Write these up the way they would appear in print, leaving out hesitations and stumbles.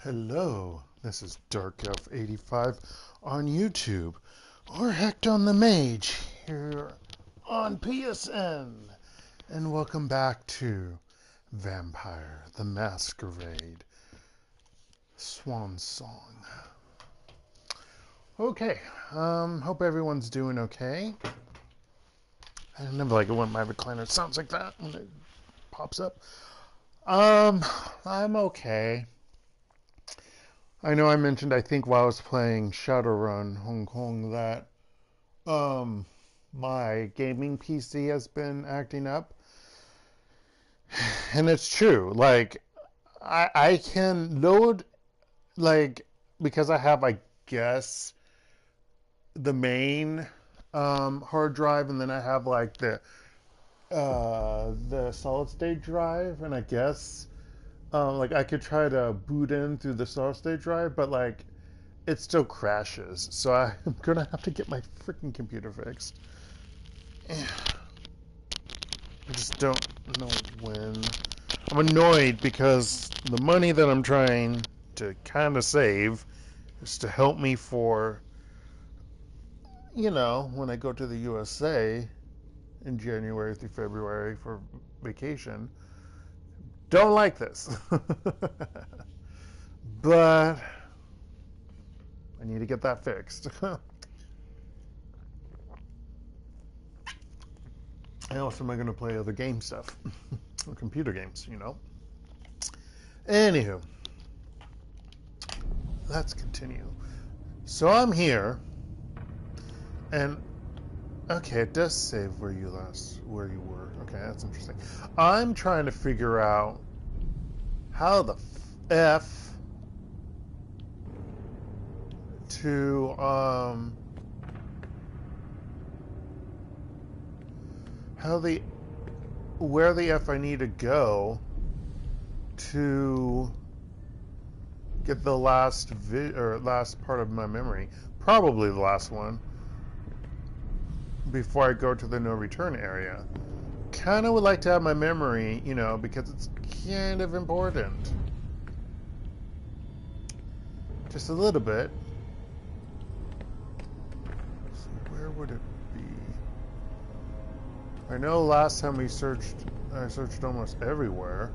Hello, this is DarkElf85 on YouTube, or HektontheMage here on PSN, and welcome back to Vampire the Masquerade Swansong. Okay, hope everyone's doing okay. I never like it when my recliner sounds like that when it pops up. I'm okay. I know I mentioned, I think while I was playing Shadowrun Hong Kong, that my gaming PC has been acting up. And it's true. Like, I can load, like, because I have, I guess, the main hard drive, and then I have, like, the solid state drive, and I guess like I could try to boot in through the solid state drive, but like it still crashes. So I'm gonna have to get my freaking computer fixed. I just don't know when. I'm annoyed because the money that I'm trying to kind of save is to help me for, you know, when I go to the U.S.A. in January through February for vacation. Don't like this. But I need to get that fixed. How else am I going to play other game stuff? Or computer games, you know? Anywho, let's continue. So I'm here, and okay, it does save where you were. Okay, that's interesting. I'm trying to figure out how the F to where the F I need to go to get the last part of my memory, probably the last one, before I go to the no return area. Kind of would like to have my memory, you know, because it's kind of important. Just a little bit. So where would it be? I know last time I searched almost everywhere.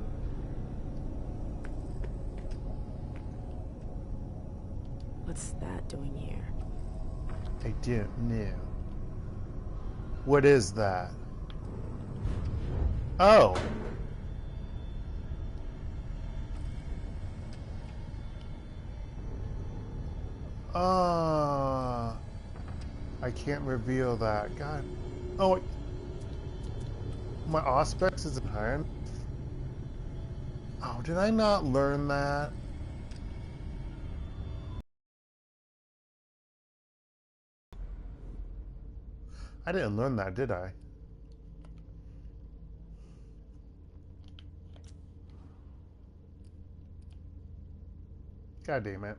What's that doing here? I don't know. What is that? Oh. I can't reveal that. God. Oh, my Auspex isn't high enough? Oh, did I not learn that? I didn't learn that, did I? God damn it.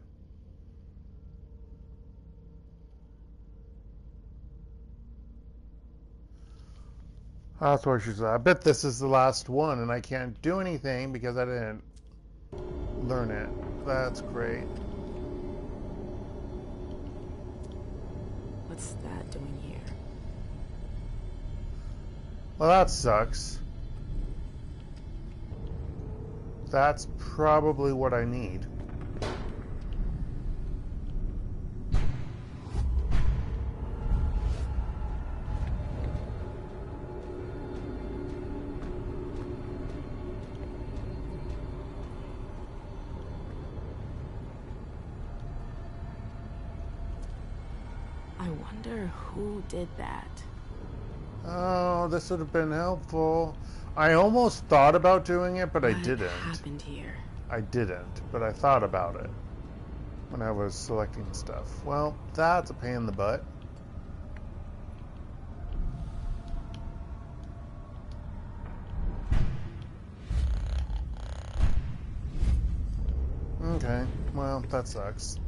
That's what she said. I bet this is the last one and I can't do anything because I didn't learn it. That's great. What's that doing here? Well, that sucks. That's probably what I need. I wonder who did that. Oh, this would have been helpful. I almost thought about doing it, but I didn't. What happened here? I didn't, but I thought about it when I was selecting stuff. Well, that's a pain in the butt. Okay, well, that sucks.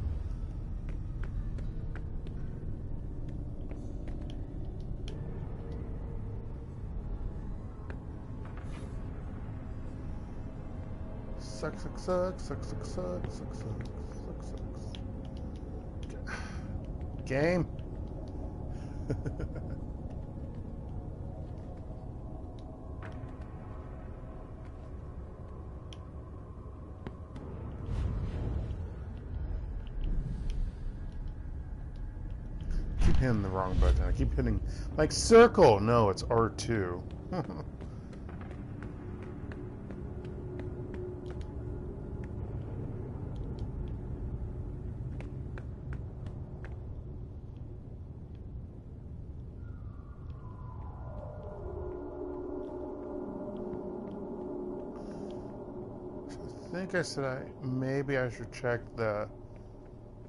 Sucks. Game. Keep hitting the wrong button. I keep hitting like circle. No, it's R2. I think I said maybe I should check the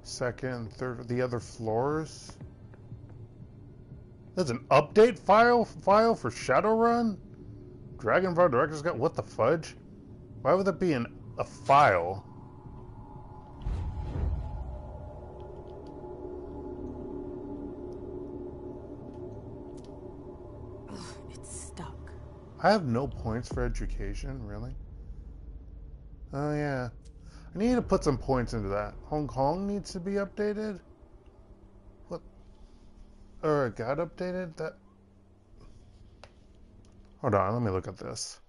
second, third, the other floors. There's an update file for Shadowrun? Dragonfire Director's Got what the fudge? Why would that be in a file? Ugh, it's stuck. I have no points for education, really? Oh yeah. I need to put some points into that. Hong Kong needs to be updated? What? Or it got updated? That. Hold on, let me look at this.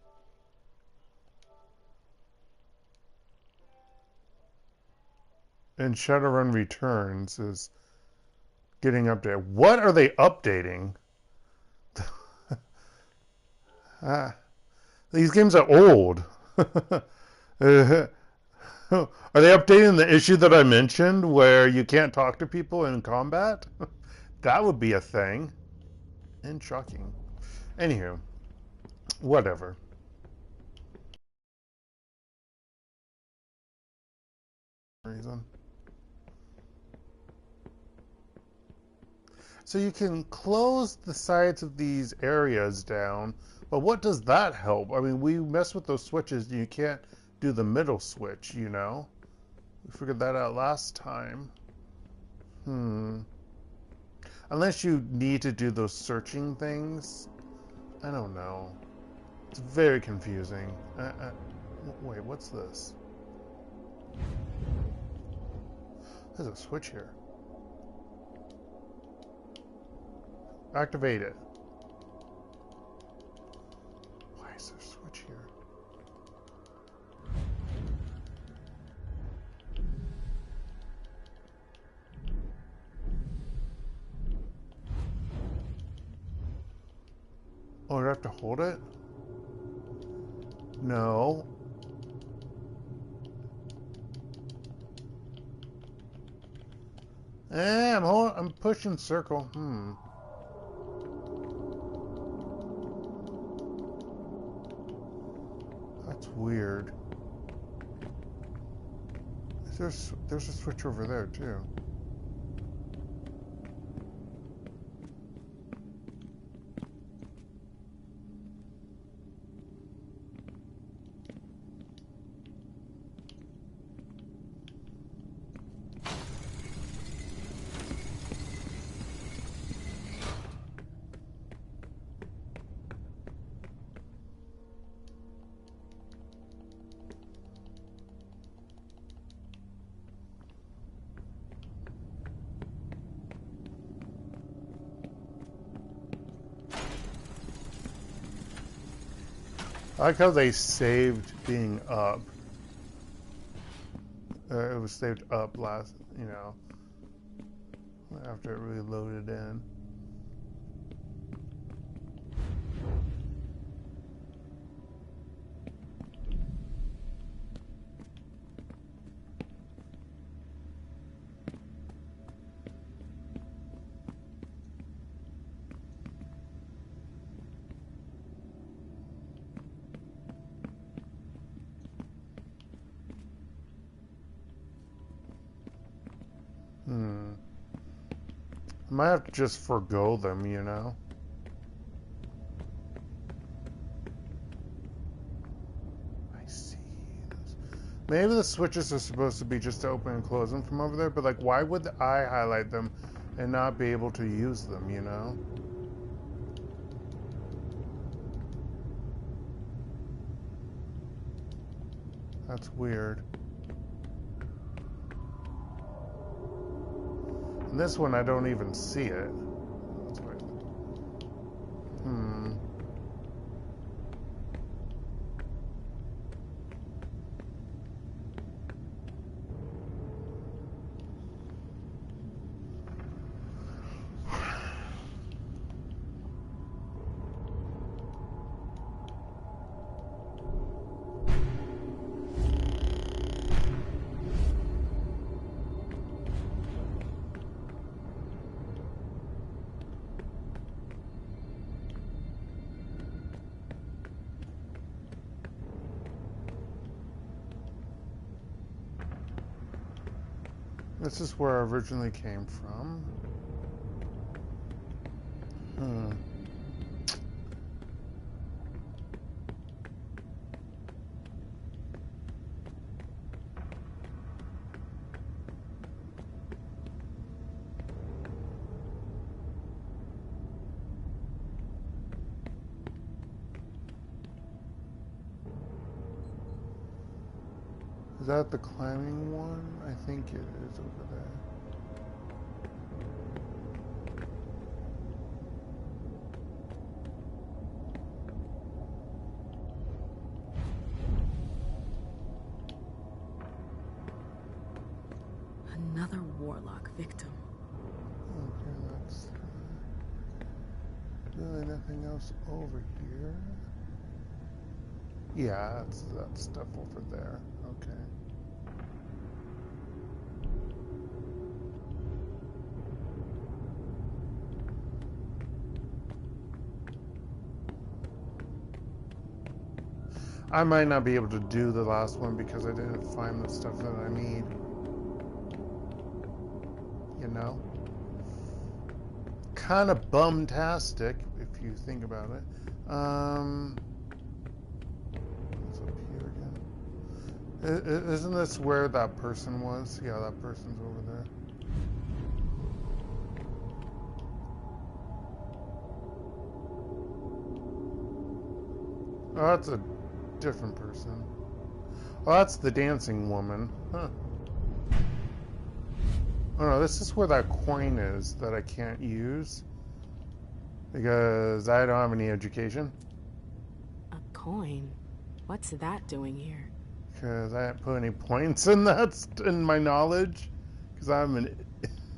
And Shadowrun Returns is getting updated. What are they updating? These games are old. Are they updating the issue that I mentioned where you can't talk to people in combat? That would be a thing. And shocking. Anywho, whatever. Reason. So you can close the sides of these areas down, but what does that help? I mean, we mess with those switches and you can't do the middle switch, you know? We figured that out last time. Unless you need to do those searching things. I don't know. It's very confusing. Wait, what's this? There's a switch here. Activate it. Why is there a switch here? Oh, do I have to hold it? No. I'm pushing circle. That's weird. There's a switch over there too. I like how they saved being up. It was saved up last, after it really loaded in. I might have to just forgo them, I see. Maybe the switches are supposed to be just to open and close them from over there, but like, why would I highlight them and not be able to use them, That's weird. And this one, I don't even see it. That's weird. This is where I originally came from. Is that the climbing one? I think it is over there. Another warlock victim. Okay, that's really nothing else over here. Yeah, that's that stuff over there. Okay. I might not be able to do the last one because I didn't find the stuff that I need. You know? Kind of bum-tastic, if you think about it. What's up here again? Isn't this where that person was? Yeah, that person's over there. Oh, that's a different person. Oh, that's the dancing woman. Huh. Oh no, this is where that coin is that I can't use because I don't have any education. A coin? What's that doing here? Because I didn't put any points in that in my knowledge because I'm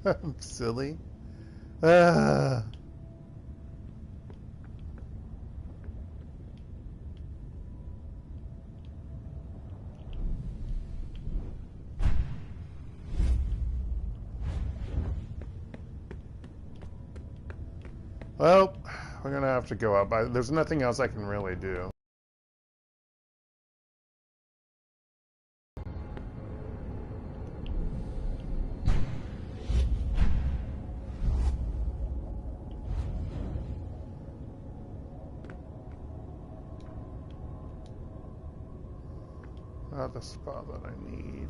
I'm silly. Well, we're gonna have to go up. There's nothing else I can really do. Not the spot that I need.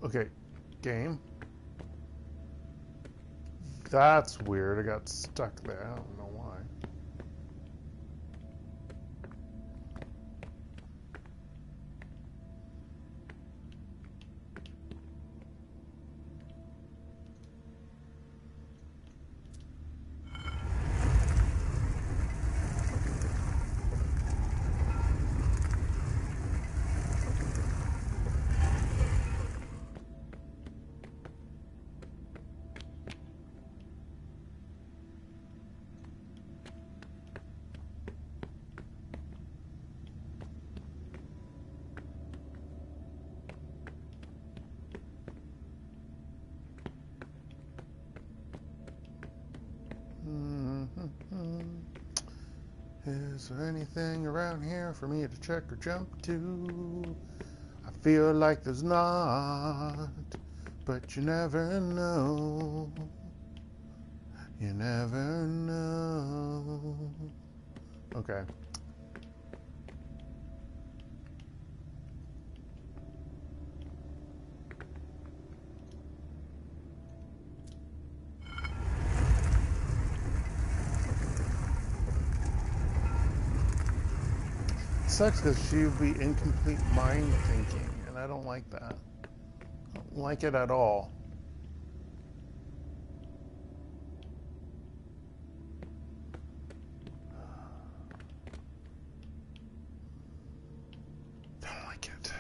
Okay, game. That's weird. I got stuck there. I don't know why. Is there anything around here for me to check or jump to? I feel like there's not, but you never know. You never know. Okay. Sucks because she would be incomplete mind thinking, and I don't like that. I don't like it at all. Don't like it.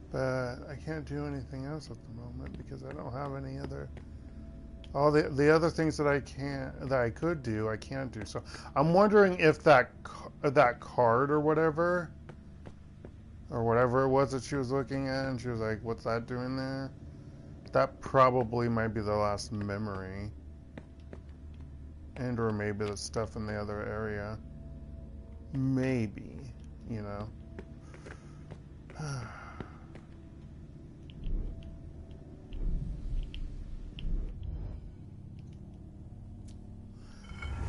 But I can't do anything else at the moment because I don't have any other. All the other things that I could do, I can't do. So I'm wondering if that card or whatever it was that she was looking at, and she was like, "What's that doing there?" That probably might be the last memory, and or maybe the stuff in the other area. Maybe, you know.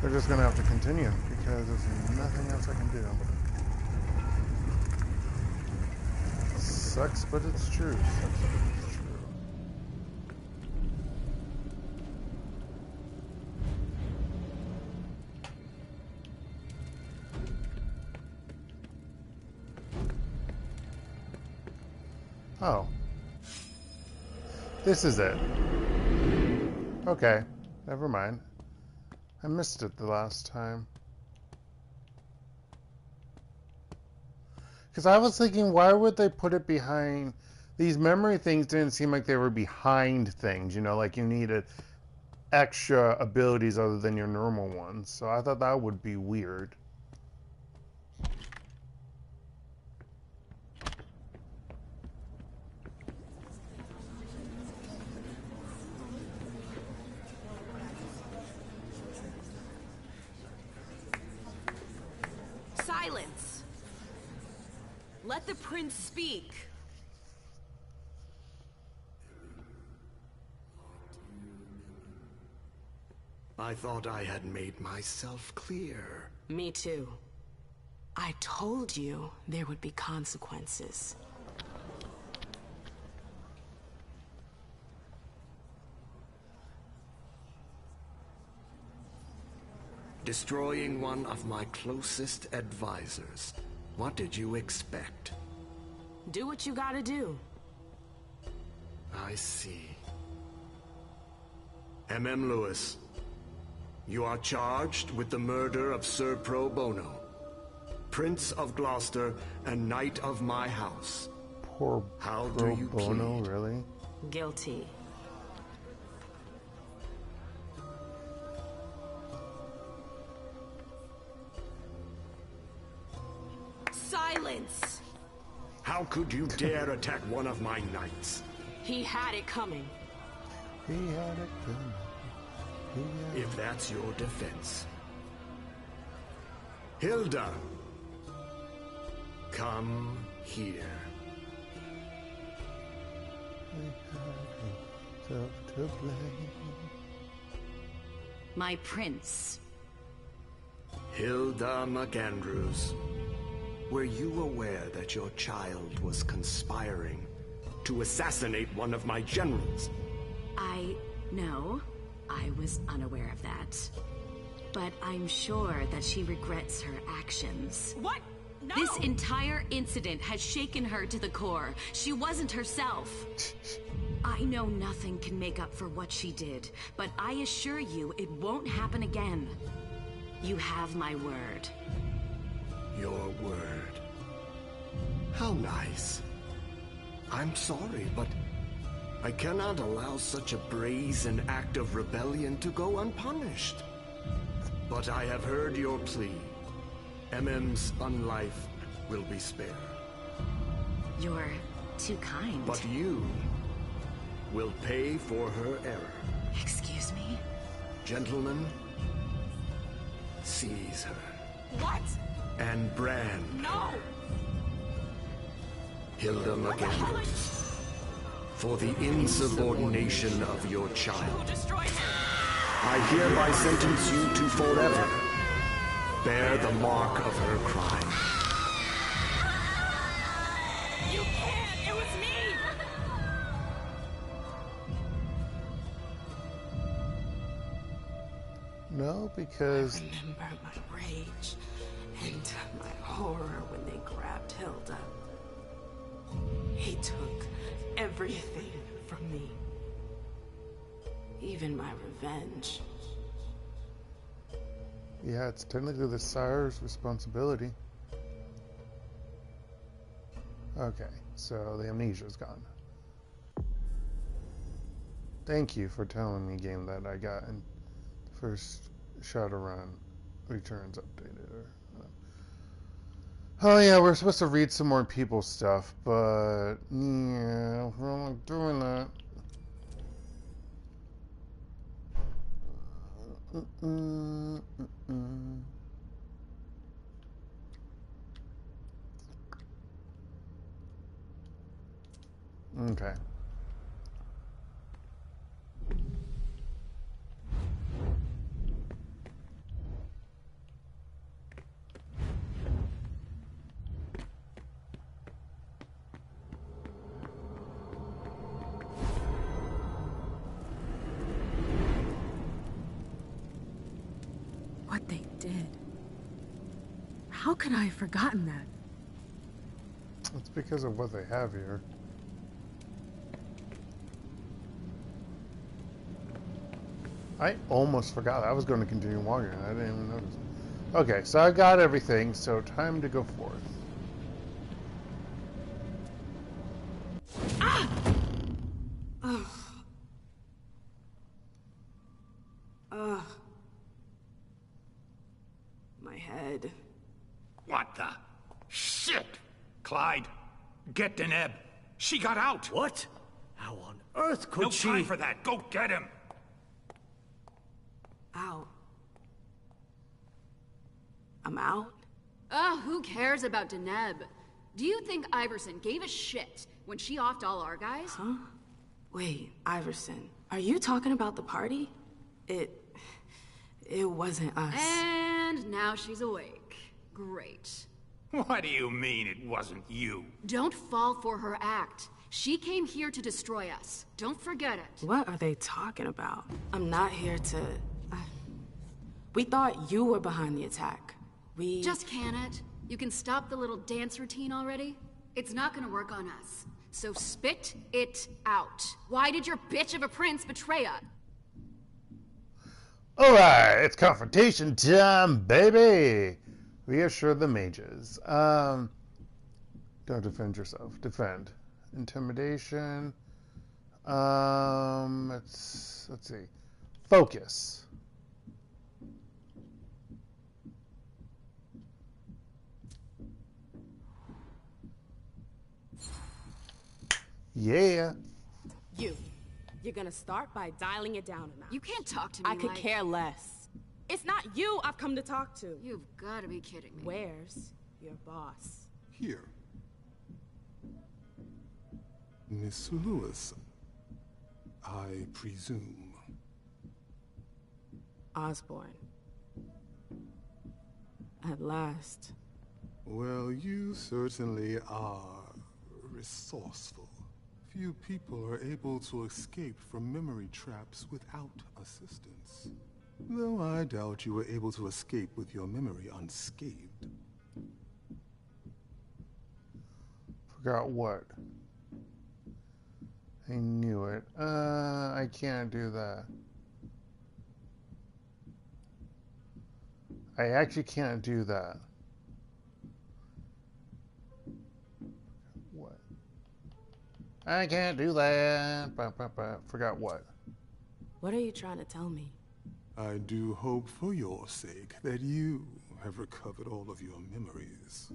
They're just going to have to continue because there's nothing else I can do. Sucks, but it's true. Sucks, but it's true. Oh. This is it. Okay. Never mind. I missed it the last time. Because I was thinking, why would they put it behind... These memory things didn't seem like they were behind things, you know, like you needed extra abilities other than your normal ones. So I thought that would be weird. Silence! Let the prince speak. I thought I had made myself clear. Me too. I told you there would be consequences. Destroying one of my closest advisors. What did you expect? Do what you gotta do. I see. Emem Lewis, you are charged with the murder of Sir Pro Bono, Prince of Gloucester and Knight of my house. Poor How Pro do you Bono, plead? really? Guilty. Silence! How could you dare attack one of my knights? He had it coming. He had it coming. He had If that's your defense. Hilda! Come here. himself to blame. My prince. Hilda McAndrews, were you aware that your child was conspiring to assassinate one of my generals? No, I was unaware of that. But I'm sure that she regrets her actions. What? No! This entire incident has shaken her to the core. She wasn't herself. I know nothing can make up for what she did, but I assure you it won't happen again. You have my word. Your word. How nice. I'm sorry, but I cannot allow such a brazen act of rebellion to go unpunished. But I have heard your plea. Emem's unlife will be spared. You're too kind. But you will pay for her error. Excuse me? Gentlemen, seize her. What? And brand No! Hilda McGill for the insubordination of your child. Who destroyed her? I hereby sentence you to forever bear the mark of her crime. You can't! It was me! No, because Remember my rage and my horror when they grabbed Hilda. He took everything from me. Even my revenge. yeah, it's technically the sire's responsibility. Okay, so the amnesia's gone. Thank you for telling me, game, that I got in the first Shadowrun returns updated. Oh yeah, we're supposed to read some more people stuff, but yeah, we're not doing that. Okay. What they did. How could I have forgotten that? It's because of what they have here. I almost forgot. I was going to continue walking. I didn't even notice. Okay, so I got everything, so time to go forth. My head. What the? Shit! Clyde, get Deneb. She got out! What? How on earth could No she? time for that. Go get him! Out. I'm out? Ugh, who cares about Deneb? Do you think Iversen gave a shit when she offed all our guys? Huh? Wait, Iversen, are you talking about the party? It wasn't us. And now she's awake. Great. What do you mean it wasn't you? Don't fall for her act. She came here to destroy us. Don't forget it. What are they talking about? I'm not here to... We thought you were behind the attack. We... Just can it? You can stop the little dance routine already? It's not gonna work on us. So spit it out. Why did your bitch of a prince betray us? Alright, it's confrontation time, baby! Reassure the mages. Don't defend yourself. Defend. Intimidation. Let's see. Focus. Yeah. You're gonna start by dialing it down a notch. You can't talk to me I could like... care less. It's not you I've come to talk to. You've gotta be kidding me. Where's your boss? Here. Miss Lewis, I presume. Osborne. At last. Well, you certainly are resourceful. Few people are able to escape from memory traps without assistance. Though I doubt you were able to escape with your memory unscathed. Forgot what? I knew it. I can't do that. I actually can't do that. What? I can't do that. Forgot what. What are you trying to tell me? I do hope for your sake that you have recovered all of your memories.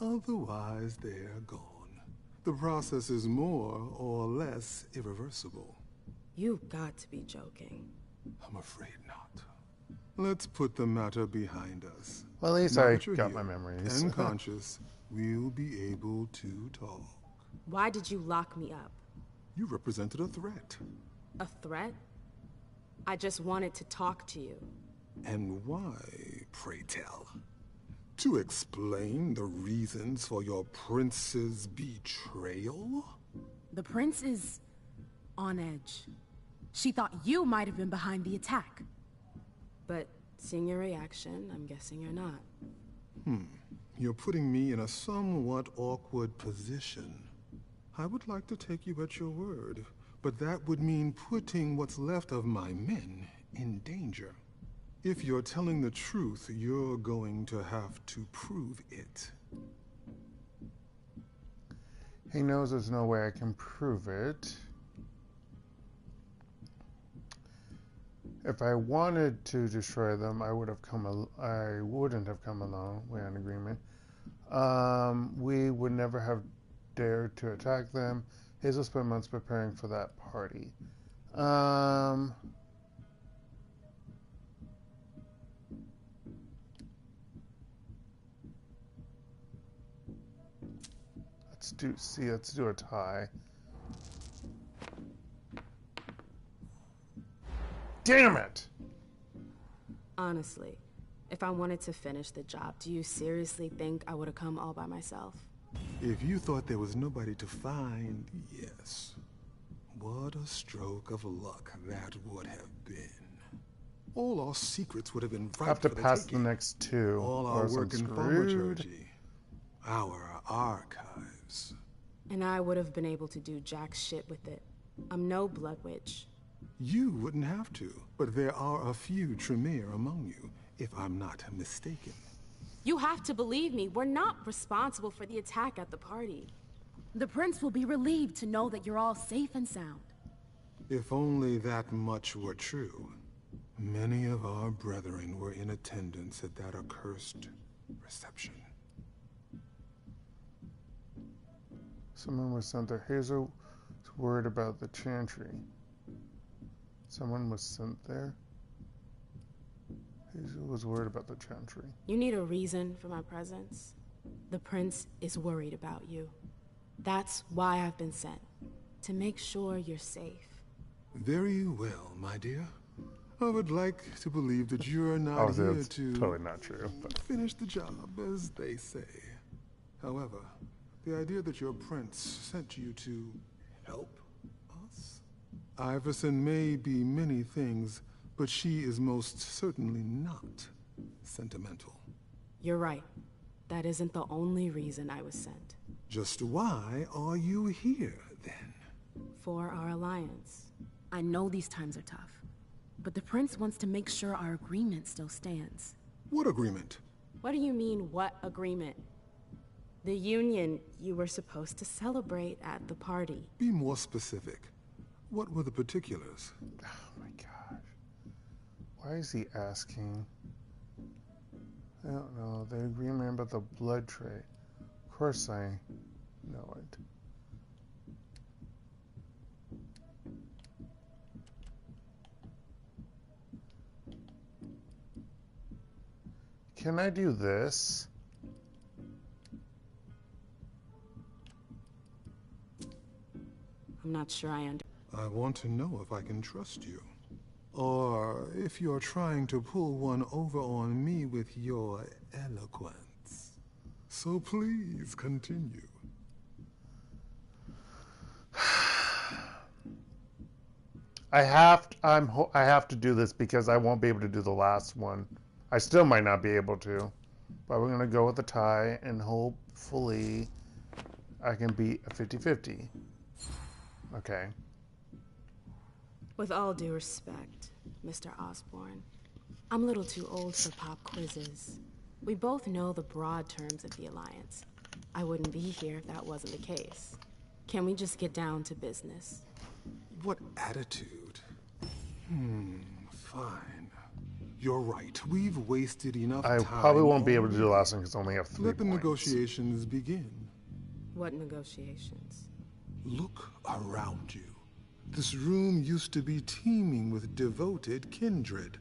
Otherwise, they're gone. The process is more or less irreversible. You've got to be joking. I'm afraid not. Let's put the matter behind us. Well, at least Now I that you're got here my memories. and conscious, we'll be able to talk. Why did you lock me up? You represented a threat. A threat? I just wanted to talk to you. And why, pray tell? To explain the reasons for your prince's betrayal? The prince is on edge. She thought you might have been behind the attack. But seeing your reaction, I'm guessing you're not. You're putting me in a somewhat awkward position. I would like to take you at your word, but that would mean putting what's left of my men in danger. If you're telling the truth, you're going to have to prove it. He knows there's no way I can prove it. If I wanted to destroy them, I wouldn't have come along. We're in agreement. We would never have dared to attack them. Hazel spent months preparing for that party. Let's do a tie. Damn it! Honestly, if I wanted to finish the job, do you seriously think I would have come all by myself? If you thought there was nobody to find, yes. What a stroke of luck that would have been. All our secrets would have been right I have to for the pass taking. the next two. All or our else I'm work in screwed. thaumaturgy. Our archives. And I would have been able to do jack shit with it. I'm no blood witch. You wouldn't have to, but there are a few Tremere among you, if I'm not mistaken. You have to believe me. We're not responsible for the attack at the party. The prince will be relieved to know that you're all safe and sound. If only that much were true. Many of our brethren were in attendance at that accursed reception. Someone was sent there. Hazel was worried about the Chantry. Someone was sent there? Hazel was worried about the Chantry. You need a reason for my presence. The prince is worried about you. That's why I've been sent. To make sure you're safe. Very well, my dear. I would like to believe that you're not Obviously, here that's to totally not true. But finish the job, as they say. However, the idea that your prince sent you to help us? Iversen may be many things, but she is most certainly not sentimental. You're right. That isn't the only reason I was sent. Just why are you here, then? For our alliance. I know these times are tough, but the prince wants to make sure our agreement still stands. What agreement? What do you mean, what agreement? The union you were supposed to celebrate at the party. Be more specific. What were the particulars? oh my gosh. Why is he asking? I don't know. The agreement about the blood trade. Of course I know it. Can I do this? I'm not sure I understand. I want to know if I can trust you. Or if you're trying to pull one over on me with your eloquence. So please continue. I have to do this because I won't be able to do the last one. I still might not be able to. But we're going to go with the tie and hopefully I can beat a 50-50. Okay. With all due respect, Mr. Osborne, I'm a little too old for pop quizzes. We both know the broad terms of the Alliance. I wouldn't be here if that wasn't the case. Can we just get down to business? What attitude? Fine. You're right. We've wasted enough time. I probably won't be able to do the last one because I only have 3 Let the points. negotiations begin. What negotiations? Look around you. This room used to be teeming with devoted kindred.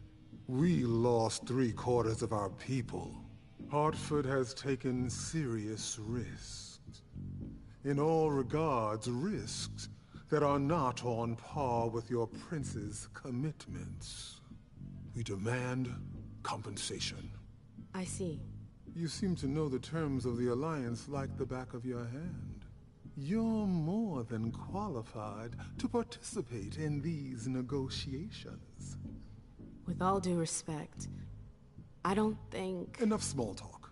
We lost 3/4 of our people. Hartford has taken serious risks. In all regards, risks that are not on par with your prince's commitments. We demand compensation. I see. You seem to know the terms of the alliance like the back of your hand. You're more than qualified to participate in these negotiations. With all due respect, I don't think... Enough small talk.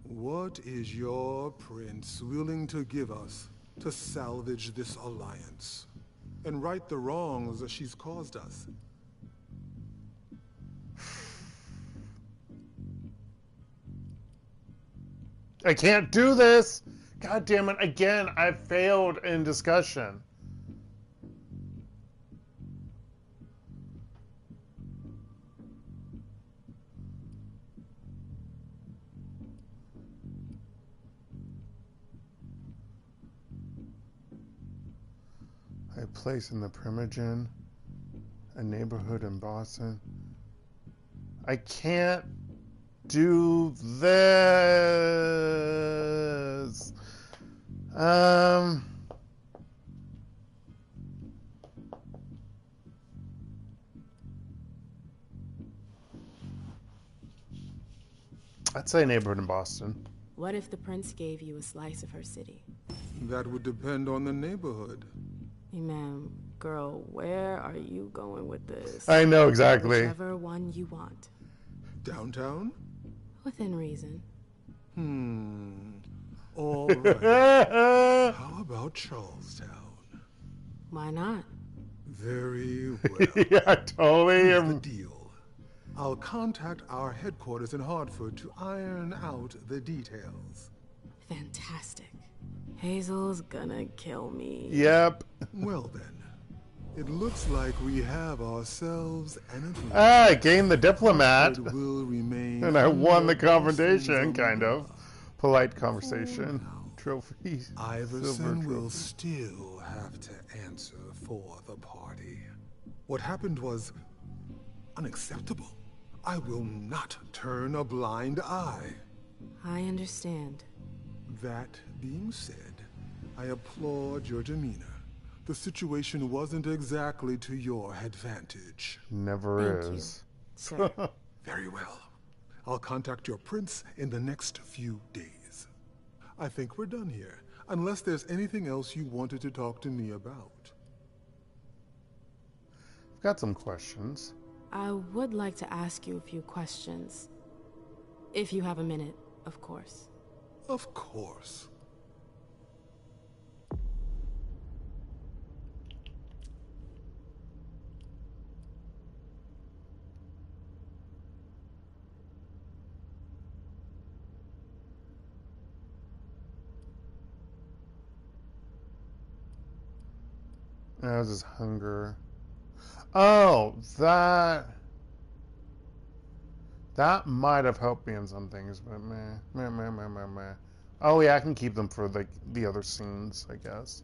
What is your prince willing to give us to salvage this alliance and right the wrongs that she's caused us? I can't do this! God damn it, again, I failed in discussion. A place in the Primogen, a neighborhood in Boston. I can't do this. I'd say neighborhood in Boston. What if the prince gave you a slice of her city? That would depend on the neighborhood. Emem, girl, where are you going with this? I know exactly. Whichever one you want. Downtown? Within reason. All right. How about Charlestown? Why not? Very well. Yeah, totally. Here's the deal. I'll contact our headquarters in Hartford to iron out the details. Fantastic. Hazel's gonna kill me. Yep. Well then, it looks like we have ourselves an agreement. I gained the diplomat. Hartford will remain And I won the under confrontation, Wilson's kind of. umbrella. Polite conversation. Trophy. Silver Iversen will trophy. still have to answer for the party. What happened was unacceptable. I will not turn a blind eye. I understand. That being said, I applaud your demeanor. The situation wasn't exactly to your advantage. Never Thank is. Sir. Very well. I'll contact your prince in the next few days. I think we're done here, unless there's anything else you wanted to talk to me about. I've got some questions. I would like to ask you a few questions. If you have a minute, of course. Of course. That was his hunger. Oh, that might have helped me in some things, but meh. Oh yeah, I can keep them for the other scenes, I guess.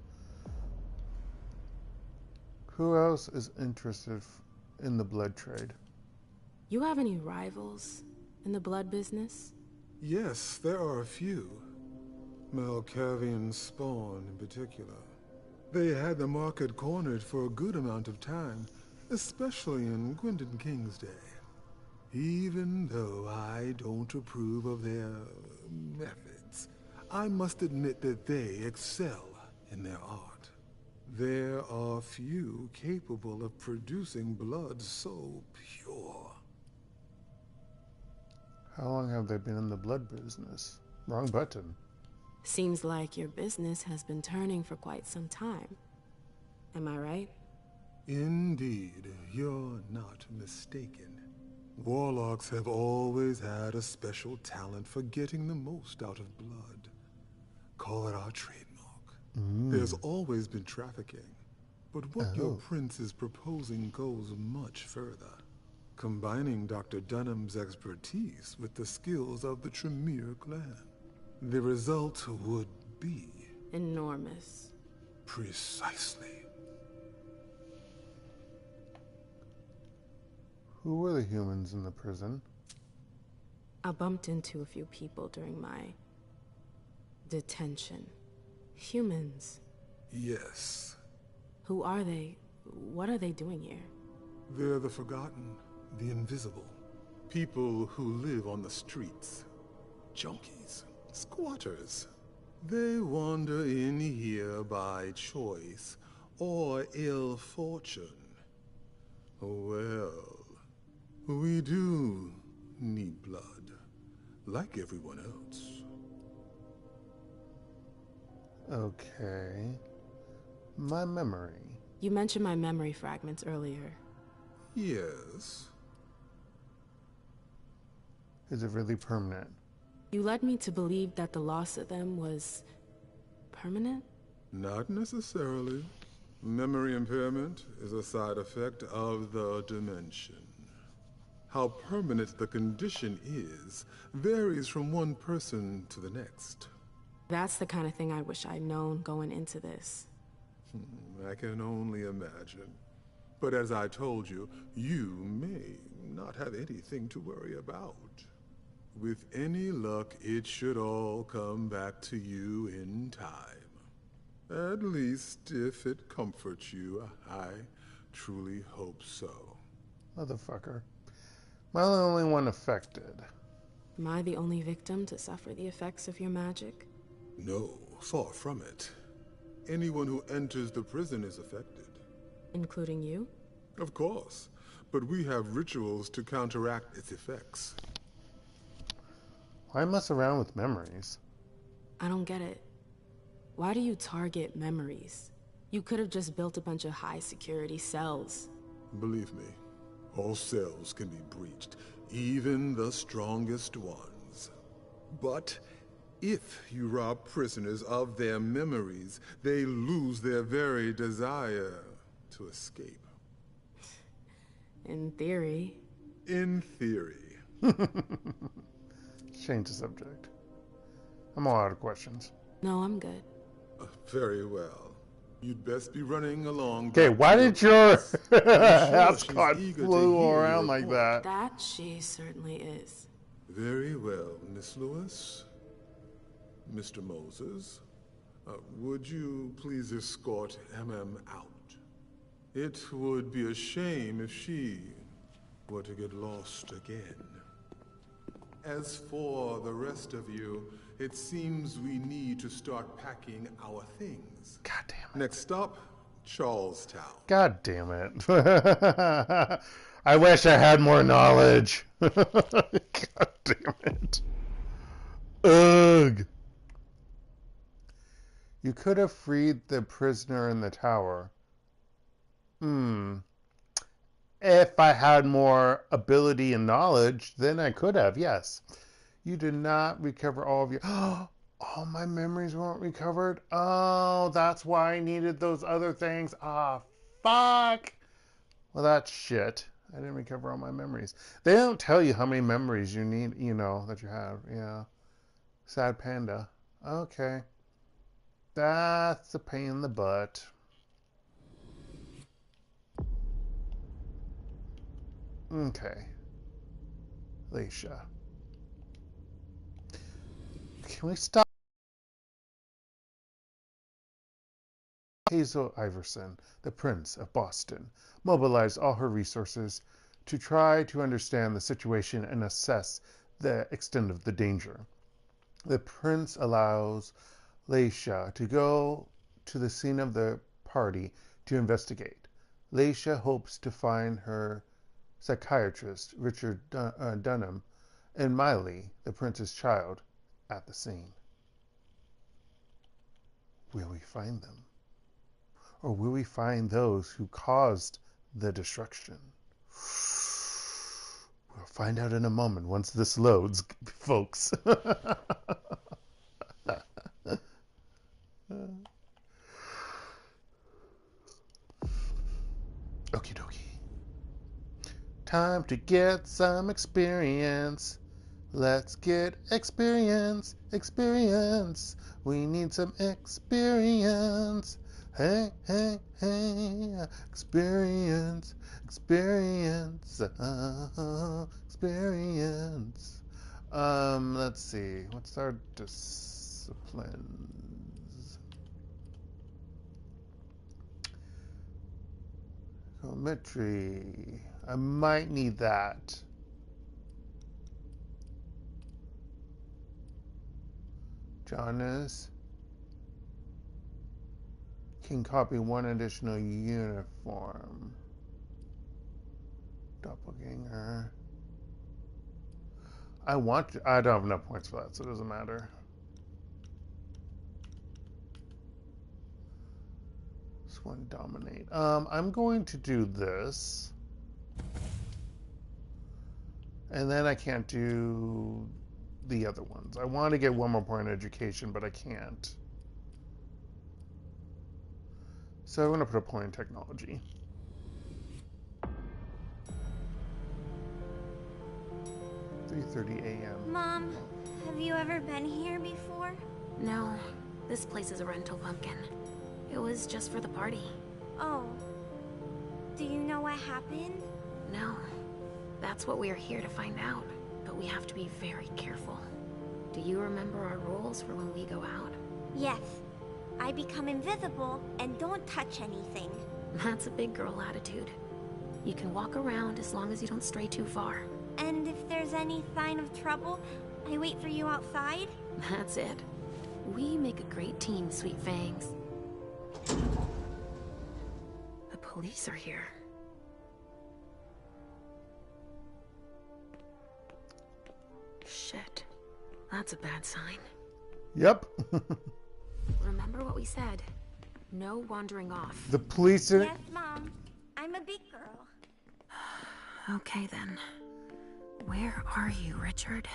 Who else is interested in the blood trade? You have any rivals in the blood business? Yes, there are a few. Malkavian Spawn in particular. They had the market cornered for a good amount of time, especially in Gwendon King's day. Even though I don't approve of their methods, I must admit that they excel in their art. There are few capable of producing blood so pure. How long have they been in the blood business? Wrong button. Seems like your business has been turning for quite some time. Am I right? Indeed, you're not mistaken. Warlocks have always had a special talent for getting the most out of blood. Call it our trademark. There's always been trafficking, but what your prince is proposing goes much further, combining Dr. Dunham's expertise with the skills of the Tremere clan. The result would be... enormous. Precisely. Who were the humans in the prison? I bumped into a few people during my detention. Humans. Yes. Who are they? What are they doing here? They're the forgotten, the invisible. People who live on the streets. Junkies. Squatters. They wander in here by choice or ill fortune. Well, we do need blood, like everyone else. Okay. My memory. You mentioned my memory fragments earlier. Yes. Is it really permanent? You led me to believe that the loss of them was... permanent? Not necessarily. Memory impairment is a side effect of the dimension. How permanent the condition is varies from one person to the next. That's the kind of thing I wish I'd known going into this. I can only imagine. But as I told you, you may not have anything to worry about. With any luck, it should all come back to you in time. At least, if it comforts you, I truly hope so. Motherfucker. Am I the only one affected? Am I the only victim to suffer the effects of your magic? No, far from it. Anyone who enters the prison is affected. Including you? Of course, but we have rituals to counteract its effects. Why mess around with memories? I don't get it. Why do you target memories? You could have just built a bunch of high-security cells. Believe me, all cells can be breached, even the strongest ones. But if you rob prisoners of their memories, they lose their very desire to escape. In theory. In theory. Change the subject. I'm all out of questions. No, I'm good. Very well. You'd best be running along. Okay, why did your ascot flew around like that? That she certainly is. Very well, Miss Lewis. Mr. Moses, would you please escort Emem out? It would be a shame if she were to get lost again. As for the rest of you, it seems we need to start packing our things. God damn it. Next stop, Charlestown. God damn it. I wish I had more knowledge. God damn it. Ugh. You could have freed the prisoner in the tower. If I had more ability and knowledge, then I could have, yes. You did not recover all of your... all my memories weren't recovered? Oh, that's why I needed those other things. Ah, fuck. Well, that's shit. I didn't recover all my memories. They don't tell you how many memories you need, that you have. Yeah. Sad panda. Okay. That's a pain in the butt. Okay. Leysha. Can we stop? Hazel Iversen, the Prince of Boston, mobilized all her resources to try to understand the situation and assess the extent of the danger. The Prince allows Leysha to go to the scene of the party to investigate. Leysha hopes to find her psychiatrist, Richard Dunham, and Miley, the Prince's child, at the scene. Will we find them? Or will we find those who caused the destruction? We'll find out in a moment once this loads, folks. Time to get some experience. Let's get experience. We need some experience. Hey, hey, hey. Experience. Experience. Let's see. What's our disciplines? Geometry. I might need that. Jonas can copy one additional uniform. Doppelganger. I don't have enough points for that, so it doesn't matter. Swan dominate. I'm going to do this. And then I can't do the other ones. I want to get one more point in education, but I can't. So I'm going to put a point in technology. a.m. Mom, have you ever been here before? No, this place is a rental pumpkin. It was just for the party. Oh. Do you know what happened? No. That's what we're here to find out. But we have to be very careful. Do you remember our rules for when we go out? Yes. I become invisible and don't touch anything. That's a big girl attitude. You can walk around as long as you don't stray too far. And if there's any sign of trouble, I wait for you outside? That's it. We make a great team, Sweet Fangs. The police are here. Shit. That's a bad sign. Yep. Remember what we said. No wandering off. The police are... Yes, Mom. I'm a big girl. Okay, then. Where are you, Richard?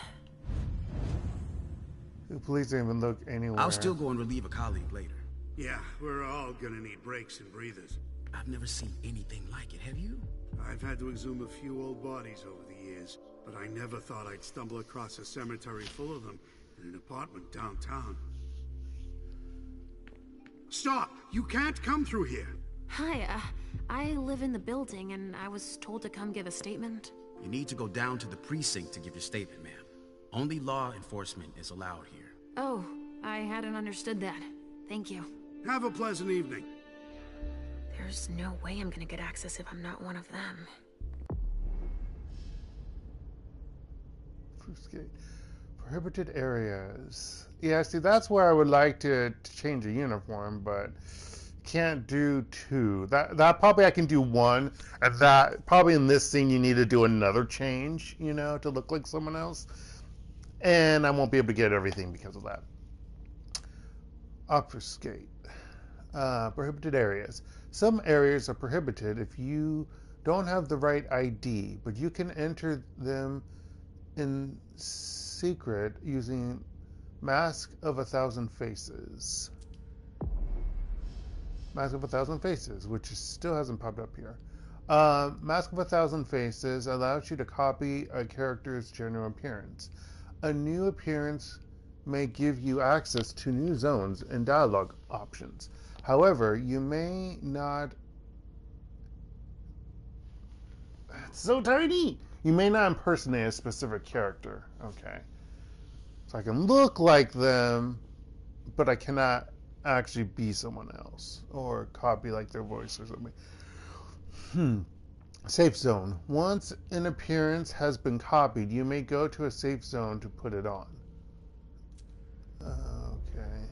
The police don't even look anywhere. I'll still go and relieve a colleague later. Yeah, we're all gonna need breaks and breathers. I've never seen anything like it, have you? I've had to exhume a few old bodies over the years, but I never thought I'd stumble across a cemetery full of them in an apartment downtown. Stop! You can't come through here! Hi, I live in the building and I was told to come give a statement. You need to go down to the precinct to give your statement, ma'am. Only law enforcement is allowed here. Oh, I hadn't understood that. Thank you. Have a pleasant evening. There's no way I'm gonna get access if I'm not one of them. Prohibited areas. Yeah, see, that's where I would like to change a uniform, but can't do two. That probably I can do one, and that probably in this scene you need to do another change, you know, to look like someone else. And I won't be able to get everything because of that. Obfuscate. Prohibited areas. Some areas are prohibited if you don't have the right ID, but you can enter them in secret using Mask of 1,000 Faces. Mask of 1,000 Faces, which still hasn't popped up here. Mask of 1,000 Faces allows you to copy a character's general appearance. A new appearance may give you access to new zones and dialogue options. However, you may not... It's so tiny! You may not impersonate a specific character. Okay. So I can look like them, but I cannot actually be someone else or copy like their voice or something. Safe zone. Once an appearance has been copied, you may go to a safe zone to put it on. Okay.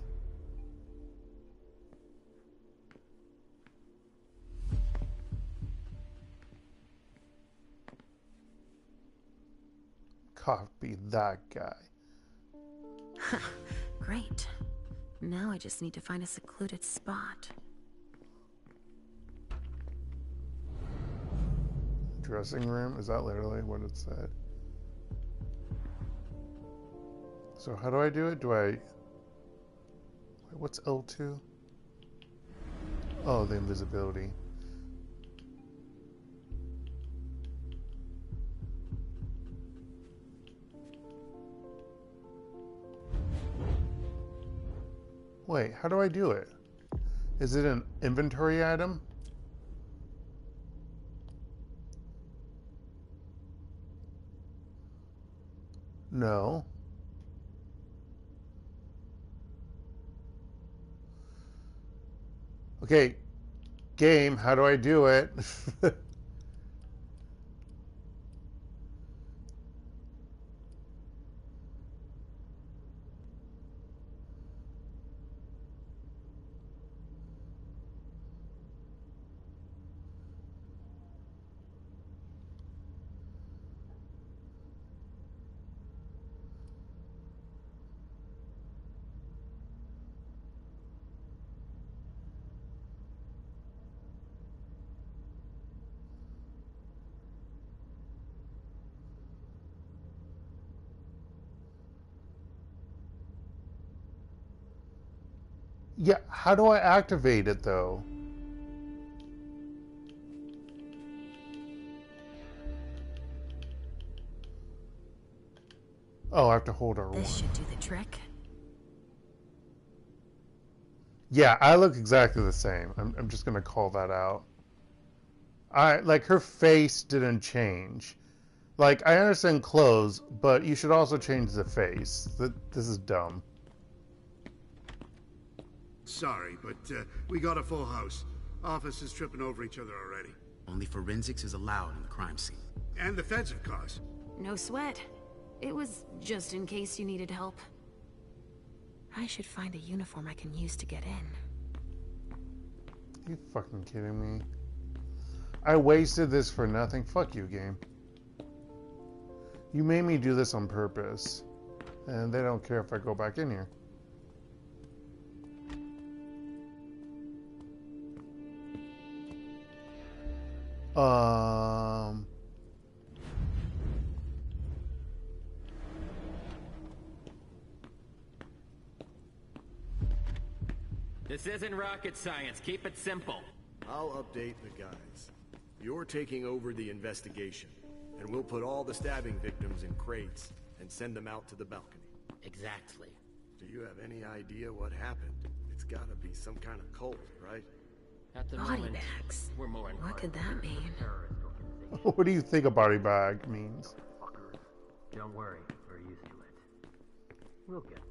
Copy that guy. Great. Now I just need to find a secluded spot. Dressing room? Is that literally what it said? So how do I do it? What's L2? Oh, the invisibility. Wait, how do I do it? Is it an inventory item? No. Okay, game, how do I do it? Yeah, how do I activate it though? Oh, I have to hold R1. This should do the trick. Yeah, I look exactly the same. I'm just gonna call that out. Like her face didn't change. Like I understand clothes, but you should also change the face. This is dumb. Sorry, but we got a full house. Officers tripping over each other already. Only forensics is allowed in the crime scene. And the feds, of course. No sweat. It was just in case you needed help. I should find a uniform I can use to get in. Are you fucking kidding me? I wasted this for nothing. Fuck you, game. You made me do this on purpose. And they don't care if I go back in here. This isn't rocket science. Keep it simple. I'll update the guys. You're taking over the investigation, and we'll put all the stabbing victims in crates and send them out to the balcony. Exactly. Do you have any idea what happened? It's gotta be some kind of cult, right? At the Body moment, bags. we're more in What could that mean? What do you think a body bag means? Don't worry, we're used to it. We'll get them.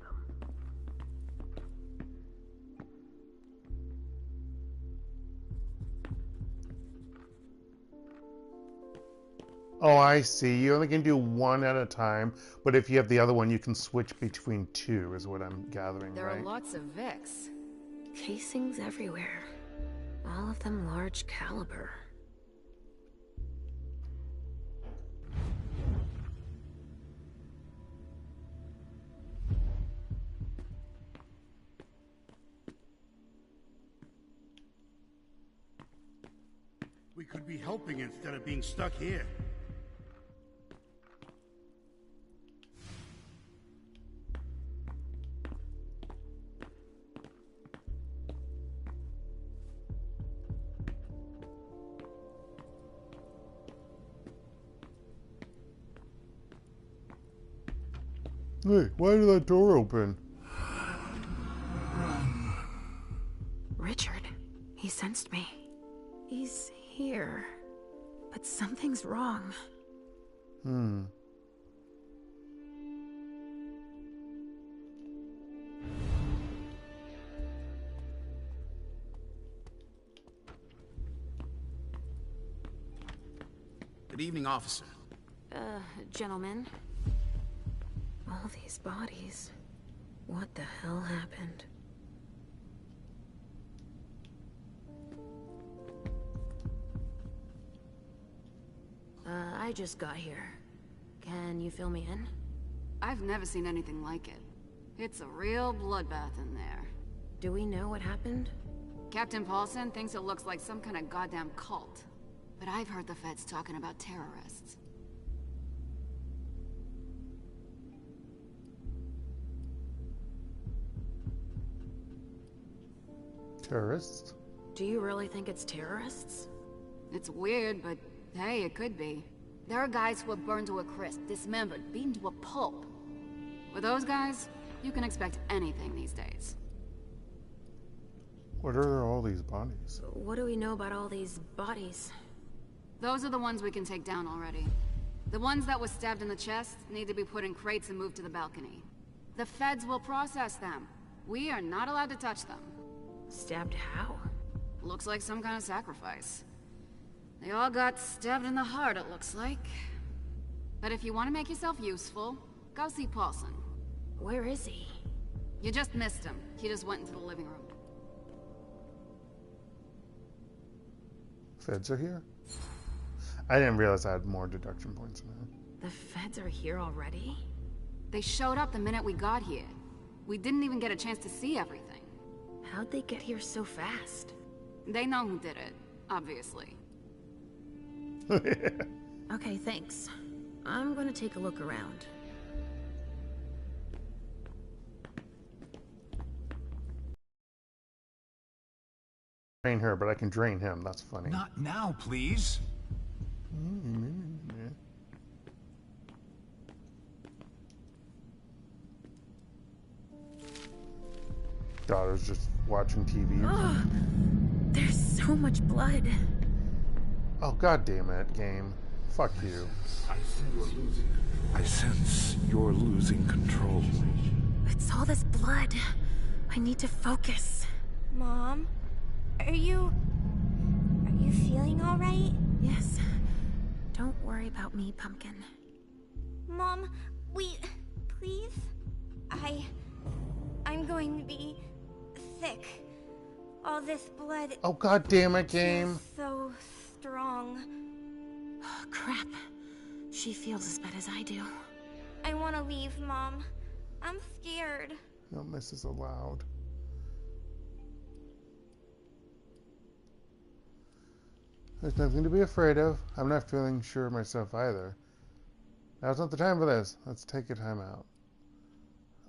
Oh, I see. You only can do one at a time, but if you have the other one, you can switch between two, is what I'm gathering, There right? are lots of Vicks. Casings everywhere. All of them large caliber. We could be helping instead of being stuck here. Hey, why did that door open? Richard, he sensed me. He's here. But something's wrong. Good evening, officer. Gentlemen. All these bodies. What the hell happened? I just got here. Can you fill me in? I've never seen anything like it. It's a real bloodbath in there. Do we know what happened? Captain Paulson thinks it looks like some kind of goddamn cult. But I've heard the feds talking about terrorists. Terrorists? Do you really think it's terrorists? It's weird, but hey, it could be. There are guys who are burned to a crisp, dismembered, beaten to a pulp. With those guys, you can expect anything these days. What are all these bodies? What do we know about all these bodies? Those are the ones we can take down already. The ones that were stabbed in the chest need to be put in crates and moved to the balcony. The feds will process them. We are not allowed to touch them. Stabbed how? Looks like some kind of sacrifice. They all got stabbed in the heart, it looks like. But if you want to make yourself useful, go see Paulson. Where is he? You just missed him. He just went into the living room. Feds are here? I didn't realize I had more deduction points now. The feds are here already? They showed up the minute we got here. We didn't even get a chance to see everything. How'd they get here so fast? They know who did it, obviously. Okay, thanks. I'm gonna take a look around. Drain her, but I can drain him. That's funny. Not now, please. Daughter's just watching TV. Ugh, there's so much blood. Oh, god damn it, game. Fuck you. I sense you're losing control. It's all this blood. I need to focus. Mom, are you feeling all right? Yes. Don't worry about me, Pumpkin. Mom, please? I'm going to be sick. All this blood. Oh, god damn it, game. So strong. Oh, crap. She feels as bad as I do. I want to leave, Mom. I'm scared. No misses allowed. There's nothing to be afraid of. I'm not feeling sure myself either. Now's not the time for this. Let's take a time out.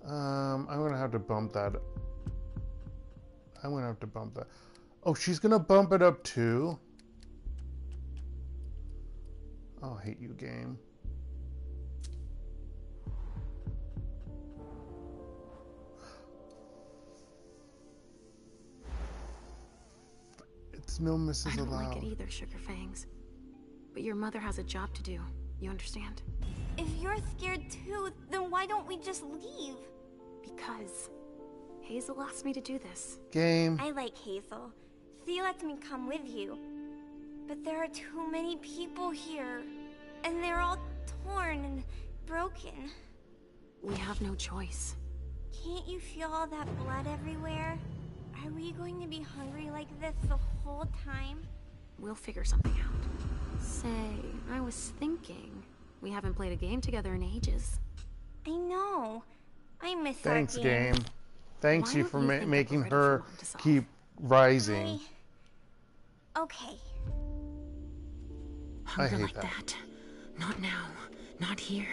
I'm gonna have to bump that. I'm gonna have to bump that. Oh, she's gonna bump it up too? Oh, I hate you, game. It's no misses I don't allowed. like it either, Sugar Fangs. But your mother has a job to do. You understand? If you're scared too, then why don't we just leave? Because Hazel asked me to do this. Game. I like Hazel. She lets me come with you. But there are too many people here. And they're all torn and broken. We have no choice. Can't you feel all that blood everywhere? Are we going to be hungry like this the whole time? We'll figure something out. Say, I was thinking, we haven't played a game together in ages. I know. I miss Thanks, our game. Thanks Why you don't for you think that making we're ready her for one to solve? keep rising. Okay. I Hunger hate like that. that. Not now. Not here.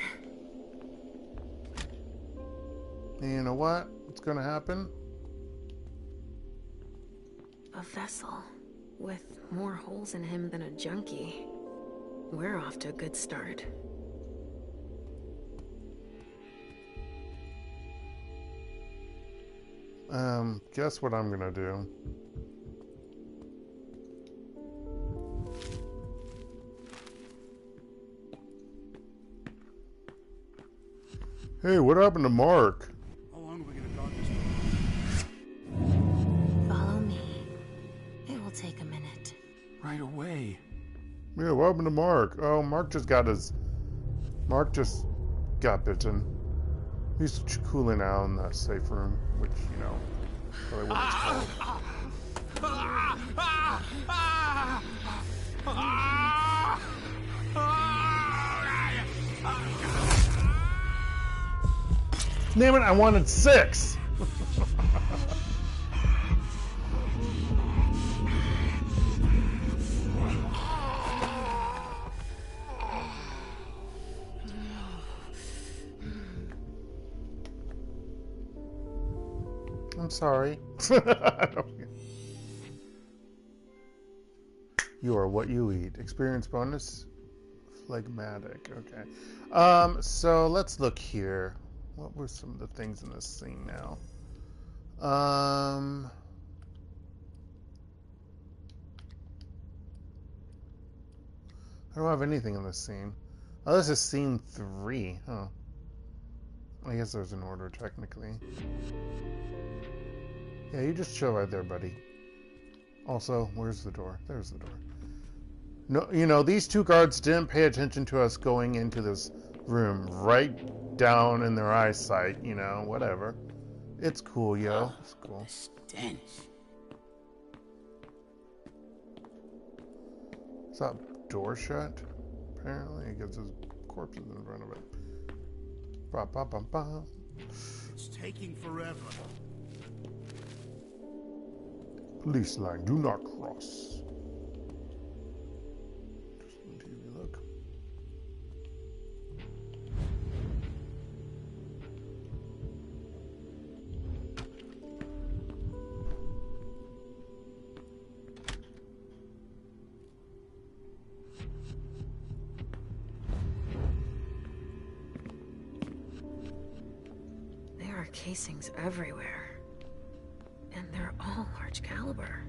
You know what? What's gonna happen? A vessel with more holes in him than a junkie. We're off to a good start. Guess what I'm gonna do? Hey, what happened to Mark? How long are we gonna talk this for? Follow me. It will take a minute. Right away. Yeah, what happened to Mark? Oh, Mark just got bitten. He's cooling out in the safe room, which, you know, probably what it's called. Damn it, I wanted 6! I'm sorry. You are what you eat. Experience bonus? Phlegmatic. Okay. So let's look here. What were some of the things in this scene now? I don't have anything in this scene. Oh, this is scene 3. Oh. I guess there's an order, technically. Yeah, you just chill right there, buddy. Also, where's the door? There's the door. No, you know, these two guards didn't pay attention to us going into this room. Right down in their eyesight, you know, whatever. It's cool, yo. It's cool. Stench. Is that door shut? Apparently, because there's corpses in front of it. Ba, ba, ba, ba. It's taking forever. Police line, do not cross. Just on TV, look. There are casings everywhere. And they're all large caliber.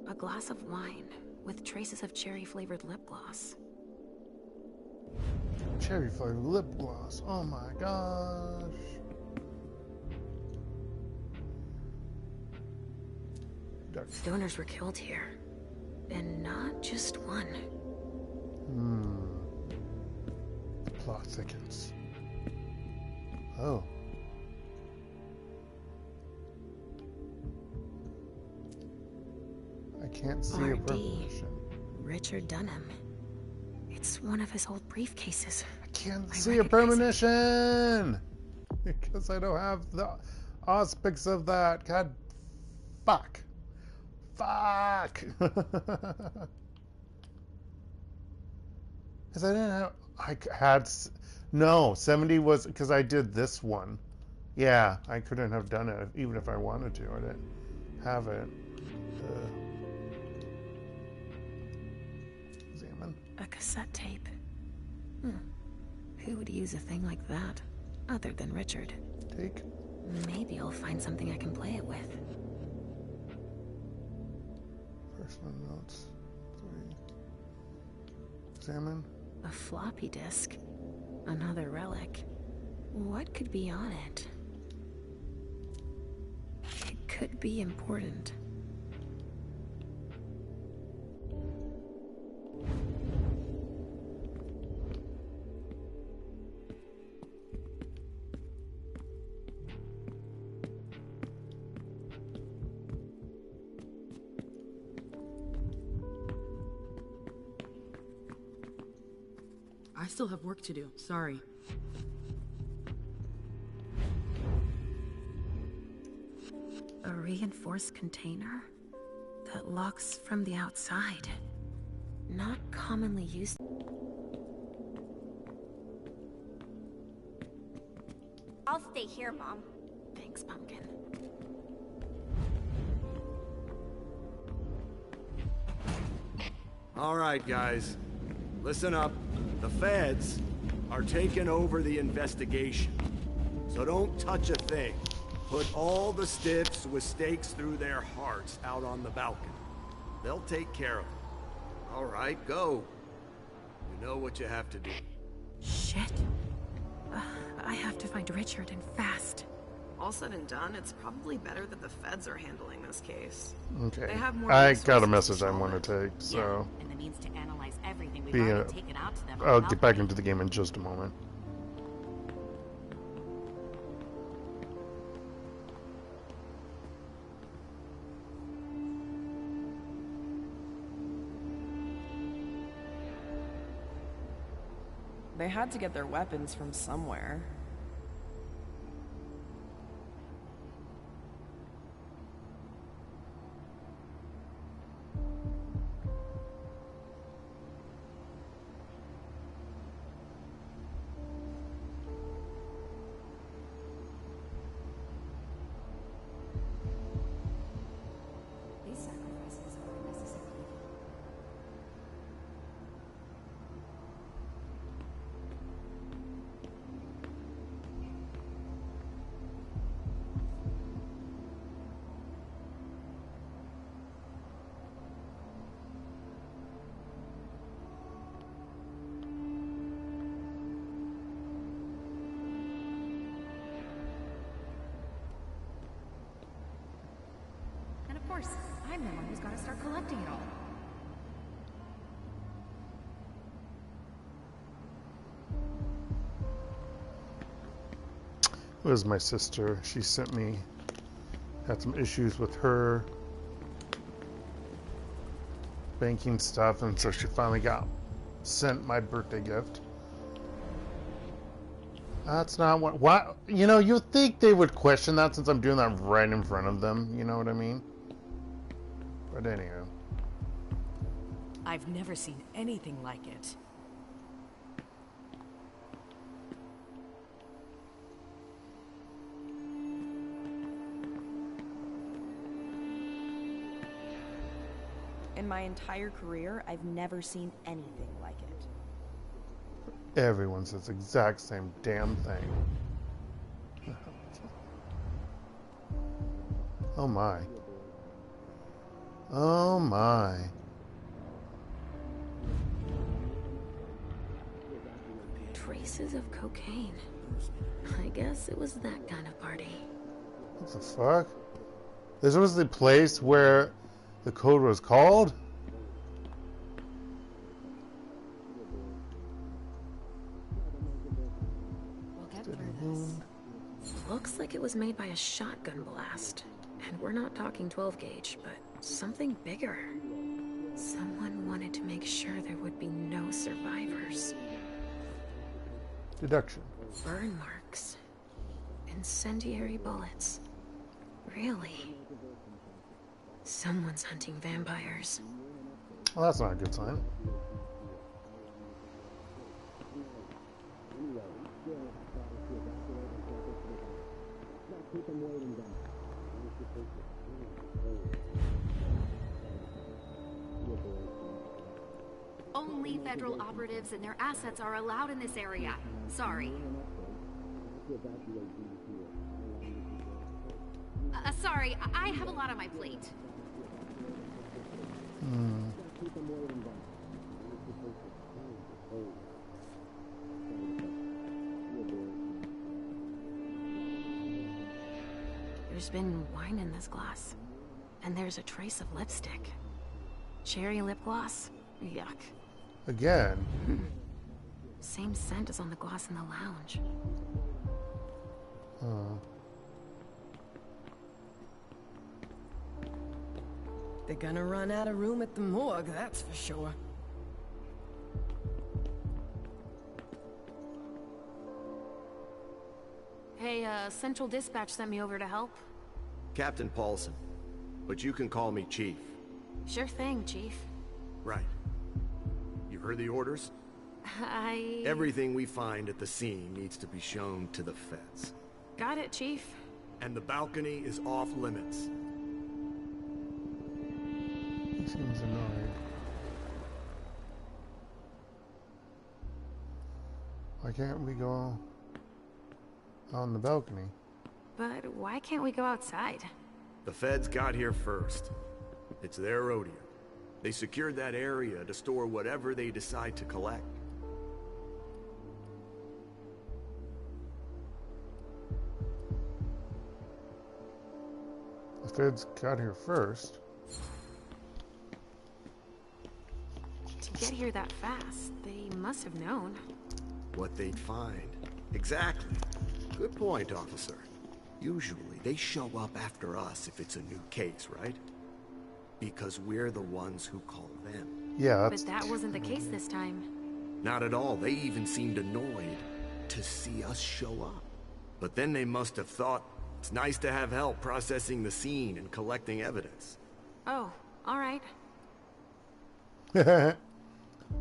A glass of wine with traces of cherry-flavored lip gloss. Cherry flavored lip gloss. Oh my gosh. Donors were killed here. And not just one. The plot thickens. Oh. I can't see a RD. premonition. Richard Dunham. It's one of his old briefcases. I can't see a premonition! Because I don't have the aspects of that. God, fuck. Fuck! Because I didn't have... I had... No, 70 was... Because I did this one. Yeah, I couldn't have done it even if I wanted to. I didn't have it. Examine. A cassette tape. Who would use a thing like that, other than Richard? Take. Maybe I'll find something I can play it with. Personal notes. 3. Examine. A floppy disk. Another relic. What could be on it? It could be important. I still have work to do. Sorry. A reinforced container that locks from the outside. Not commonly used. I'll stay here, Mom. Thanks, Pumpkin. All right, guys. Listen up. The feds are taking over the investigation. So don't touch a thing. Put all the stiffs with stakes through their hearts out on the balcony. They'll take care of it. All right, go. You know what you have to do. Shit. I have to find Richard and fast. All said and done, it's probably better that the feds are handling this case. Okay. They have more I got a resources message to I solve want it. to take, so... And the means to analyze everything we've Be, already taken out to them. I'll get back into the game in just a moment. They had to get their weapons from somewhere. These sacrifices are necessary. course. I'm the one who's got to start collecting it all. It was my sister. She sent me, had some issues with her banking stuff, and so she finally got sent my birthday gift. That's not what, you know, you'd think they would question that since I'm doing that right in front of them, you know what I mean? But anyhow. I've never seen anything like it. In my entire career, I've never seen anything like it. Everyone says the exact same damn thing. Oh my. Oh my. Traces of cocaine. I guess it was that kind of party. What the fuck? This was the place where the code was called? We'll get through this. Looks like it was made by a shotgun blast. And we're not talking 12 gauge, but something bigger. Someone wanted to make sure there would be no survivors. Deduction. Burn marks. Incendiary bullets. Really? Someone's hunting vampires. Well, that's not a good sign. Only federal operatives and their assets are allowed in this area. Sorry. Sorry, I have a lot on my plate. There's been wine in this glass. And there's a trace of lipstick. Cherry lip gloss? Yuck. Again? Same scent as on the glass in the lounge. They're gonna run out of room at the morgue, that's for sure. Hey, Central Dispatch sent me over to help. Captain Paulson, but you can call me Chief. Sure thing, Chief. Right. You heard the orders? Everything we find at the scene needs to be shown to the feds. Got it, Chief. And the balcony is off limits. He seems annoyed. Why can't we go on the balcony? But why can't we go outside? The feds got here first. It's their rodeo. They secured that area to store whatever they decide to collect. The feds got here first. To get here that fast, they must have known. What they'd find. Exactly. Good point, officer. Usually, they show up after us if it's a new case, right? Because we're the ones who call them. Yeah, but that wasn't the case this time. Not at all. They even seemed annoyed to see us show up. But then they must have thought it's nice to have help processing the scene and collecting evidence. Oh, all right.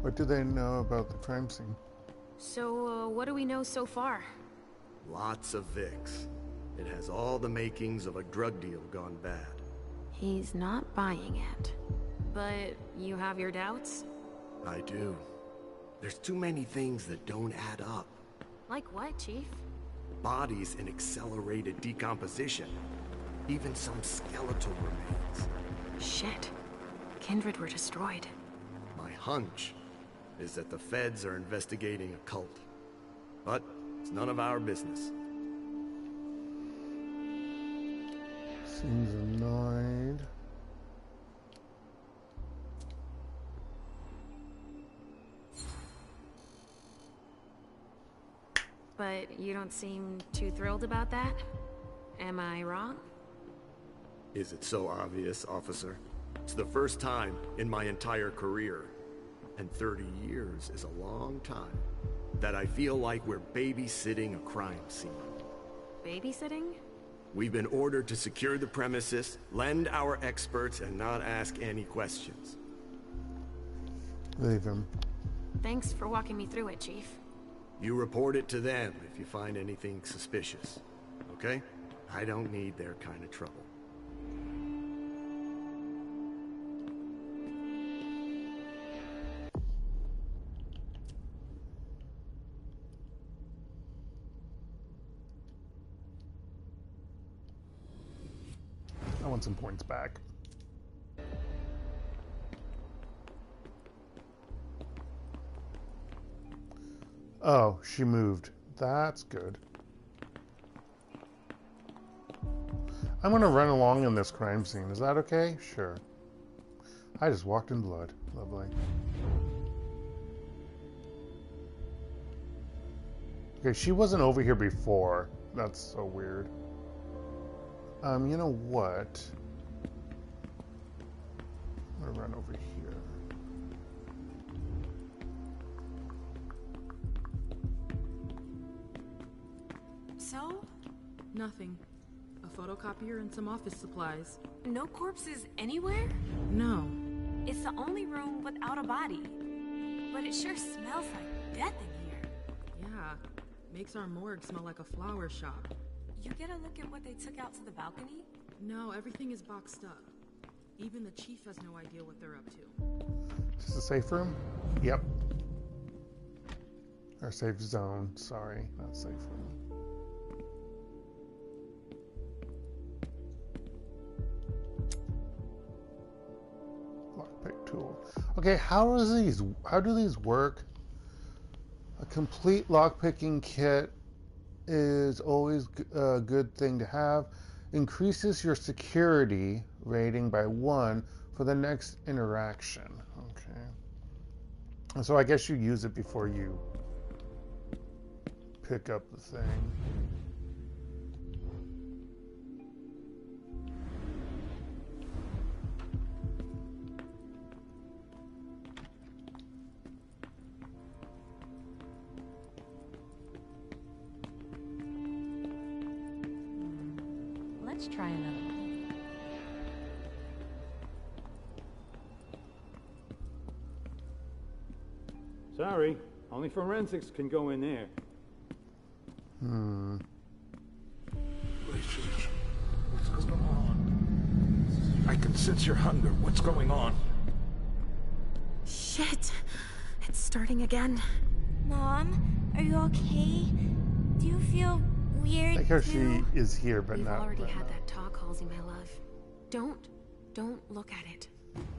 What do they know about the crime scene? So, what do we know so far? Lots of Vicks. It has all the makings of a drug deal gone bad. He's not buying it. But you have your doubts? I do. There's too many things that don't add up. Like what, Chief? Bodies in accelerated decomposition. Even some skeletal remains. Shit. Kindred were destroyed. My hunch is that the feds are investigating a cult. But it's none of our business. Seems annoyed. but you don't seem too thrilled about that. Am I wrong? Is it so obvious, officer? It's the first time in my entire career, and 30 years is a long time, that I feel like we're babysitting a crime scene. Babysitting? We've been ordered to secure the premises, lend our experts, and not ask any questions. Leave him. Thanks for walking me through it, Chief. You report it to them if you find anything suspicious, okay? I don't need their kind of trouble. I want some points back. Oh, she moved. That's good. I'm gonna run along in this crime scene. Is that okay? Sure. I just walked in blood. Lovely. Okay, she wasn't over here before. That's so weird. You know what? I'm gonna run over here. So? Nothing. A photocopier and some office supplies. No corpses anywhere? No. It's the only room without a body. But it sure smells like death in here. Yeah. Makes our morgue smell like a flower shop. You get a look at what they took out to the balcony? No, everything is boxed up. Even the chief has no idea what they're up to. Is this a safe room? Yep. Or safe zone. Sorry, not safe room. Lockpick tool. Okay, how do these work? A complete lockpicking kit is always a good thing to have. Increases your security rating by 1 for the next interaction. Okay. And so I guess you use it before you pick up the thing. Let's try another one. Sorry, only forensics can go in there. Leysha, what's going on? I can sense your hunger. What's going on? Shit. It's starting again. Mom, are you okay? Do you feel weird I like how too? she is here, but We've not already right had now. that talk, Halsey, my love. Don't look at it.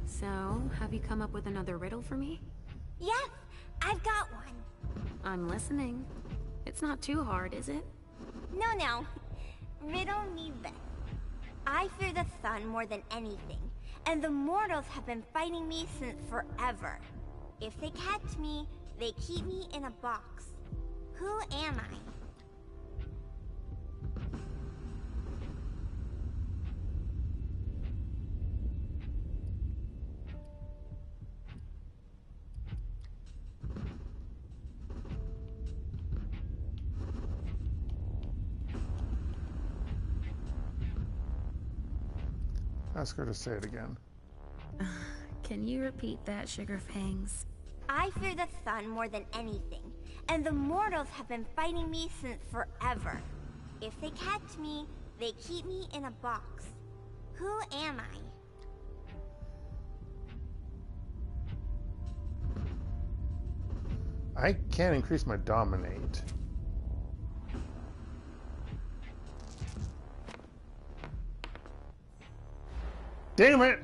So, have you come up with another riddle for me? Yes, I've got one. I'm listening. It's not too hard, is it? No. Riddle me this. I fear the sun more than anything, and the mortals have been fighting me since forever. If they catch me, they keep me in a box. Who am I? Ask her to say it again. Can you repeat that, Sugar Fangs? I fear the sun more than anything, and the mortals have been fighting me since forever. If they catch me, they keep me in a box. Who am I? I can't increase my dominate. Damn it!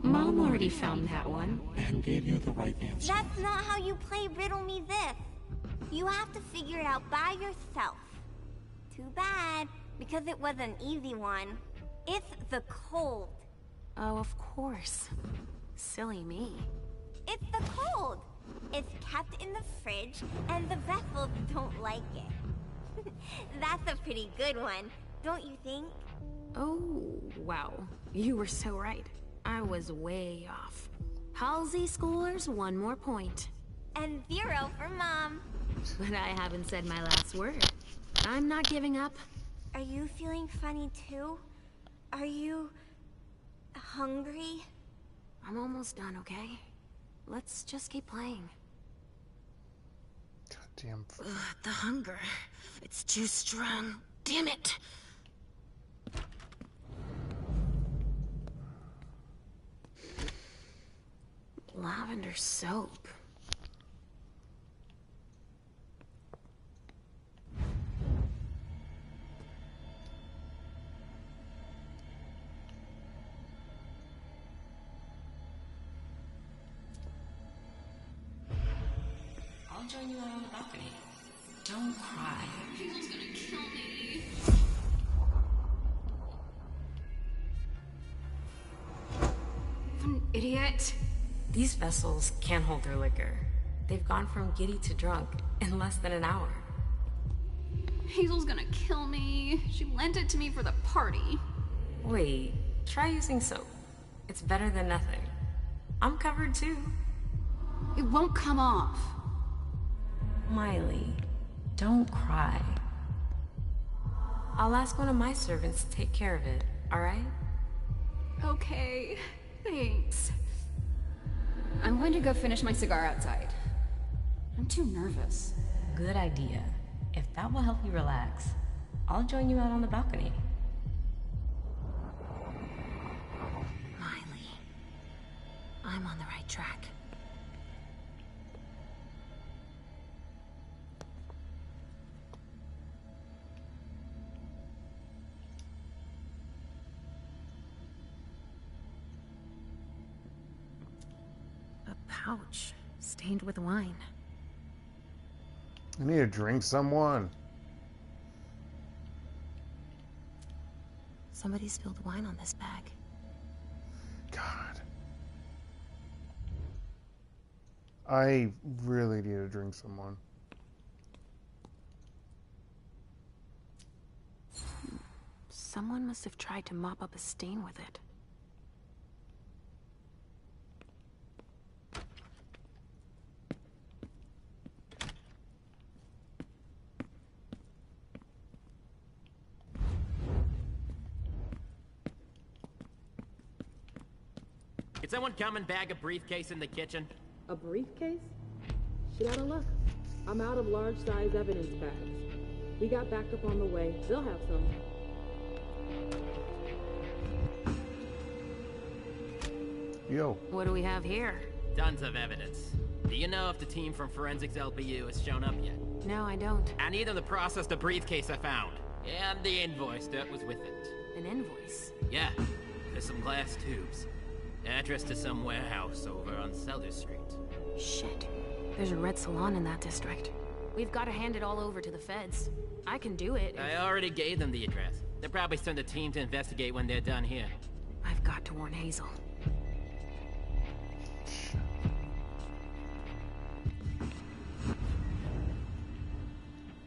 Mom already found that one. And gave you the right answer. That's not how you play Riddle Me This. You have to figure it out by yourself. Too bad, because it was an easy one. It's the cold. Oh, of course. Silly me. It's the cold. It's kept in the fridge, and the vessels don't like it. That's a pretty good one, don't you think? Oh, wow. You were so right. I was way off. Halsey scores 1 more point. And 0 for Mom. But I haven't said my last word. I'm not giving up. Are you feeling funny too? Are you... hungry? I'm almost done, okay? Let's just keep playing. Goddamn. The hunger. It's too strong. Damn it! Lavender soap. I'll join you out on the balcony. Don't cry. Hazel's gonna kill me. What an idiot. These vessels can't hold their liquor. They've gone from giddy to drunk in less than an hour. Hazel's gonna kill me. She lent it to me for the party. Wait, try using soap. It's better than nothing. I'm covered too. It won't come off. Miley, don't cry. I'll ask one of my servants to take care of it, alright? Okay, thanks. I'm going to go finish my cigar outside. I'm too nervous. Good idea. If that will help you relax, I'll join you out on the balcony. Miley, I'm on the right track. A pouch stained with wine. I need to drink someone. Somebody spilled wine on this bag. God. I really need to drink someone. Someone must have tried to mop up a stain with it. Can someone come and bag a briefcase in the kitchen? A briefcase? Shit out of luck. I'm out of large-size evidence bags. We got backup on the way. They'll have some. Yo. What do we have here? Tons of evidence. Do you know if the team from Forensics LPU has shown up yet? No, I don't. I need them to process the briefcase I found. And the invoice that was with it. An invoice? Yeah. There's some glass tubes. Address to some warehouse over on Cellar Street. Shit. There's a red salon in that district. We've got to hand it all over to the feds. I can do it. I already gave them the address. They'll probably send a team to investigate when they're done here. I've got to warn Hazel.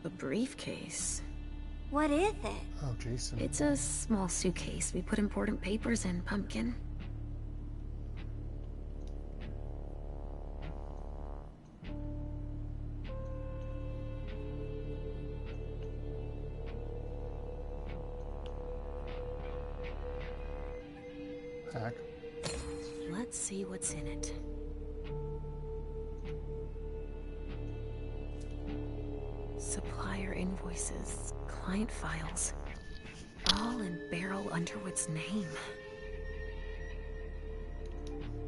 A briefcase. What is it? Oh, Jason. It's a small suitcase. We put important papers in, Pumpkin. Hack. Let's see what's in it. Supplier invoices, client files, all in Beryl Underwood's name.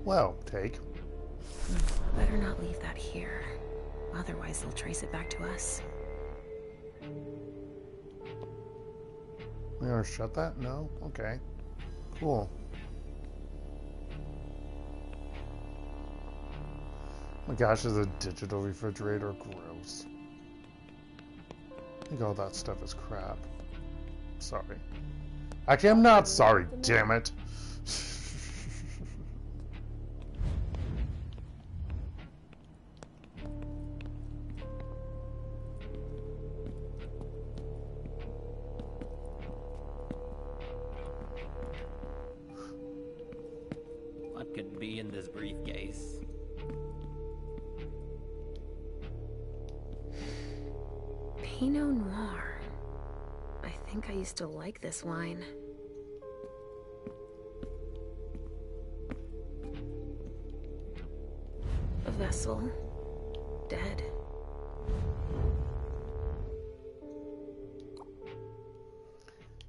Well, take. Better not leave that here. Otherwise, they'll trace it back to us. We gonna shut that? No? Okay. Cool. Oh my gosh, there's a digital refrigerator. Gross. I think all that stuff is crap. Sorry. Actually, I'm not sorry, damn it. be in this briefcase. Pinot Noir. I think I used to like this wine. A vessel. Dead.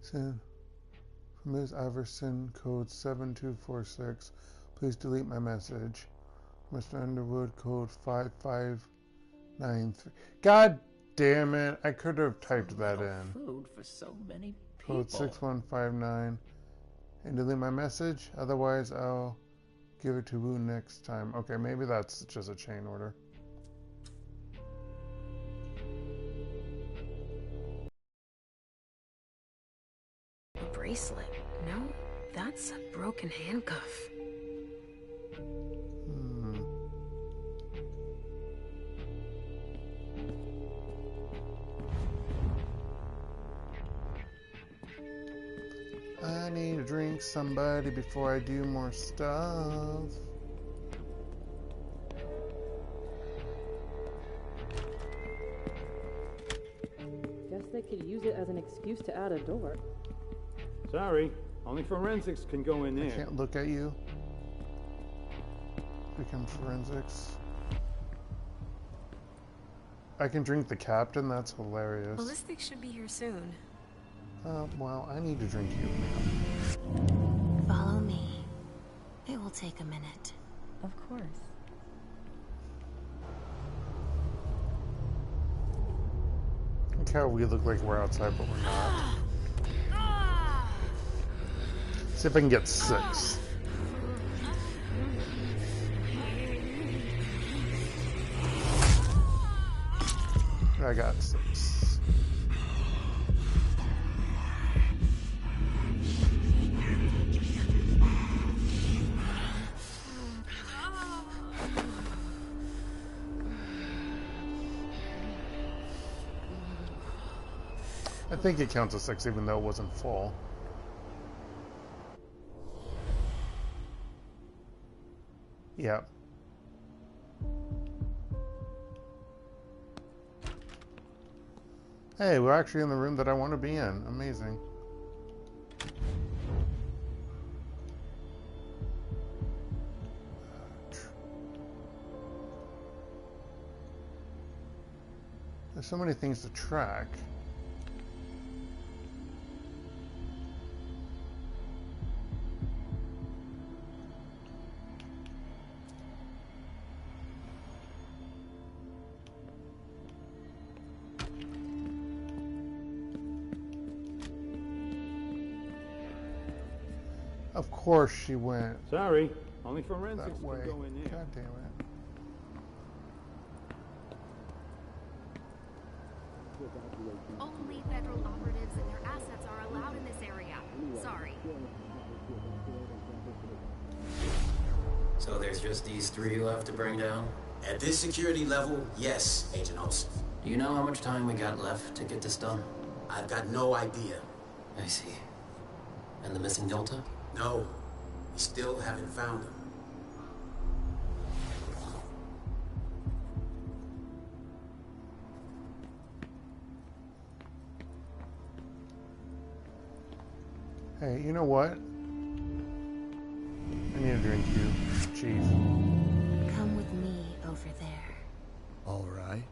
So, from Ms. Iversen, code 7246. Please delete my message. Mr. Underwood, code 5593. God damn it! I could have typed that in. Food for so many people. Code 6159. And delete my message. Otherwise, I'll give it to Wu next time. Okay, maybe that's just a chain order. A bracelet. No, that's a broken handcuff. I need to drink somebody before I do more stuff. Guess they could use it as an excuse to add a door. Sorry, only forensics can go in there. I can't look at you. Become forensics. I can drink the captain, that's hilarious. Ballistics should be here soon. Well, I need to drink you now. Follow me. It will take a minute. Of course. Look how we look like we're outside, but we're not. See if I can get 6. I got 6. I think it counts as 6 even though it wasn't full. Yep. Hey, we're actually in the room that I want to be in. Amazing. There's so many things to track. Of course she went. Sorry, only forensics that way. can go in there. God damn it. Only federal operatives and their assets are allowed in this area. Sorry. So there's just these 3 left to bring down? At this security level, yes, Agent Olsen. Do you know how much time we got left to get this done? I've got no idea. I see. And the missing Delta? No, we still haven't found him. Hey, you know what? I need to drink you, Chief. Come with me over there. All right.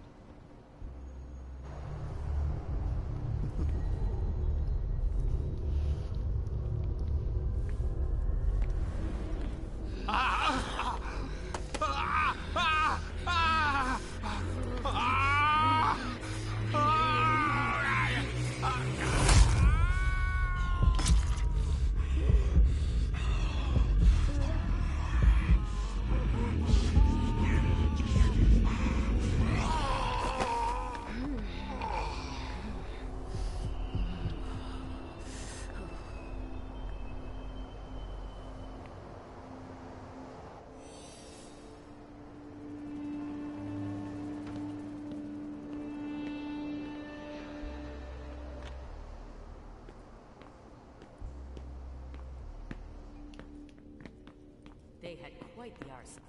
had quite the arsenal.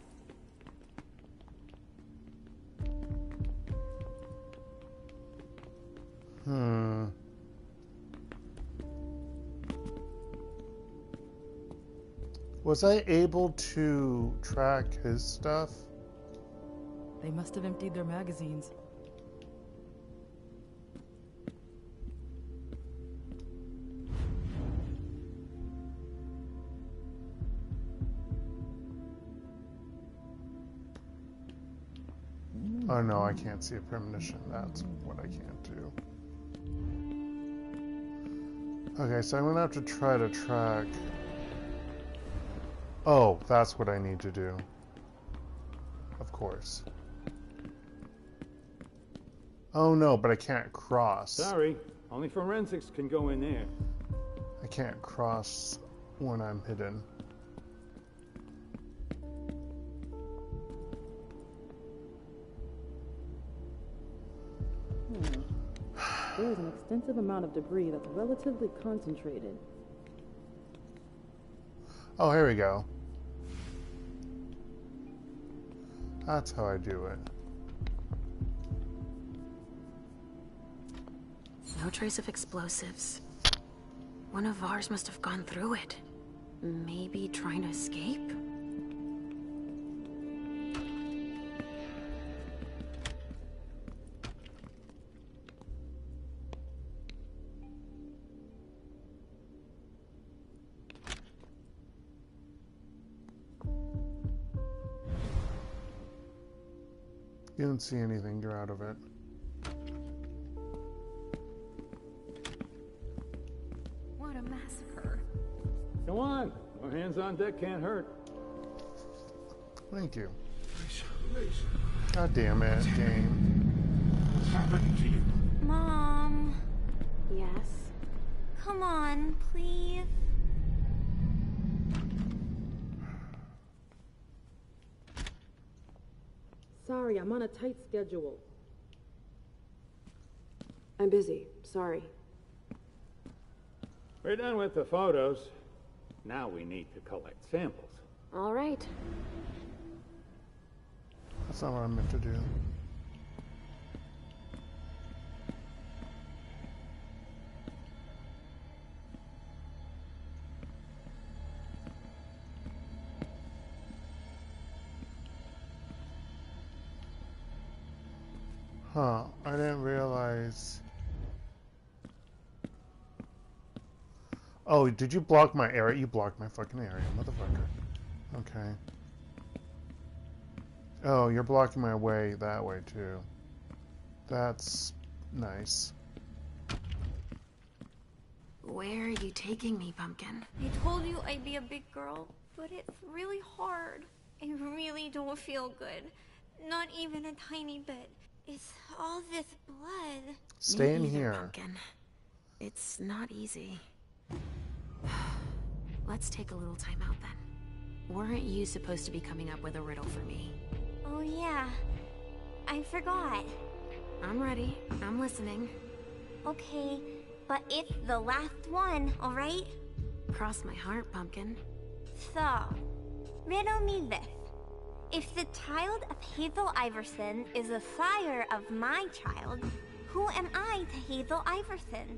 Was I able to track his stuff? They must have emptied their magazines. Oh no, I can't see a premonition. That's what I can't do. Okay, so I'm gonna have to try to track. Oh, that's what I need to do. Of course. Oh no, but I can't cross. Sorry, only forensics can go in there. I can't cross when I'm hidden. There is an extensive amount of debris that's relatively concentrated. Oh, here we go. That's how I do it. No trace of explosives. One of ours must have gone through it. Maybe trying to escape? You don't see anything, you're out of it. What a massacre. Come on, no hands on deck can't hurt. Thank you. Leysha. God damn it, game. What's happening to you? Mom. Yes? Come on, please. Sorry, I'm on a tight schedule. I'm busy. Sorry. We're done with the photos. Now we need to collect samples. All right. That's not what I'm meant to do. Huh, I didn't realize. Oh, did you block my area? You blocked my fucking area, motherfucker. Okay. Oh, you're blocking my way that way, too. That's nice. Where are you taking me, Pumpkin? I told you I'd be a big girl, but it's really hard. I really don't feel good. Not even a tiny bit. It's all this blood. Stay in Me either, here. Pumpkin. It's not easy. Let's take a little time out then. Weren't you supposed to be coming up with a riddle for me? Oh yeah, I forgot. I'm ready. I'm listening. Okay, but it's the last one, alright? Cross my heart, Pumpkin. So, riddle me this. If the child of Hazel Iversen is the sire of my child, who am I to Hazel Iversen?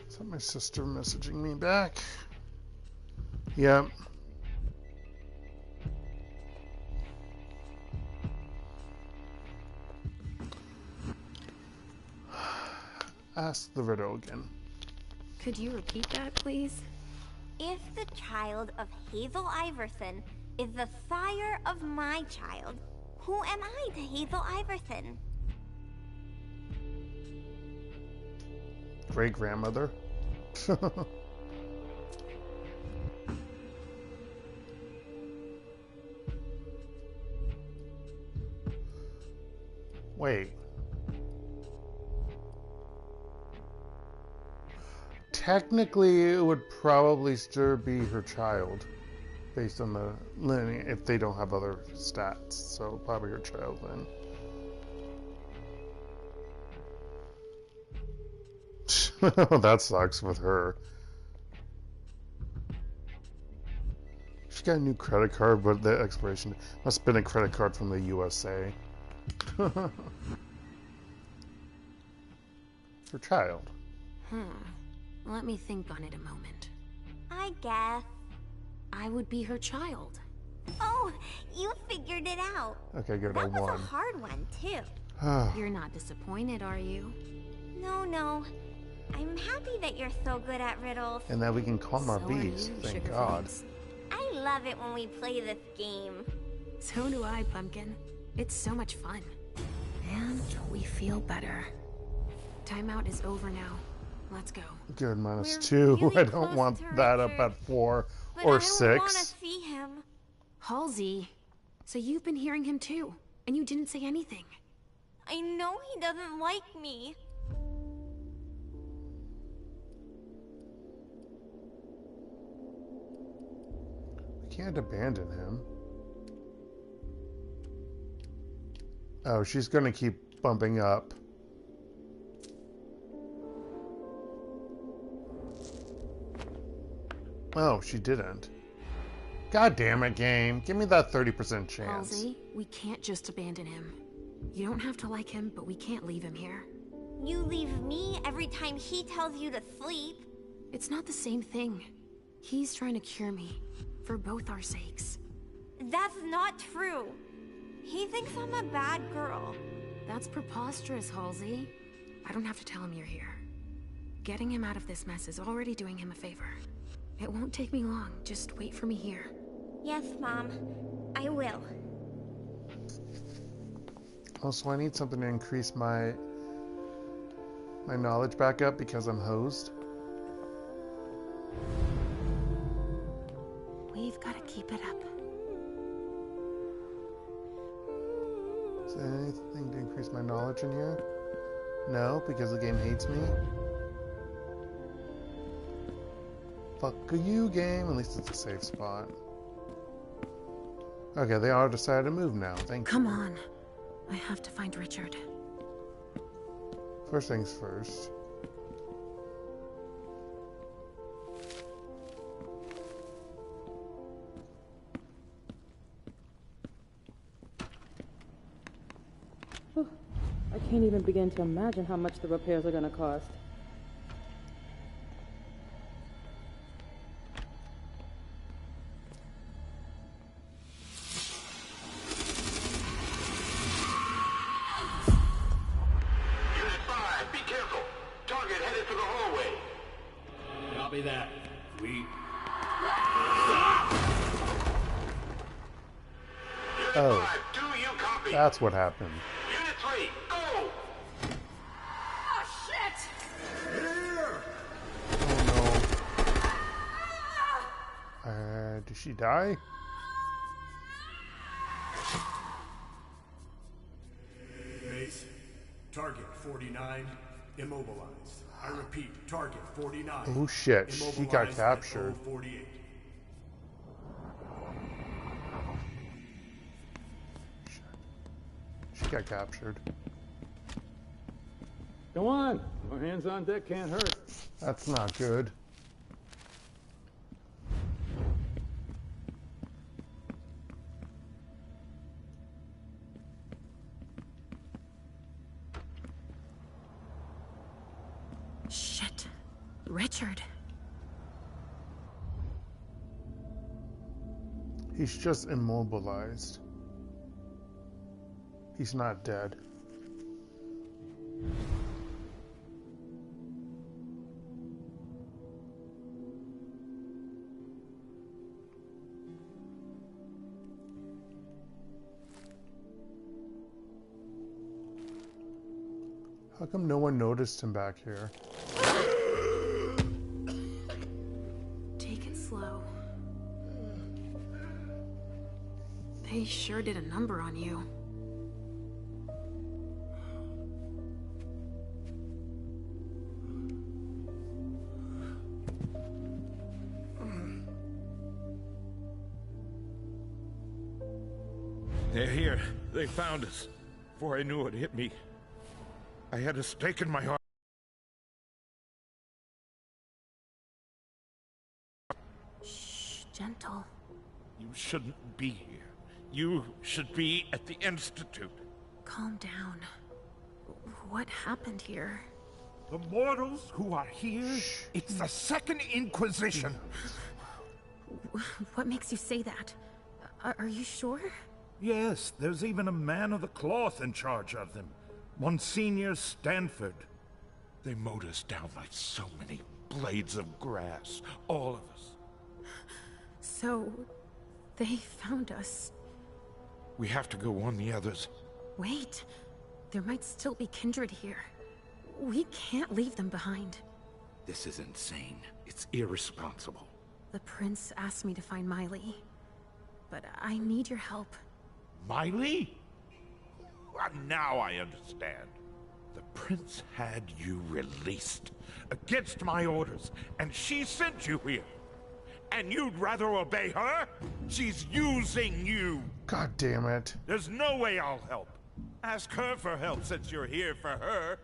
Is that my sister messaging me back? Yep. Ask the riddle again. Could you repeat that, please? If the child of Hazel Iversen is the sire of my child, who am I to Hazel Iversen? Great grandmother. Wait. Technically, it would probably still be her child, based on the lineage, if they don't have other stats. So probably her child then. That sucks with her. She got a new credit card, but the expiration must have been a credit card from the U.S.A. Her child. Let me think on it a moment. I guess. I would be her child. Oh, you figured it out. Okay, good. That was won. a hard one, too. You're not disappointed, are you? No. I'm happy that you're so good at riddles. And that we can calm our bees. Thank God. I love it when we play this game. So do I, Pumpkin. It's so much fun. And we feel better. Timeout is over now. Let's go. Good, -2. Really I don't want that up at 4 or 6. I don't want to see him. Halsey, so you've been hearing him too, and you didn't say anything. I know he doesn't like me. We can't abandon him. Oh, she's gonna keep bumping up. Oh, she didn't. God damn it, game. Give me that 30% chance. Halsey, we can't just abandon him. You don't have to like him, but we can't leave him here. You leave me every time he tells you to sleep. It's not the same thing. He's trying to cure me, for both our sakes. That's not true. He thinks I'm a bad girl. That's preposterous, Halsey. I don't have to tell him you're here. Getting him out of this mess is already doing him a favor. It won't take me long. Just wait for me here. Yes, Mom. I will. Also, I need something to increase my knowledge back up because I'm hosed. We've got to keep it up. Is there anything to increase my knowledge in here? No, because the game hates me. Fuck you, game. At least it's a safe spot. Okay, they all decided to move now. Thank you. Come on. I have to find Richard. First things first. I can't even begin to imagine how much the repairs are gonna cost. Copy that. Oh, that's what happened. Unit 3, go! Oh, shit! Oh no. Did she die? Base, target 49, immobilized. I repeat, target 49. Oh shit, she got captured. 48. She got captured. Go on. More hands on deck can't hurt. That's not good. Shit. Richard. He's just immobilized. He's not dead. How come no one noticed him back here? Take it slow. They sure did a number on you. They're here. They found us. Before I knew it hit me, I had a stake in my heart. gentle. You shouldn't be here. You should be at the Institute. Calm down. What happened here? The mortals who are here, it's the Second Inquisition. What makes you say that? Are you sure? Yes, there's even a man of the cloth in charge of them. Monsignor Stanford. They mowed us down like so many blades of grass, all of us. So, they found us. We have to go warn the others. Wait, there might still be kindred here. We can't leave them behind. This is insane. It's irresponsible. The prince asked me to find Miley, but I need your help. Miley? Now I understand. The prince had you released against my orders, and she sent you here. And you'd rather obey her? She's using you. God damn it. There's no way I'll help. Ask her for help since you're here for her.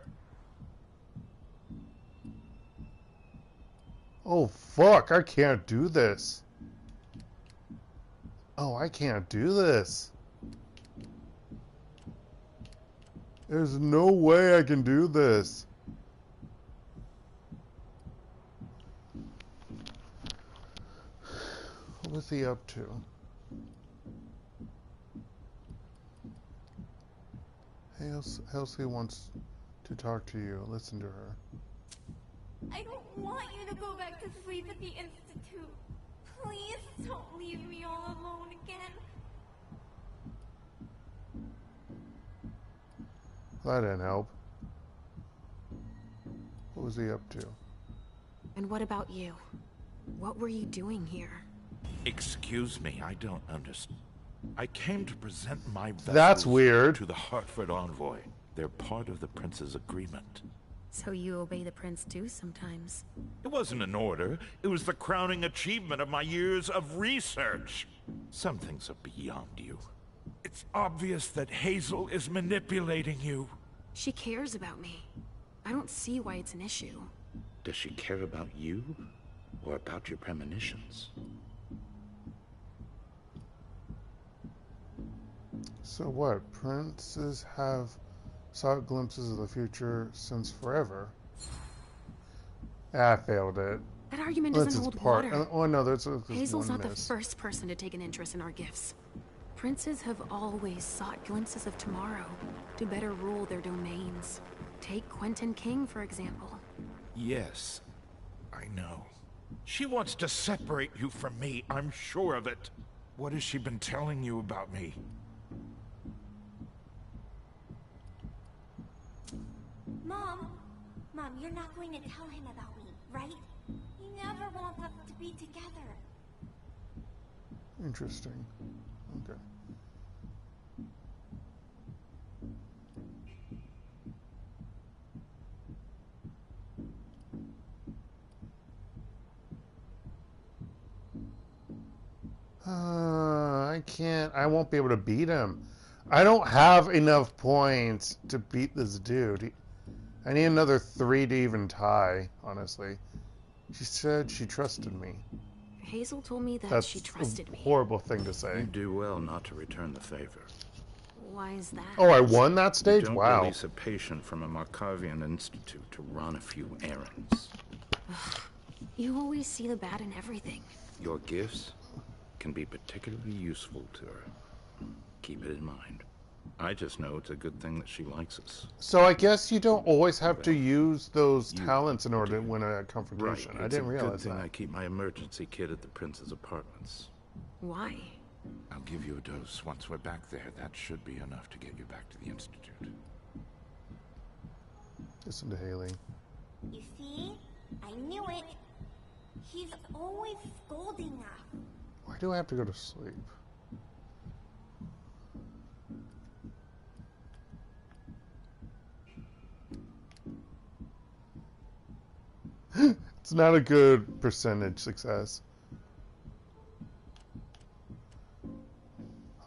Oh, fuck. I can't do this. Oh, I can't do this. There's no way I can do this. What was he up to? Halsey wants to talk to you. Listen to her. I don't want you to go back to sleep at the Institute. Please don't leave me all alone again. That didn't help. What was he up to? And what about you? What were you doing here? Excuse me, I don't understand. I came to present my vessels That's weird. to the Hartford envoy. They're part of the prince's agreement. So you obey the prince too sometimes? It wasn't an order. It was the crowning achievement of my years of research. Some things are beyond you. It's obvious that Hazel is manipulating you. She cares about me. I don't see why it's an issue. Does she care about you? Or about your premonitions? So what? Princes have sought glimpses of the future since forever. I failed it. That argument doesn't hold water. Oh no, there's Hazel's one not the miss. first person to take an interest in our gifts. Princes have always sought glimpses of tomorrow to better rule their domains. Take Quentin King, for example. Yes, I know. She wants to separate you from me, I'm sure of it. What has she been telling you about me? Mom, you're not going to tell him about me, right? He never wants us to be together. Interesting. Okay. I can't. I won't be able to beat him. I don't have enough points to beat this dude. I need another 3 to even tie, honestly. She said she trusted me. Hazel told me that That's she trusted me. a horrible thing to say. You do well not to return the favor. Why is that? Oh, I won that stage? You don't Wow. release a patient from a Markavian institute to run a few errands. You always see the bad in everything. Your gifts can be particularly useful to her. Keep it in mind. I just know it's a good thing that she likes us. So I guess you don't always have to use those talents in order to win a confrontation. Right. I didn't realize It's a good thing that. I keep my emergency kit at the prince's apartments. Why? I'll give you a dose once we're back there. That should be enough to get you back to the Institute. Listen to Haley. You see? I knew it. He's always scolding us. Why do I have to go to sleep? It's not a good percentage success.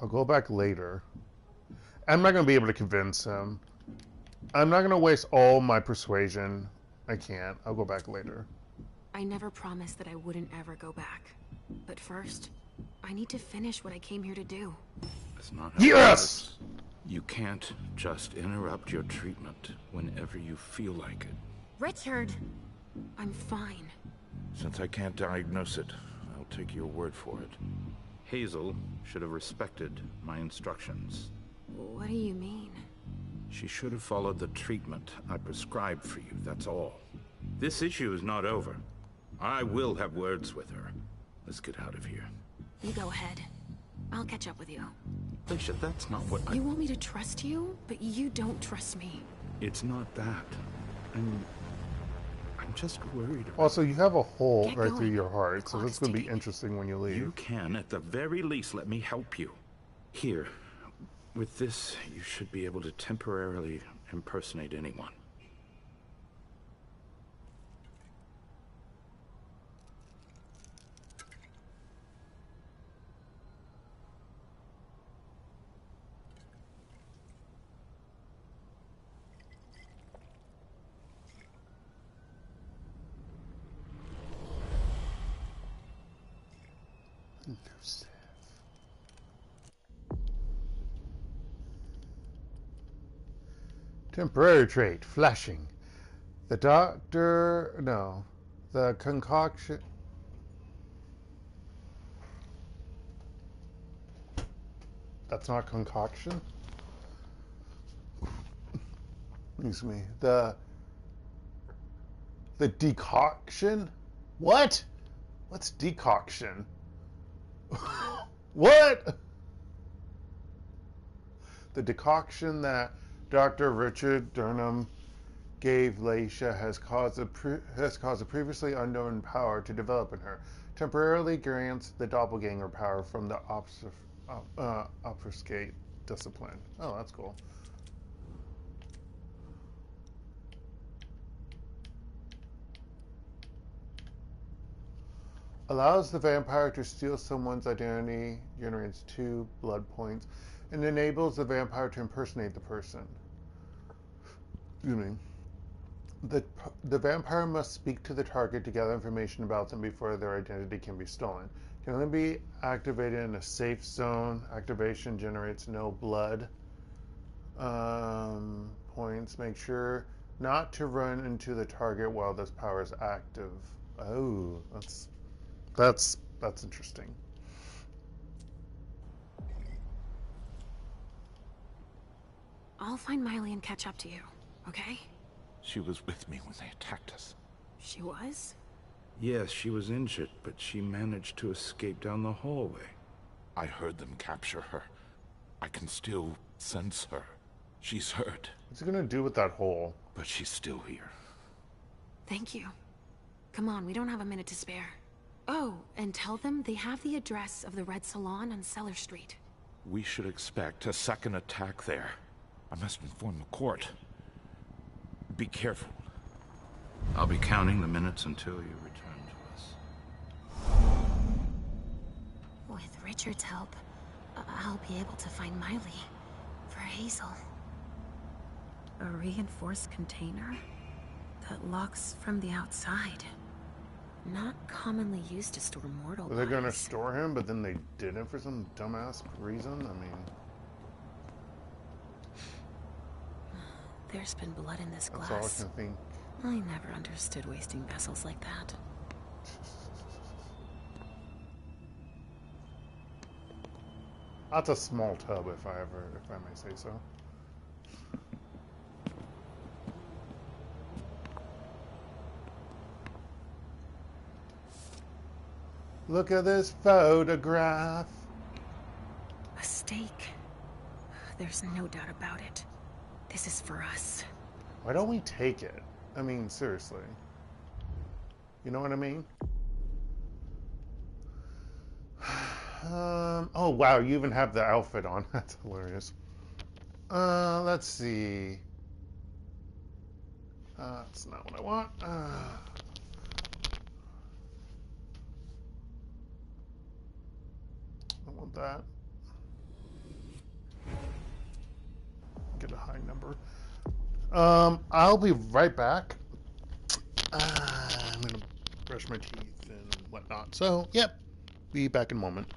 I'll go back later. I'm not going to be able to convince him. I'm not going to waste all my persuasion. I can't. I'll go back later. I never promised that I wouldn't ever go back. But first, I need to finish what I came here to do. That's not how Yes! it works. You can't just interrupt your treatment whenever you feel like it. Richard! I'm fine. Since I can't diagnose it, I'll take your word for it. Hazel should have respected my instructions. What do you mean? She should have followed the treatment I prescribed for you, that's all. This issue is not over. I will have words with her. Let's get out of here. You go ahead. I'll catch up with you. Leysha, that's not what You want me to trust you, but you don't trust me. It's not that. I'm just worried about... Also, you have a hole Get right going. through your heart, The so that's clock's going to be ticking. interesting when you leave. You can, at the very least, let me help you. Here, with this, you should be able to temporarily impersonate anyone. Temporary trait, flashing. The concoction. That's not concoction. Excuse me. The decoction? What? What's decoction? What? The decoction that Dr. Richard Dunham gave Leysha has caused a previously unknown power to develop in her. Temporarily grants the doppelganger power from the obfuscate discipline. Oh, that's cool. Allows the vampire to steal someone's identity, generates 2 blood points, and enables the vampire to impersonate the person. Excuse me. The vampire must speak to the target to gather information about them before their identity can be stolen. Can only be activated in a safe zone. Activation generates no blood points. Make sure not to run into the target while this power is active. Oh, that's interesting. I'll find Miley and catch up to you, okay? She was with me when they attacked us. She was? Yes, she was injured, but she managed to escape down the hallway. I heard them capture her. I can still sense her. She's hurt. What's it gonna do with that hole? But she's still here. Thank you. Come on, we don't have a minute to spare. Oh, and tell them they have the address of the Red Salon on Cellar Street. We should expect a second attack there. I must inform the court. Be careful. I'll be counting the minutes until you return to us. With Richard's help, I'll be able to find Miley for Hazel. A reinforced container that locks from the outside. Not commonly used to store mortal Were they gonna bodies. store him, but then they didn't for some dumbass reason? I mean... There's been blood in this glass. That's all I can think. I never understood wasting vessels like that. That's a small tub, if I may say so. Look at this photograph. A stake. There's no doubt about it. This is for us. Why don't we take it? I mean, seriously. You know what I mean? Oh, wow, you even have the outfit on. That's hilarious. Let's see. That's not what I want. I want that. Get a high number. I'll be right back. I'm gonna brush my teeth and whatnot. So, yep, Be back in a moment.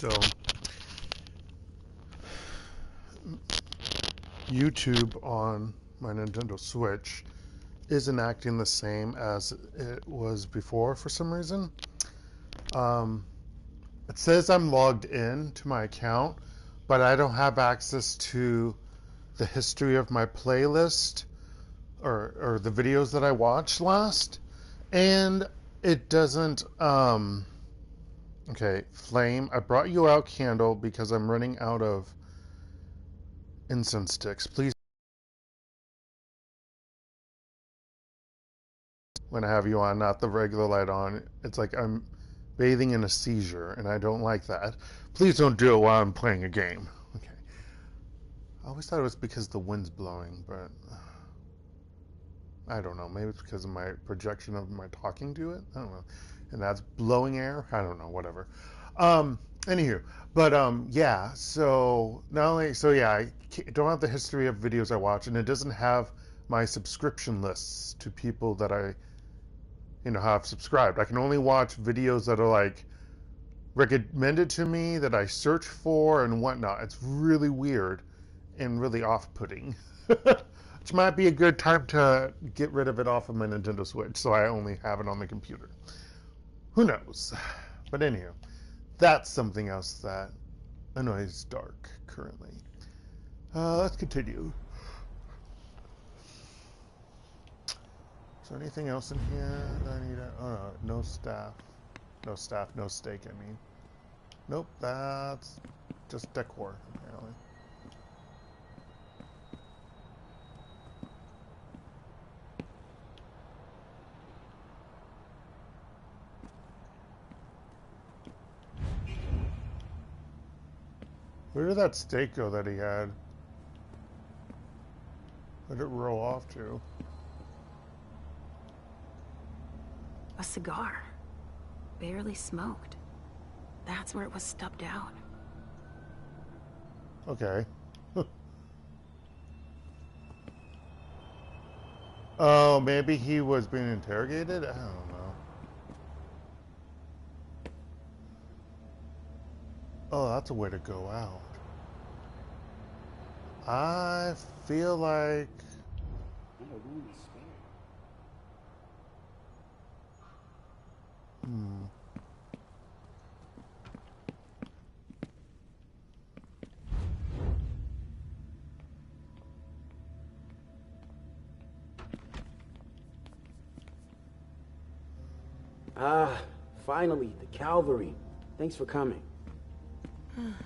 So YouTube on my Nintendo Switch isn't acting the same as it was before for some reason. It says I'm logged in to my account, but I don't have access to the history of my playlist or the videos that I watched last. And it doesn't, okay, Flame, I brought you out candle because I'm running out of incense sticks. Please, when I have you on, not the regular light on, it's like I'm bathing in a seizure, and I don't like that. Please don't do it while I'm playing a game. Okay. I always thought it was because the wind's blowing, but I don't know. Maybe it's because of my projection of my talking to it. I don't know. And that's blowing air. I don't know. Whatever. Anywho, but yeah. So not only yeah, I don't have the history of videos I watch, and it doesn't have my subscription lists to people that I, have subscribed. I can only watch videos that are like recommended to me, that I search for and whatnot. It's really weird and really off-putting. Which might be a good time to get rid of it off of my Nintendo Switch, so I only have it on the computer. Who knows? But anyhow, that's something else that annoys Dark currently. Let's continue. Is there anything else in here that I need to... Oh, no, no staff. No staff, no steak, I mean. Nope, that's just decor, apparently. Where did that steak go that he had? Where did it roll off to? A cigar. Barely smoked. That's where it was stubbed out. Okay. Oh, maybe he was being interrogated? I don't know. Oh, that's a way to go out. I feel like... Ah, finally, the cavalry. Thanks for coming.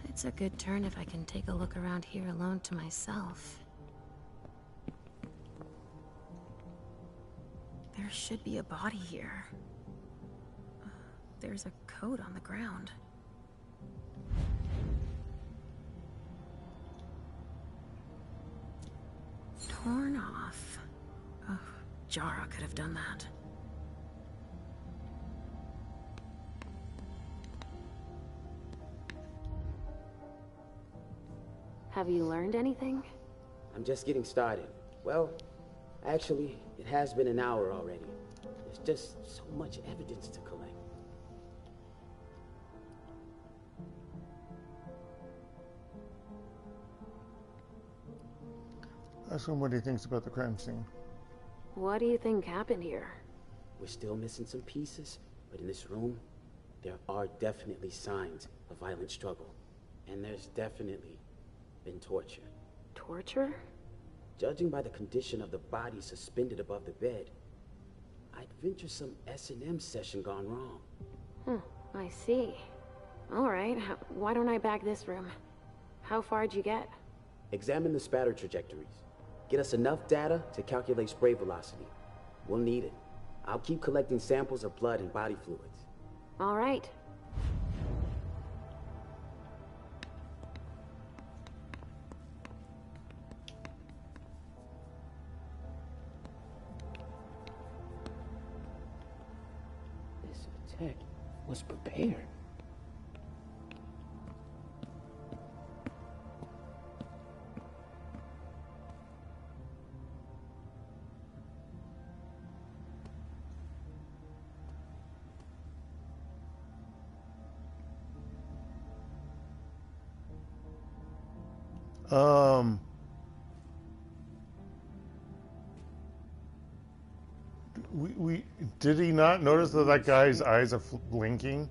It's a good turn if I can take a look around here alone to myself. There should be a body here. There's a coat on the ground. Torn off. Oh, Jara could have done that. Have you learned anything? I'm just getting started. Well, actually, it has been an hour already. There's just so much evidence to collect. Ask him what he thinks about the crime scene. What do you think happened here? We're still missing some pieces, but in this room, there are definitely signs of violent struggle. And there's definitely been torture. Torture? Judging by the condition of the body suspended above the bed, I'd venture some S&M session gone wrong. I see. All right, why don't I back this room? How far'd you get? Examine the spatter trajectories. Get us enough data to calculate spray velocity. We'll need it. I'll keep collecting samples of blood and body fluids. All right. Tech was prepared. We did he not notice that that guy's eyes are blinking?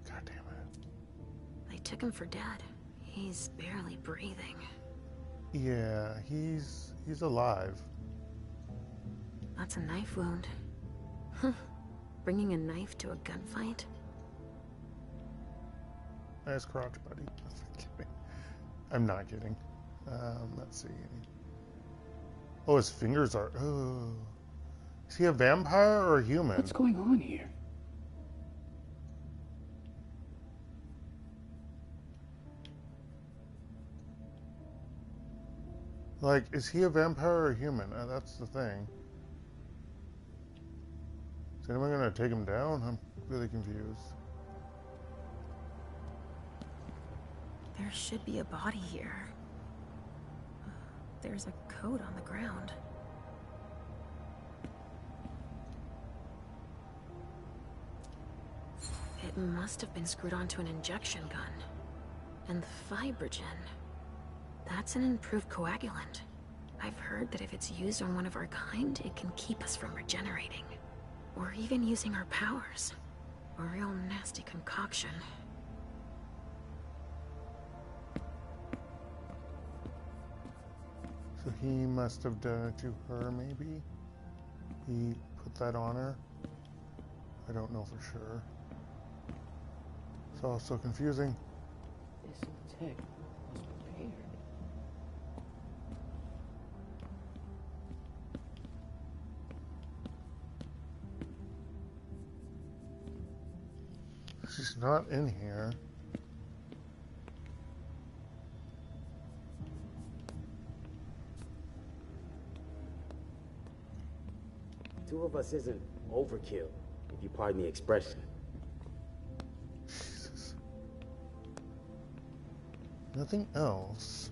God damn it. They took him for dead. He's barely breathing. Yeah, he's alive. That's a knife wound. Huh. Bringing a knife to a gunfight? Nice crotch, buddy. I'm not kidding. Let's see. Oh, his fingers are... Oh. Is he a vampire or a human? What's going on here? Like, is he a vampire or a human? That's the thing. Is anyone going to take him down? I'm really confused. There should be a body here. There's a coat on the ground. It must have been screwed onto an injection gun. And the fibrogen. That's an improved coagulant. I've heard that if it's used on one of our kind, it can keep us from regenerating. Or even using our powers. A real nasty concoction. So he must have done it to her, maybe? He put that on her? I don't know for sure. It's all so confusing. This tech was prepared. She's not in here. Two of us isn't overkill, if you pardon the expression. Jesus. Nothing else.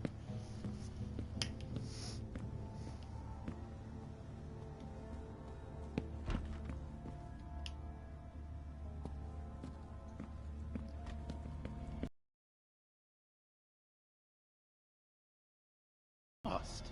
Lost.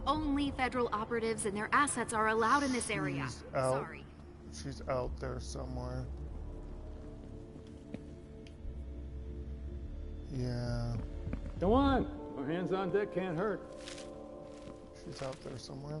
Only federal operatives and their assets are allowed in this area. She's out. Sorry. She's out there somewhere. Yeah. Come on. No hands on deck can't hurt. She's out there somewhere.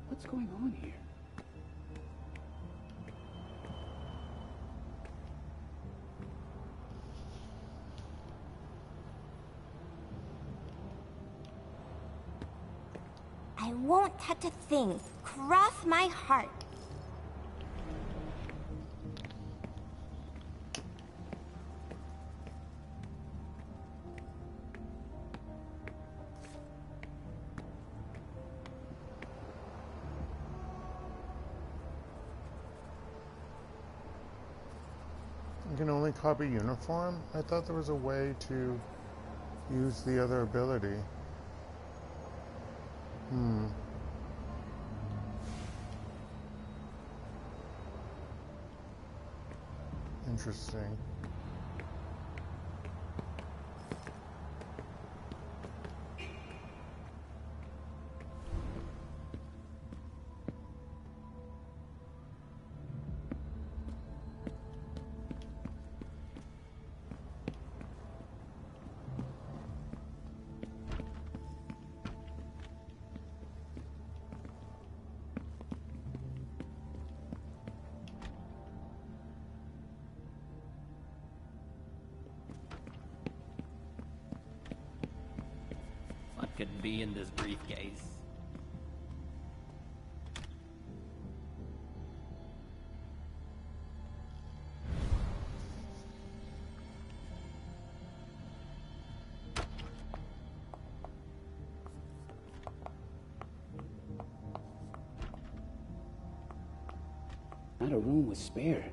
What's going on here? I won't touch a thing. Cross my heart. You can only copy uniform? I thought there was a way to use the other ability. Interesting. could be in this briefcase. Not a room was spare.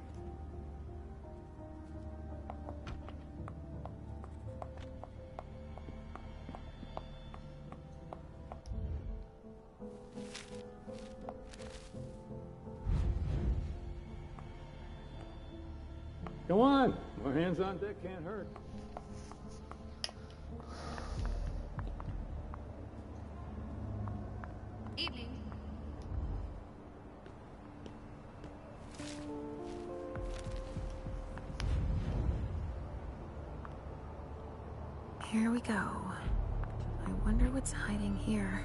Come on! More hands on deck can't hurt. Evening. Here we go. I wonder what's hiding here.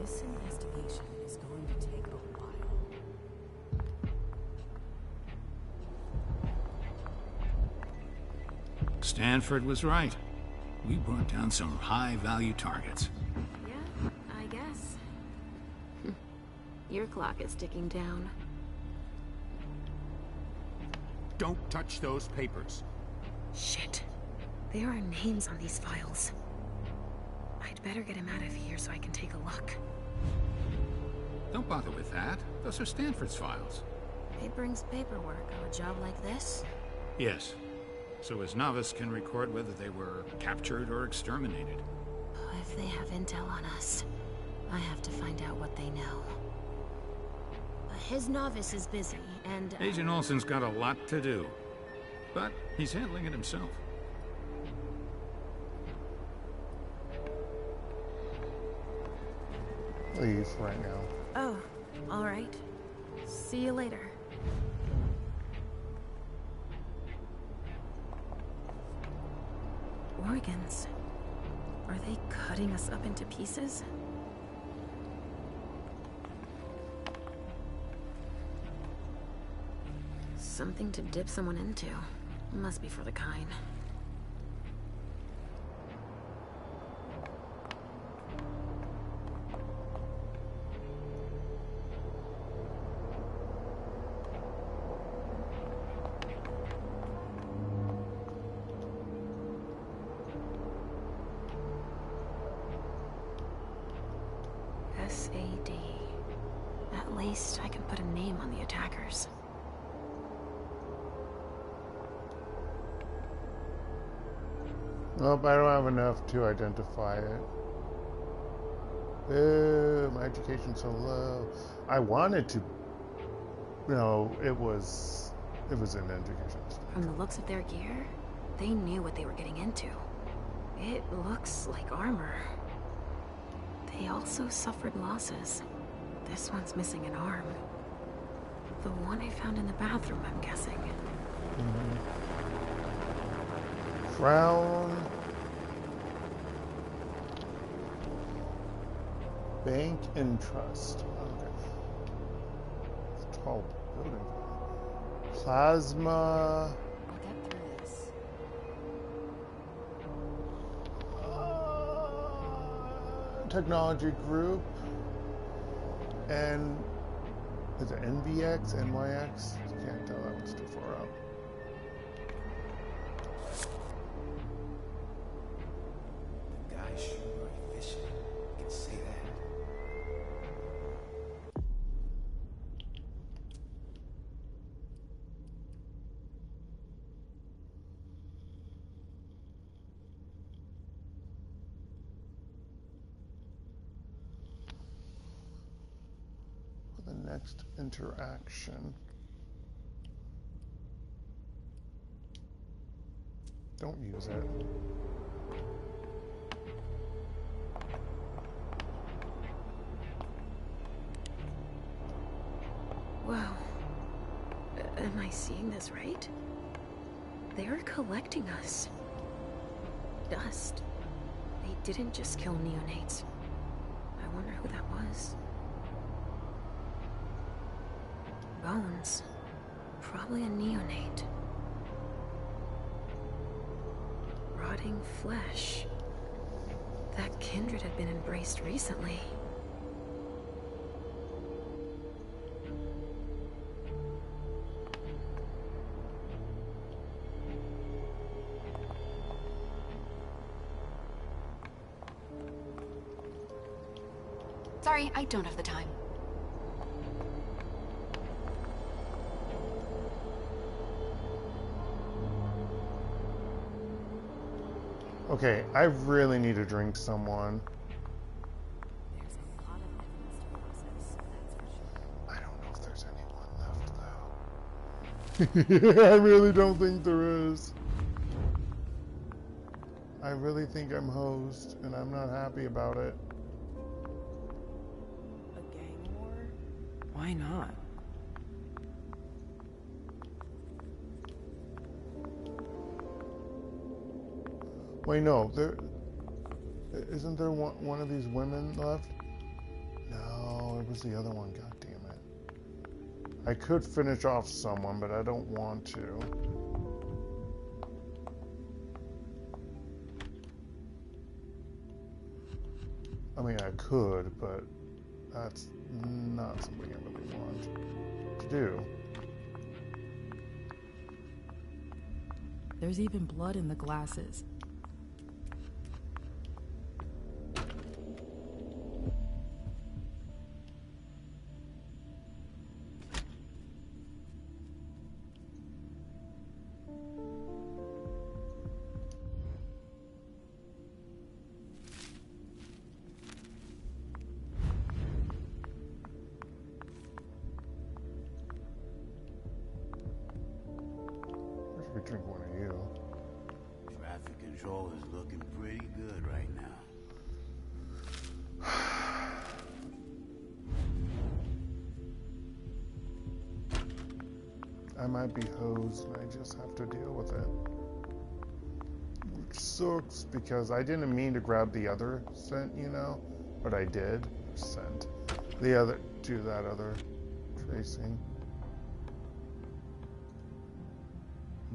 This investigation is going to take a while. Stanford was right. We brought down some high-value targets. Yeah, I guess. Your clock is ticking down. Don't touch those papers. Shit. There are names on these files. I'd better get him out of here so I can take a look. Don't bother with that. Those are Stanford's files. It brings paperwork on a job like this? Yes. So his novice can record whether they were captured or exterminated. If they have intel on us, I have to find out what they know. His novice is busy, and... Agent Olsen's got a lot to do. But he's handling it himself. Leave right now. Oh, all right. See you later. Organs. Are they cutting us up into pieces? Something to dip someone into. Must be for the kind. U.S.A. At least I can put a name on the attackers. Nope, I don't have enough to identify it. Boo, my education's so low. I wanted to, it was an education. From the looks of their gear, they knew what they were getting into. It looks like armor. They also suffered losses. This one's missing an arm. The one I found in the bathroom, I'm guessing. Crown. Bank and Trust. Okay. It's a tall building. Plasma. I'll get through this. Technology Group. And is it NVX, NYX? Can't tell, that one's too far out. The guys sure are efficient. I can say that. For the next interaction. Don't use it. seeing this right? They're collecting us. Dust. They didn't just kill neonates. I wonder who that was. Bones. Probably a neonate. Rotting flesh. That kindred had been embraced recently. Sorry, I don't have the time. Okay, I really need to drink someone. I don't know if there's anyone left, though. I really don't think there is. I really think I'm host, and I'm not happy about it. A gang war? Why not? Wait, no, isn't there one of these women left? No, it was the other one, god damn it. I could finish off someone, but I don't want to. I mean, I could, but that's not something I really want to do. There's even blood in the glasses. Drink one of you. Traffic control is looking pretty good right now. I might be hosed and I just have to deal with it. Which sucks because I didn't mean to grab the other scent, you know, but I did. Scent. The other, do that other tracing.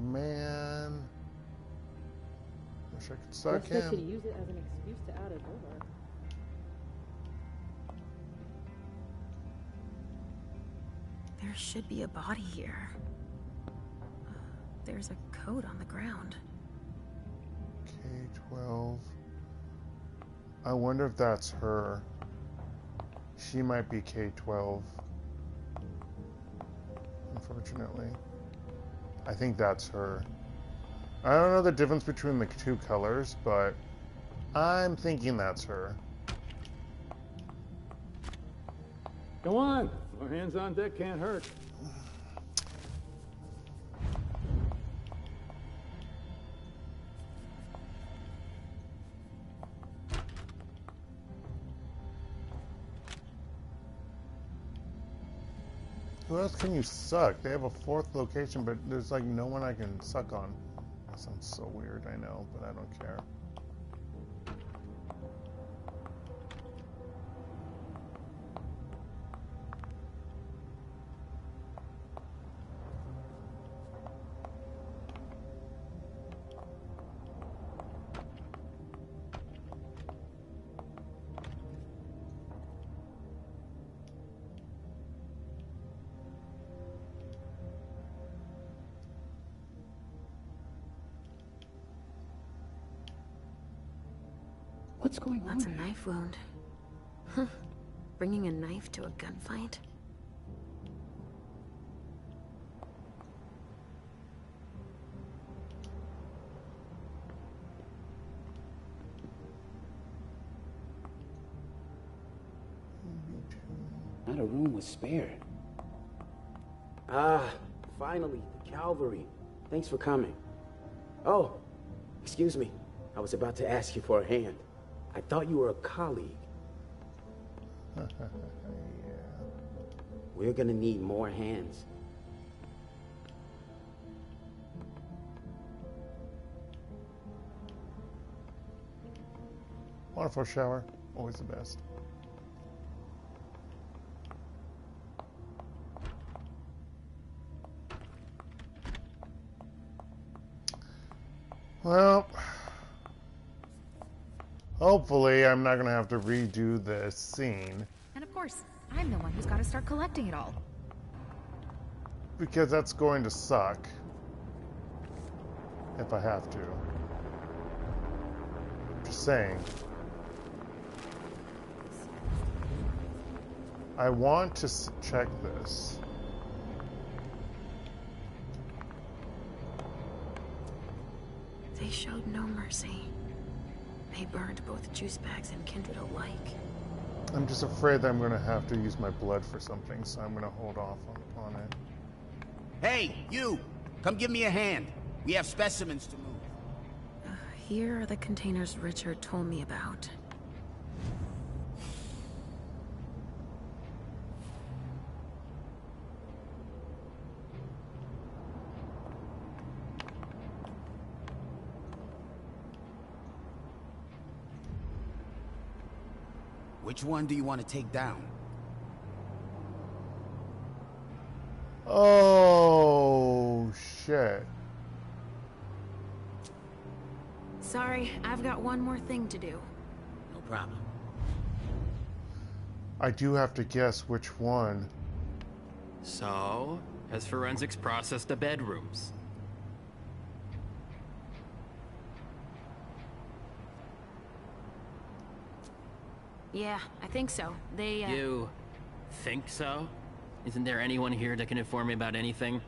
Man, wish I could suck Guess him. they could use it as an excuse to add it over. There should be a body here. There's a coat on the ground. K-12. I wonder if that's her. She might be K-12. Unfortunately. I think that's her. I don't know the difference between the two colors, but I'm thinking that's her. Come on, hands on deck can't hurt. Who else can you suck? They have a fourth location, but there's like no one I can suck on. That sounds so weird, I know, but I don't care. What's going on? That's a knife wound. Huh. Bringing a knife to a gunfight? Not a room was spared. Ah, finally, the cavalry. Thanks for coming. Oh, excuse me. I was about to ask you for a hand. I thought you were a colleague. Yeah. We're gonna need more hands. Waterfall shower, always the best. Well, hopefully I'm not going to have to redo this scene. And of course, I'm the one who's got to start collecting it all. Because that's going to suck. If I have to. Just saying. I want to check this. They showed no mercy. They burned both juice bags and kindred alike. I'm just afraid that I'm going to have to use my blood for something, so I'm going to hold off on it. Hey, you! Come give me a hand. We have specimens to move. Here are the containers Richard told me about. Which one do you want to take down? Oh, shit. Sorry, I've got one more thing to do. No problem. I do have to guess which one. So, has forensics processed the bedrooms? Yeah, I think so. They, You think so? Isn't there anyone here that can inform me about anything?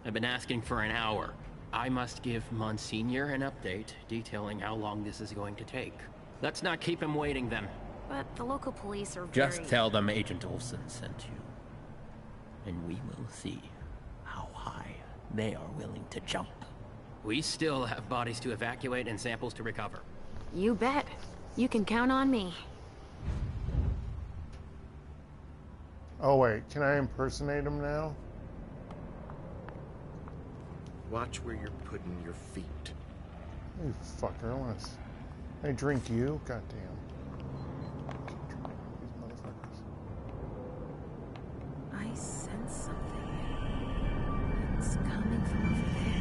I've been asking for an hour. I must give Monsignor an update detailing how long this is going to take. Let's not keep him waiting then. But the local police are Just tell them Agent Olsen sent you. And we will see how high they are willing to jump. We still have bodies to evacuate and samples to recover. You bet. You can count on me. Oh wait, can I impersonate him now? Watch where you're putting your feet. You fucker, I want to... I drink you? Goddamn. I sense something. It's coming from over there.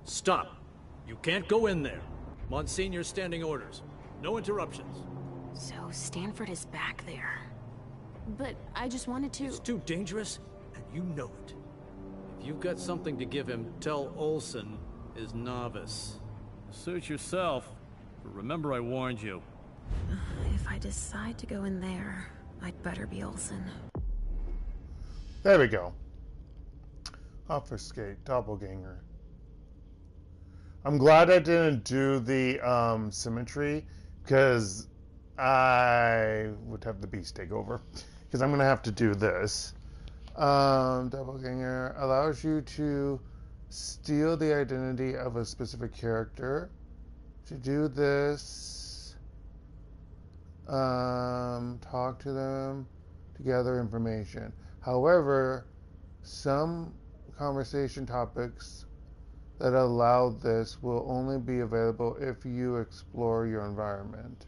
Stop. You can't go in there. Monsignor's standing orders. No interruptions. So Stanford is back there. But I just wanted to... It's too dangerous, and you know it. If you've got something to give him, tell Olsen is novice. Suit yourself, but remember I warned you. If I decide to go in there, I'd better be Olsen. There we go. Obfuscate, doppelganger. I'm glad I didn't do the symmetry, because I would have the beast take over. Because I'm going to have to do this. Doppelganger allows you to steal the identity of a specific character. To do this, talk to them to gather information. However, some conversation topics that allow this will only be available if you explore your environment.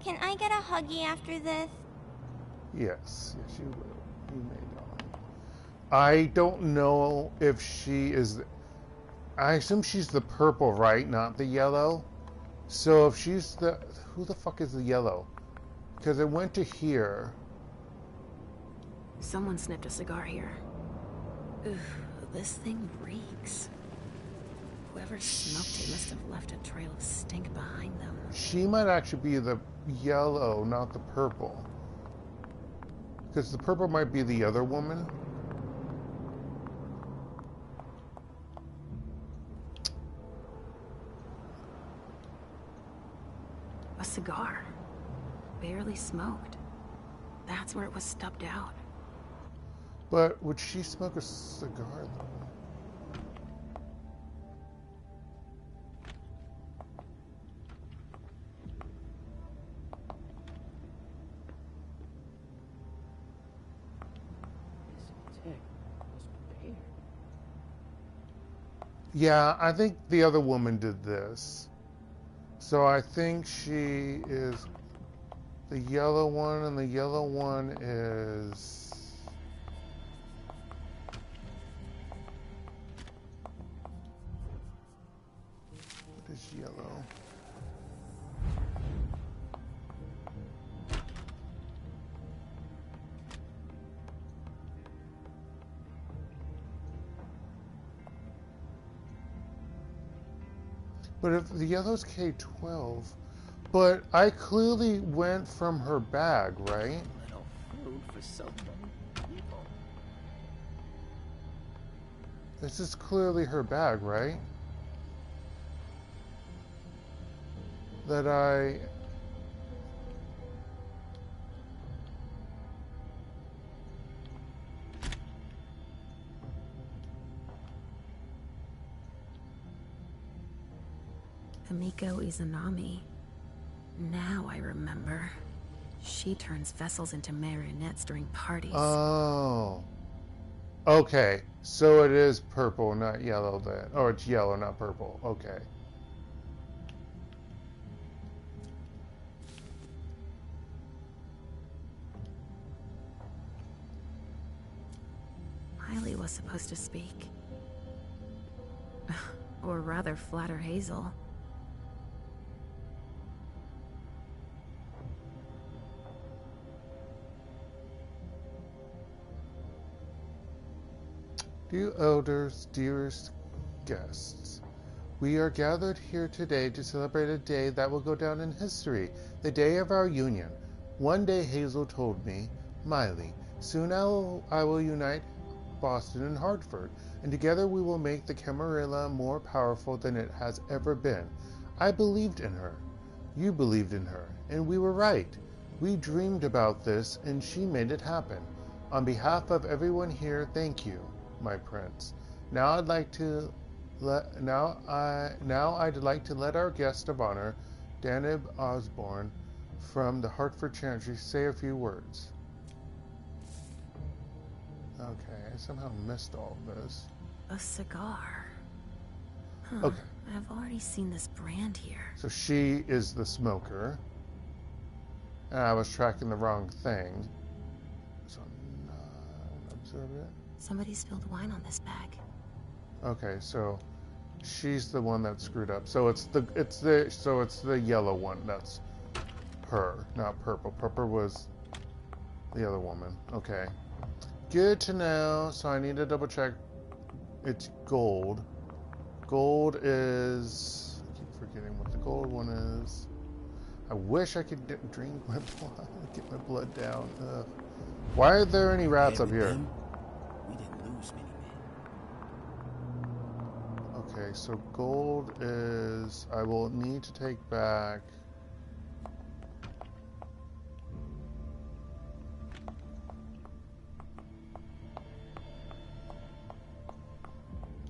Can I get a huggy after this? Yes, you will. You may, darling. I don't know if she is... I assume she's the purple, right? Not the yellow? So if she's the... Who the fuck is the yellow? Because it went to here. Someone snipped a cigar here. Ugh, this thing reeks. Whoever smoked it must have left a trail of stink behind them. She might actually be the yellow, not the purple. Because the purple might be the other woman. A cigar. Barely smoked. That's where it was stubbed out. But would she smoke a cigar, though? Yeah, I think the other woman did this. So I think she is the yellow one, and the yellow one is... What is yellow? But if the yellow's K12, but I clearly went from her bag, right? Little food for so many people. This is clearly her bag, right? That I... Amiko Izanami. Now I remember. She turns vessels into marionettes during parties. Oh. Okay. So it is purple, not yellow then. Oh, it's yellow, not purple. Okay. Miley was supposed to speak. Or rather, flatter Hazel. Dear elders, dearest guests, we are gathered here today to celebrate a day that will go down in history, the day of our union. One day Hazel told me, Miley, soon I will unite Boston and Hartford, and together we will make the Camarilla more powerful than it has ever been. I believed in her. You believed in her, and we were right. We dreamed about this, and she made it happen. On behalf of everyone here, thank you, my prince. Now I'd like to let our guest of honor, Danib Osborne, from the Hartford Chantry, say a few words. Okay, I somehow missed all of this. A cigar. Huh. Okay. I've already seen this brand here. So she is the smoker. And I was tracking the wrong thing. So I'm not observant. Somebody spilled wine on this bag. Okay, so she's the one that screwed up. So it's the yellow one. That's her, not purple. Purple was the other woman. Okay. Good to know. So I need to double check. It's gold. Gold is... I keep forgetting what the gold one is. I wish I could drink my blood. Get my blood down. Ugh. Why are there any rats up here? We didn't lose many men. Okay, so gold is... I will need to take back...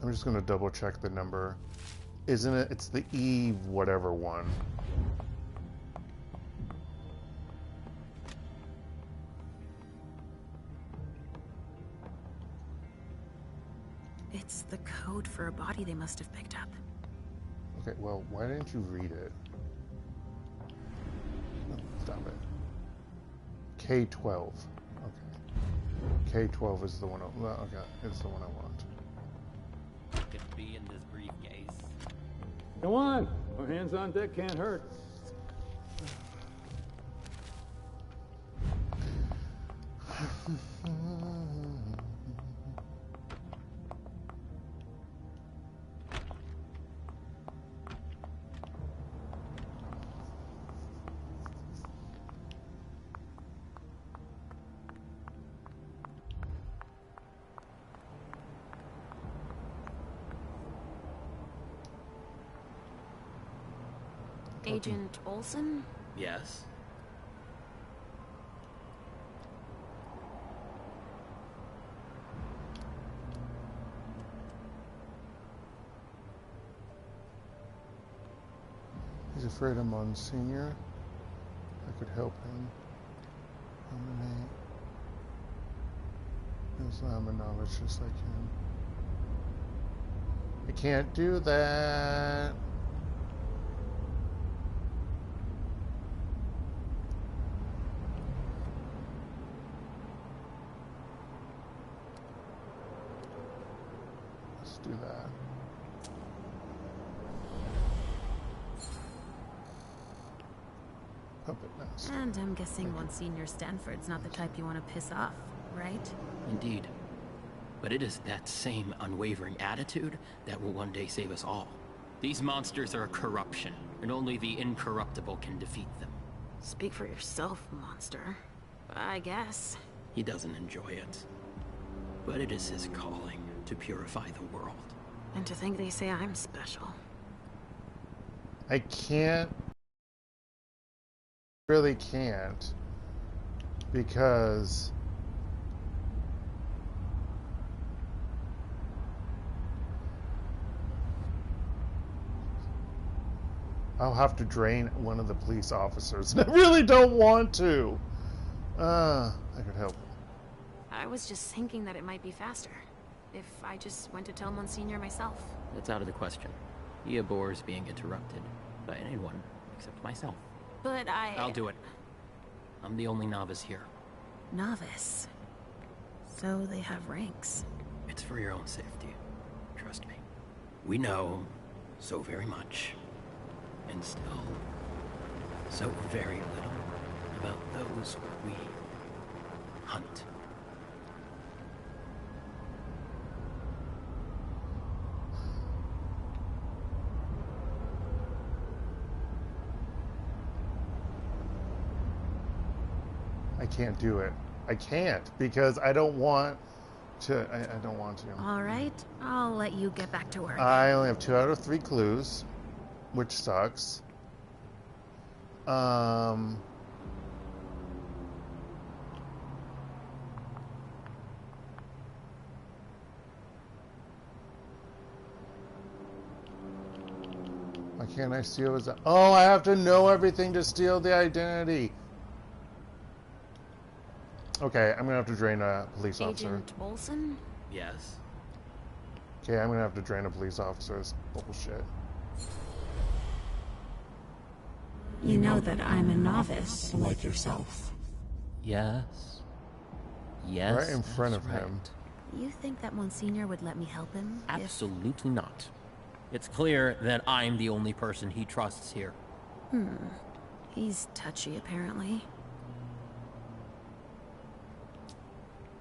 I'm just going to double check the number. Isn't it? It's the Eve whatever one. It's the code for a body they must have picked up. Okay, well, why didn't you read it? Oh, stop it. K12. Okay. K12 is the one. Well, okay, it's the one I want. Could be in this briefcase. Come on! Our hands on deck can't hurt. Agent Olsen? Yes. He's afraid of Monsignor. I could help him. Eliminate. I'm a novice just like him. I can't do that. Let's do that. Puppet nest. And I'm guessing Monsignor Stanford's not the type you want to piss off, right? Indeed. But it is that same unwavering attitude that will one day save us all. These monsters are a corruption, and only the incorruptible can defeat them. Speak for yourself, monster. I guess. He doesn't enjoy it. But it is his calling to purify the world. And to think they say I'm special. I can't. Really can't. Because I'll have to drain one of the police officers. I really don't want to. I could help. I was just thinking that it might be faster if I just went to tell Monsignor myself. That's out of the question. He abhors being interrupted by anyone except myself. But I'll do it. I'm the only novice here. Novice? So they have ranks. It's for your own safety. Trust me. We know so very much. And still, so very little about those we hunt. I can't do it. I can't because I don't want to. I don't want to. All right, I'll let you get back to work. I only have 2 out of 3 clues, which sucks. Why can't I steal his... Oh, I have to know everything to steal the identity. Okay, I'm gonna have to drain a police officer. Agent Olsen? Yes. Okay, I'm gonna have to drain a police officer. It's bullshit. You know that I'm a novice, like yourself. Yes. Yes. Right in front of right. him. You think that Monsignor would let me help him? Absolutely not. It's clear that I'm the only person he trusts here. He's touchy, apparently.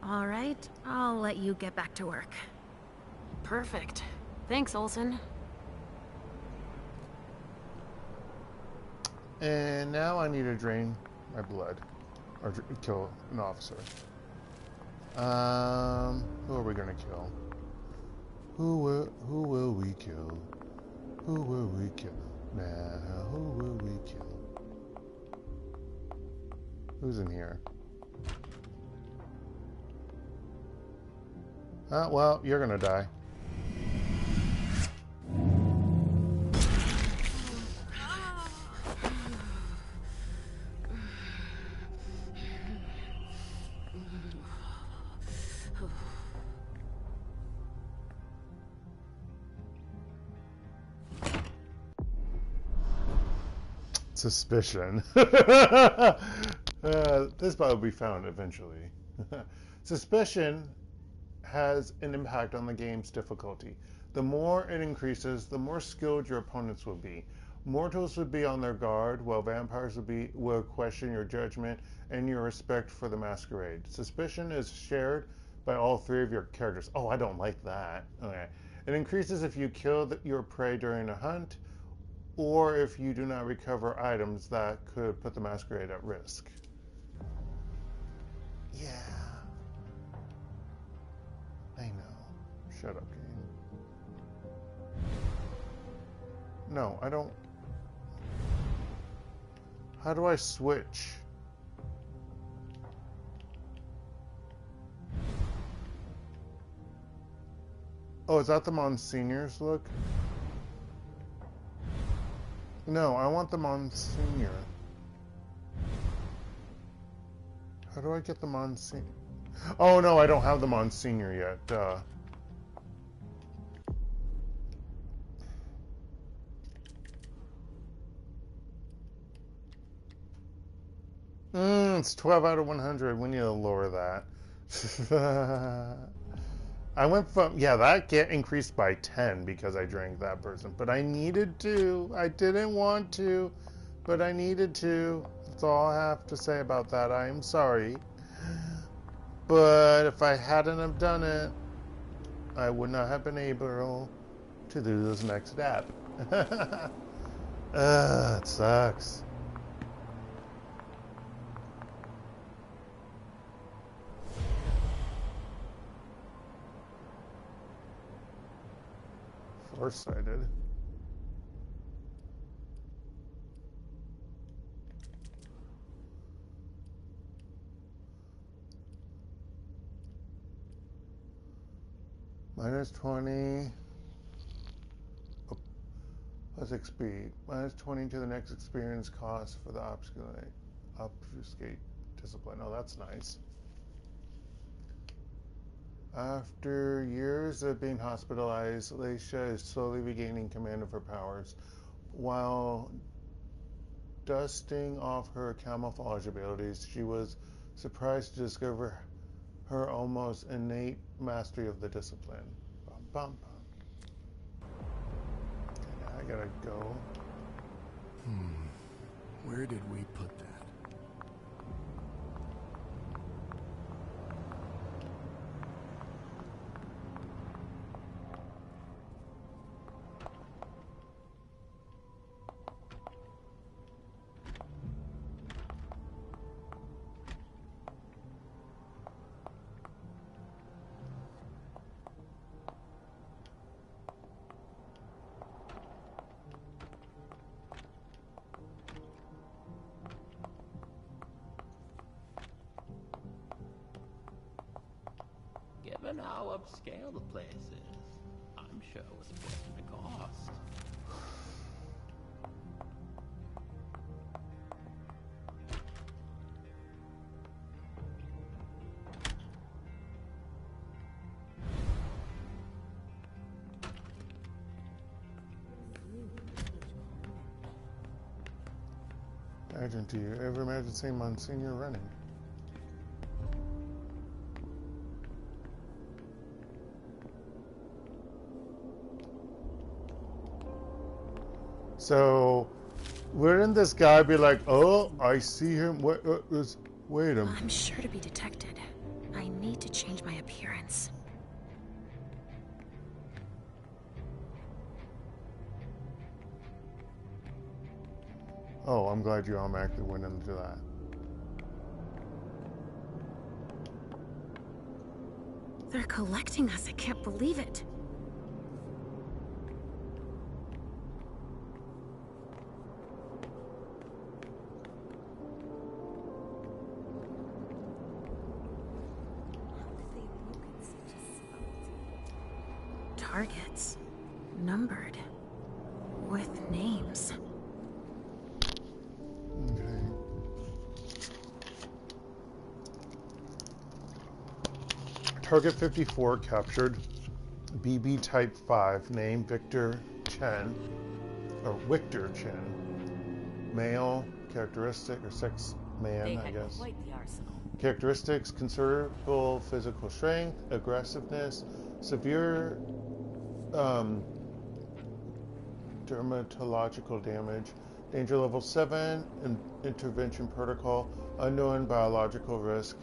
All right, I'll let you get back to work. Perfect. Thanks, Olsen. And now I need to drain my blood. Or kill an officer. Who are we gonna kill? Who will we kill? Who will we kill? Now, who will we kill? Who's in here? Well, you're gonna die. Suspicion. This bot will be found eventually. Suspicion has an impact on the game's difficulty. The more it increases, the more skilled your opponents will be. Mortals would be on their guard, while vampires will question your judgment and your respect for the masquerade. Suspicion is shared by all 3 of your characters. Oh, I don't like that. Okay. It increases if you kill your prey during a hunt, or if you do not recover items that could put the masquerade at risk. Yeah. I know. Shut up, game. No, I don't. How do I switch? Oh, is that the Monsignor's look? No, I want the Monsignor. How do I get the Monsignor? Oh no, I don't have the Monsignor yet. Duh. It's 12 out of 100. We need to lower that. I went from, yeah, that get increased by 10 because I drank that person. But I needed to. I didn't want to, but I needed to. That's all I have to say about that. I am sorry. But if I hadn't have done it, I would not have been able to do this next step. It sucks. Foresighted. Minus 20. Oh, let's XP. Minus 20 to the next experience cost for the obfuscate discipline. Oh, that's nice. After years of being hospitalized, Leysha is slowly regaining command of her powers. While dusting off her camouflage abilities, she was surprised to discover her almost innate mastery of the discipline. Bum, bum, bum. Okay, now I gotta go. Where did we put that? Given how upscale the place is, I'm sure it was a question of cost. Agent, do you ever imagine seeing Monsignor running? So, wouldn't this guy be like, oh, I see him, wait a minute. I'm sure to be detected. I need to change my appearance. Oh, I'm glad you automatically went into that. They're collecting us, I can't believe it. Targets. Numbered. With names. Okay. Target 54 captured. BB Type 5. Name Victor Chen. Or Victor Chen. Male. Characteristic or sex man, I guess. Quite the arsenal. Characteristics: considerable physical strength, aggressiveness, severe dermatological damage, danger level 7, intervention protocol, unknown biological risk,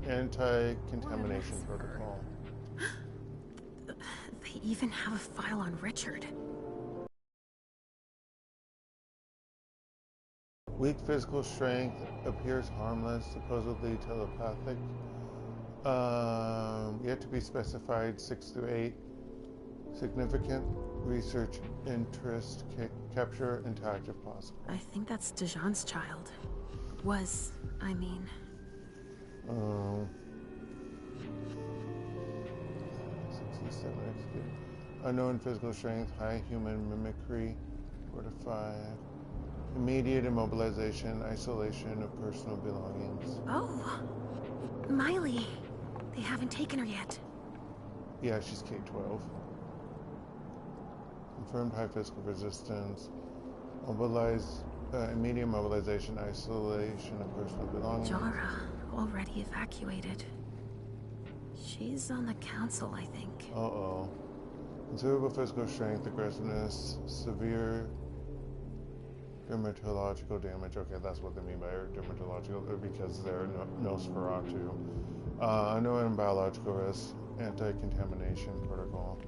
anti-contamination protocol. They even have a file on Richard. Weak physical strength, appears harmless, supposedly telepathic. Yet to be specified, 6 through 8. Significant research interest. Capture intact if possible. I think that's Dijon's child. Was, I mean. Oh. 67 executed. Unknown physical strength, high human mimicry, fortified. Immediate immobilization, isolation of personal belongings. Oh, Miley. They haven't taken her yet. Yeah, she's K-12. Confirmed high physical resistance. Immediate mobilization, isolation of personal belongings. Jara, already evacuated. She's on the council, I think. Uh-oh. Considerable physical strength, aggressiveness, severe dermatological damage. Okay, that's what they mean by dermatological, because they're Nosferatu. Unknown biological risk, anti-contamination protocol.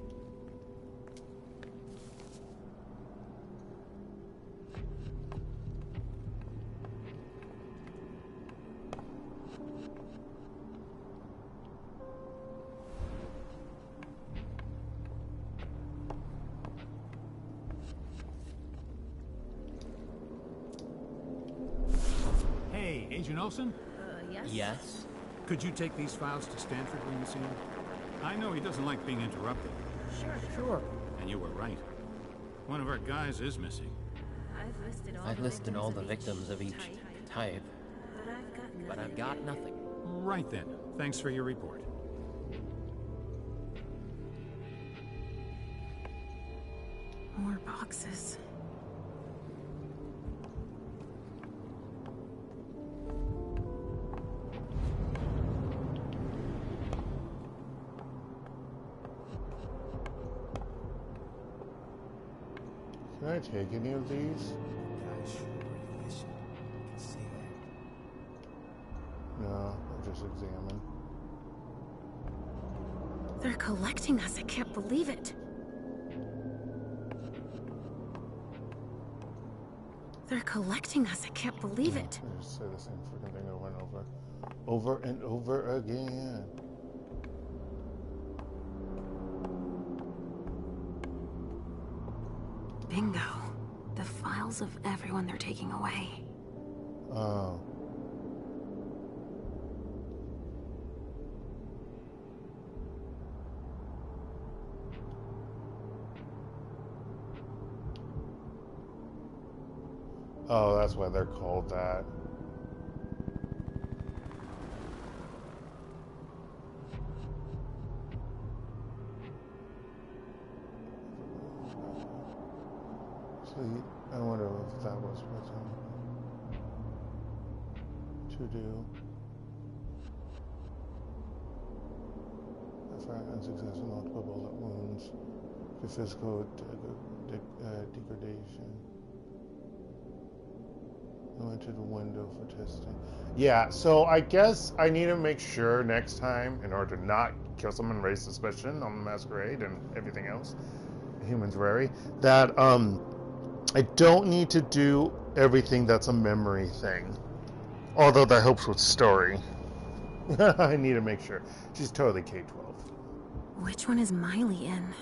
Agent Olsen? Yes? Yes? Could you take these files to Stanford when you see him? I know he doesn't like being interrupted. Sure. And you were right. One of our guys is missing. I've listed all the victims of each type, but I've got nothing. Right then. Thanks for your report. More boxes. Can I take any of these? No, I'll just examine. They're collecting us. I can't believe it. They're collecting us. I can't believe it. I just say the same freaking thing over and over. Over and over again. Bingo. The files of everyone they're taking away. Oh. Oh, that's why they're called that. I wonder if that was what's to do. After unsuccessful multiple bullet wounds, to physical degradation. I went to the window for testing. Yeah, so I guess I need to make sure next time, in order to not kill someone and raise suspicion on the Masquerade and everything else, humans wary, that I don't need to do everything that's a memory thing. Although that helps with story. I need to make sure. She's totally K-12. Which one is Miley in?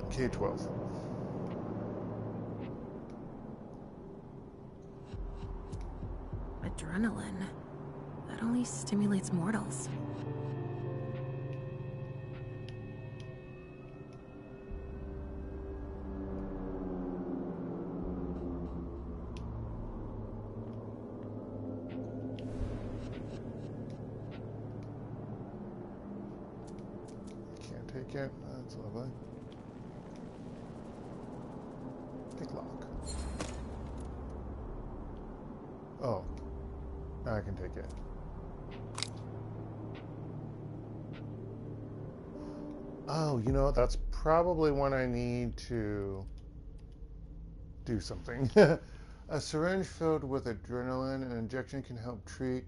K-12. Adrenaline. That only stimulates mortals. Take it. That's lovely. Pick lock. Oh. Now I can take it. Oh, you know, that's probably when I need to do something. A syringe filled with adrenaline. An injection can help treat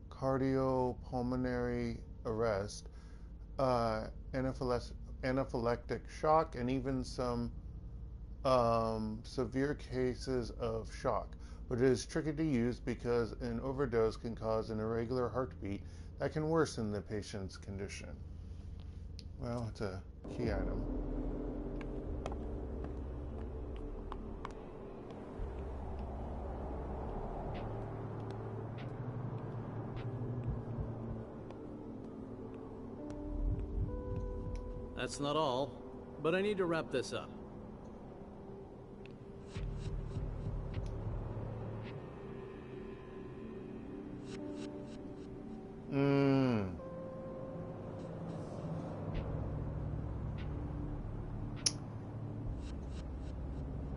cardiopulmonary arrest, anaphylactic shock, and even some severe cases of shock. But it is tricky to use because an overdose can cause an irregular heartbeat that can worsen the patient's condition. Well, it's a key item. That's not all, but I need to wrap this up.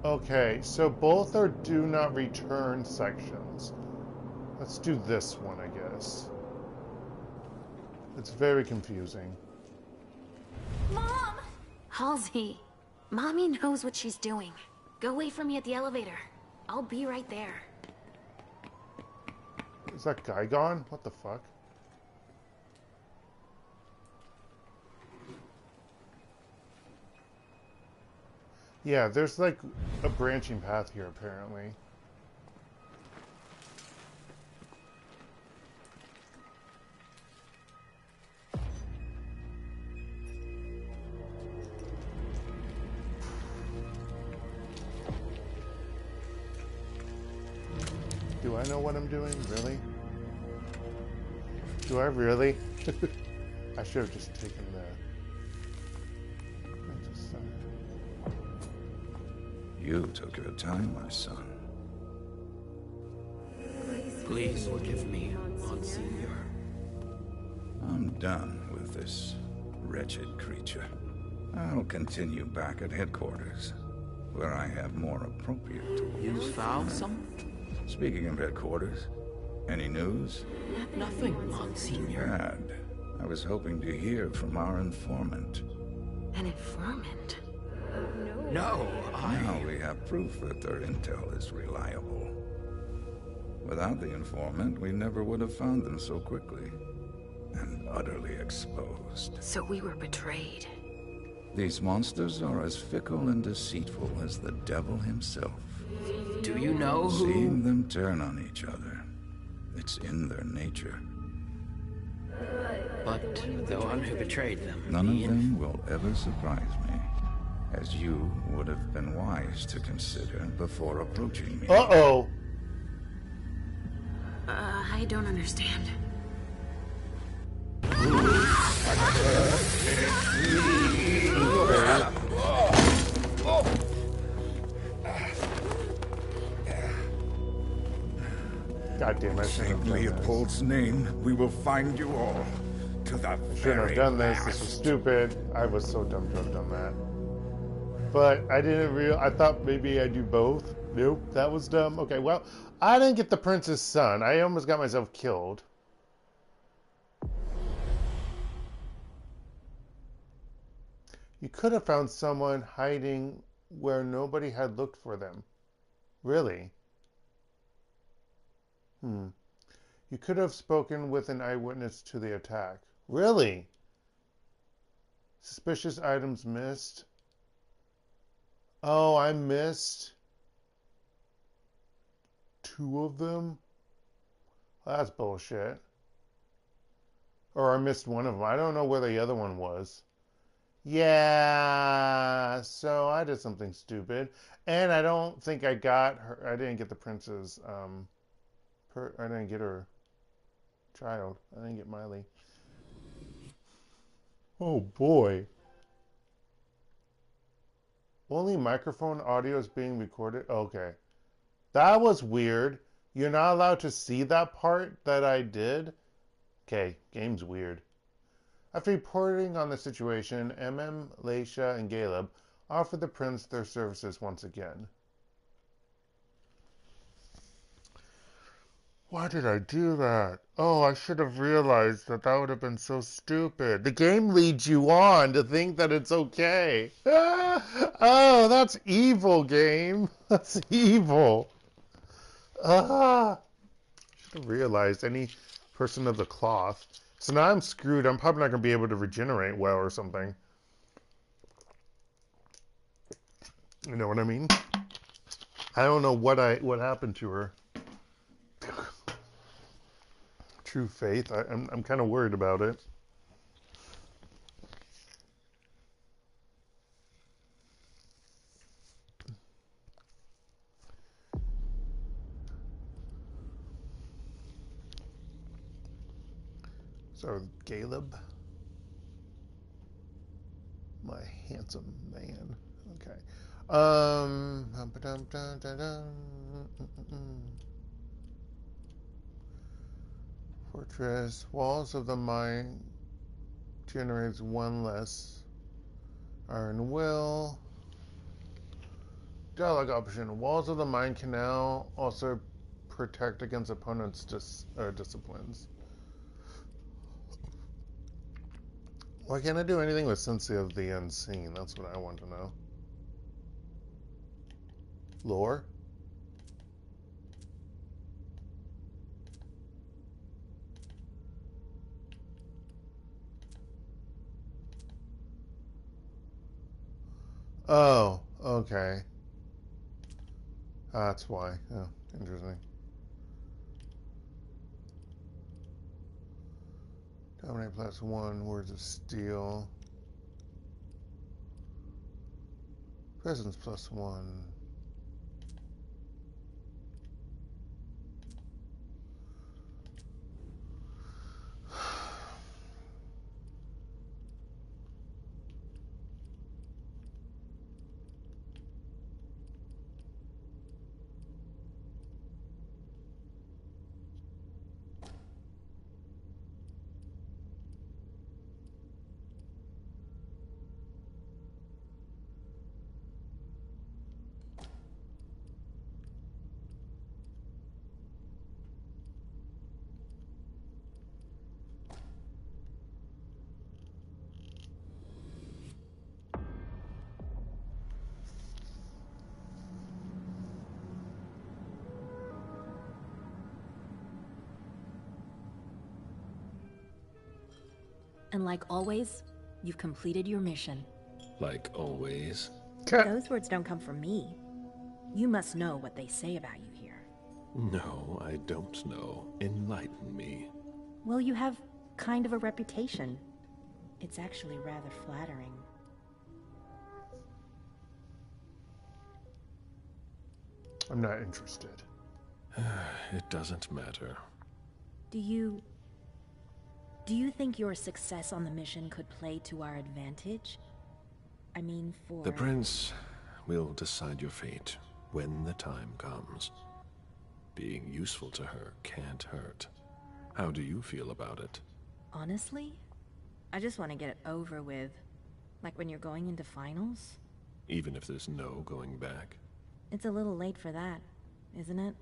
Okay, so both are do not return sections. Let's do this one, I guess. It's very confusing. Mom! Halsey, Mommy knows what she's doing. Go wait for me at the elevator. I'll be right there. Is that guy gone? What the fuck? Yeah, there's like a branching path here, apparently. Do I know what I'm doing? Really? Do I really? I should have just taken the... You took your time, my son. Please forgive me, Monsignor. I'm done with this wretched creature. I'll continue back at headquarters, where I have more appropriate tools. You found some? Speaking of headquarters, any news? Nothing, Monsignor. Bad. I was hoping to hear from our informant. An informant? No, Now we have proof that their intel is reliable. Without the informant, we never would have found them so quickly. And utterly exposed. So we were betrayed. These monsters are as fickle and deceitful as the devil himself. Do you know who... Seeing them turn on each other, it's in their nature. But the one who betrayed them... None of them will ever surprise me, as you would have been wise to consider before approaching me. Uh-oh! I don't understand. God damn it! In Leopold's name, we will find you all to the Shouldn't have done this. This was stupid. I was so dumb to have done that. But I didn't I thought maybe I'd do both. Nope, that was dumb. Okay, well, I didn't get the prince's son. I almost got myself killed. You could have found someone hiding where nobody had looked for them. Really? You could have spoken with an eyewitness to the attack. Really? Suspicious items missed. Oh, I missed 2 of them? That's bullshit. Or I missed 1 of them. I don't know where the other one was. Yeah, so I did something stupid. And I don't think I got her. I didn't get the princess. I didn't get her child. I didn't get Miley. Oh boy. Only microphone audio is being recorded? Okay. That was weird. You're not allowed to see that part that I did? Okay, game's weird. After reporting on the situation, Emem, Leysha, and Galeb offered the prince their services once again. Why did I do that? Oh, I should have realized that that would have been so stupid. The game leads you on to think that it's okay. Oh, that's evil, game. That's evil. Should have realized, any person of the cloth. So now I'm screwed. I'm probably not going to be able to regenerate well or something. You know what I mean? I don't know what happened to her. True faith. I'm kind of worried about it. So, Galeb. My handsome man. Okay. Fortress. Walls of the mine generates one less. Iron Will. Dialogue option. Walls of the mine can now also protect against opponents' disciplines. Why can't I do anything with Sensei of the Unseen? That's what I want to know. Lore? Oh, okay. That's why. Oh, interesting. Dominate +1, Words of Steel. Presence +1. And like always, you've completed your mission. Like always? Those words don't come from me. You must know what they say about you here. No, I don't know. Enlighten me. Well, you have kind of a reputation. It's actually rather flattering. I'm not interested. It doesn't matter. Do you think your success on the mission could play to our advantage? I mean, for... The Prince will decide your fate when the time comes. Being useful to her can't hurt. How do you feel about it? Honestly, I just want to get it over with. Like when you're going into finals. Even if there's no going back? It's a little late for that, isn't it?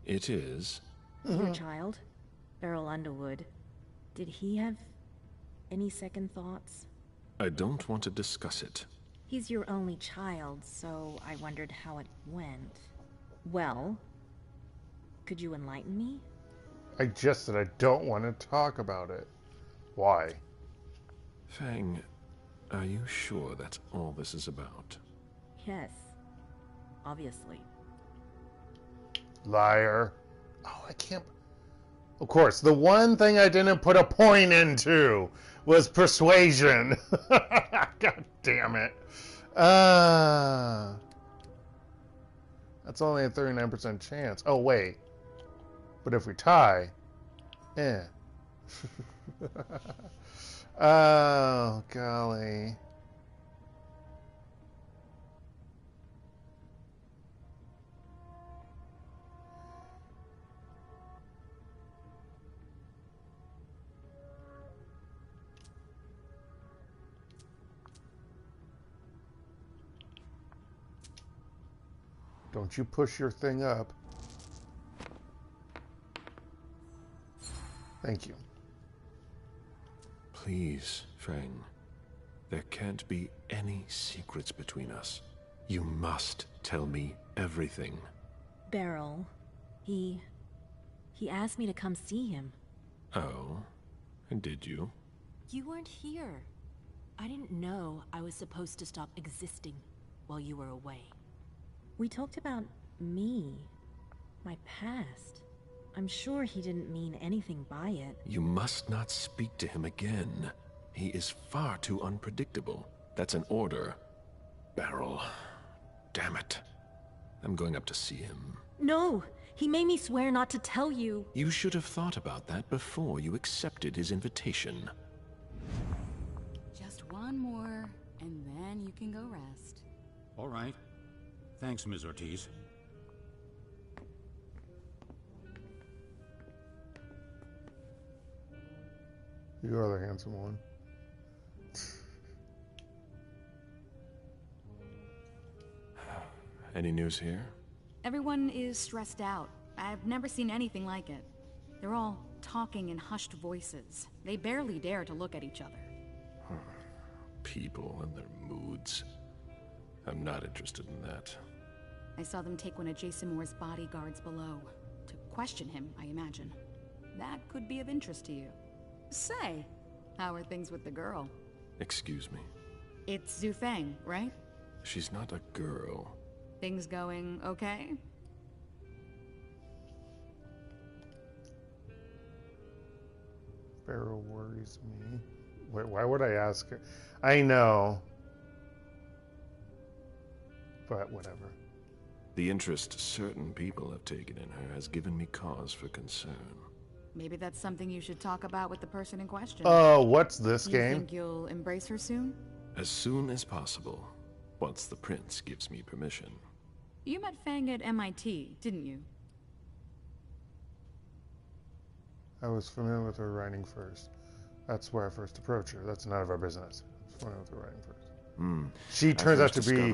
It is. Your child, Beryl Underwood, did he have any second thoughts? I don't want to discuss it. He's your only child, so I wondered how it went. Well, could you enlighten me? I just said I don't want to talk about it. Why? Fang, are you sure that's all this is about? Yes, obviously. Liar. Oh, I can't... Of course, the one thing I didn't put a point into was persuasion. God damn it. That's only a 39% chance. Oh, wait. But if we tie... Oh, golly. Don't you push your thing up. Thank you. Please, Fang. There can't be any secrets between us. You must tell me everything. Beryl, he asked me to come see him. Oh? And did you? You weren't here. I didn't know I was supposed to stop existing while you were away. We talked about me, my past. I'm sure he didn't mean anything by it. You must not speak to him again. He is far too unpredictable. That's an order. Beryl. Damn it. I'm going up to see him. No! He made me swear not to tell you. You should have thought about that before you accepted his invitation. Just one more, and then you can go rest. All right. Thanks, Ms. Ortiz. You are the handsome one. Any news here? Everyone is stressed out. I've never seen anything like it. They're all talking in hushed voices. They barely dare to look at each other. People and their moods. I'm not interested in that. I saw them take one of Jason Moore's bodyguards below. To question him, I imagine. That could be of interest to you. Say, how are things with the girl? Excuse me. It's Zhu Feng, right? She's not a girl. Things going okay? Pharaoh worries me. Wait, why would I ask her? I know. But whatever. The interest certain people have taken in her has given me cause for concern. Maybe that's something you should talk about with the person in question. Oh, what's this game? You think you'll embrace her soon? As soon as possible, once the prince gives me permission. You met Fang at MIT, didn't you? I was familiar with her writing first. That's where I first approached her. That's none of our business. I was familiar with her writing first. She turns out to be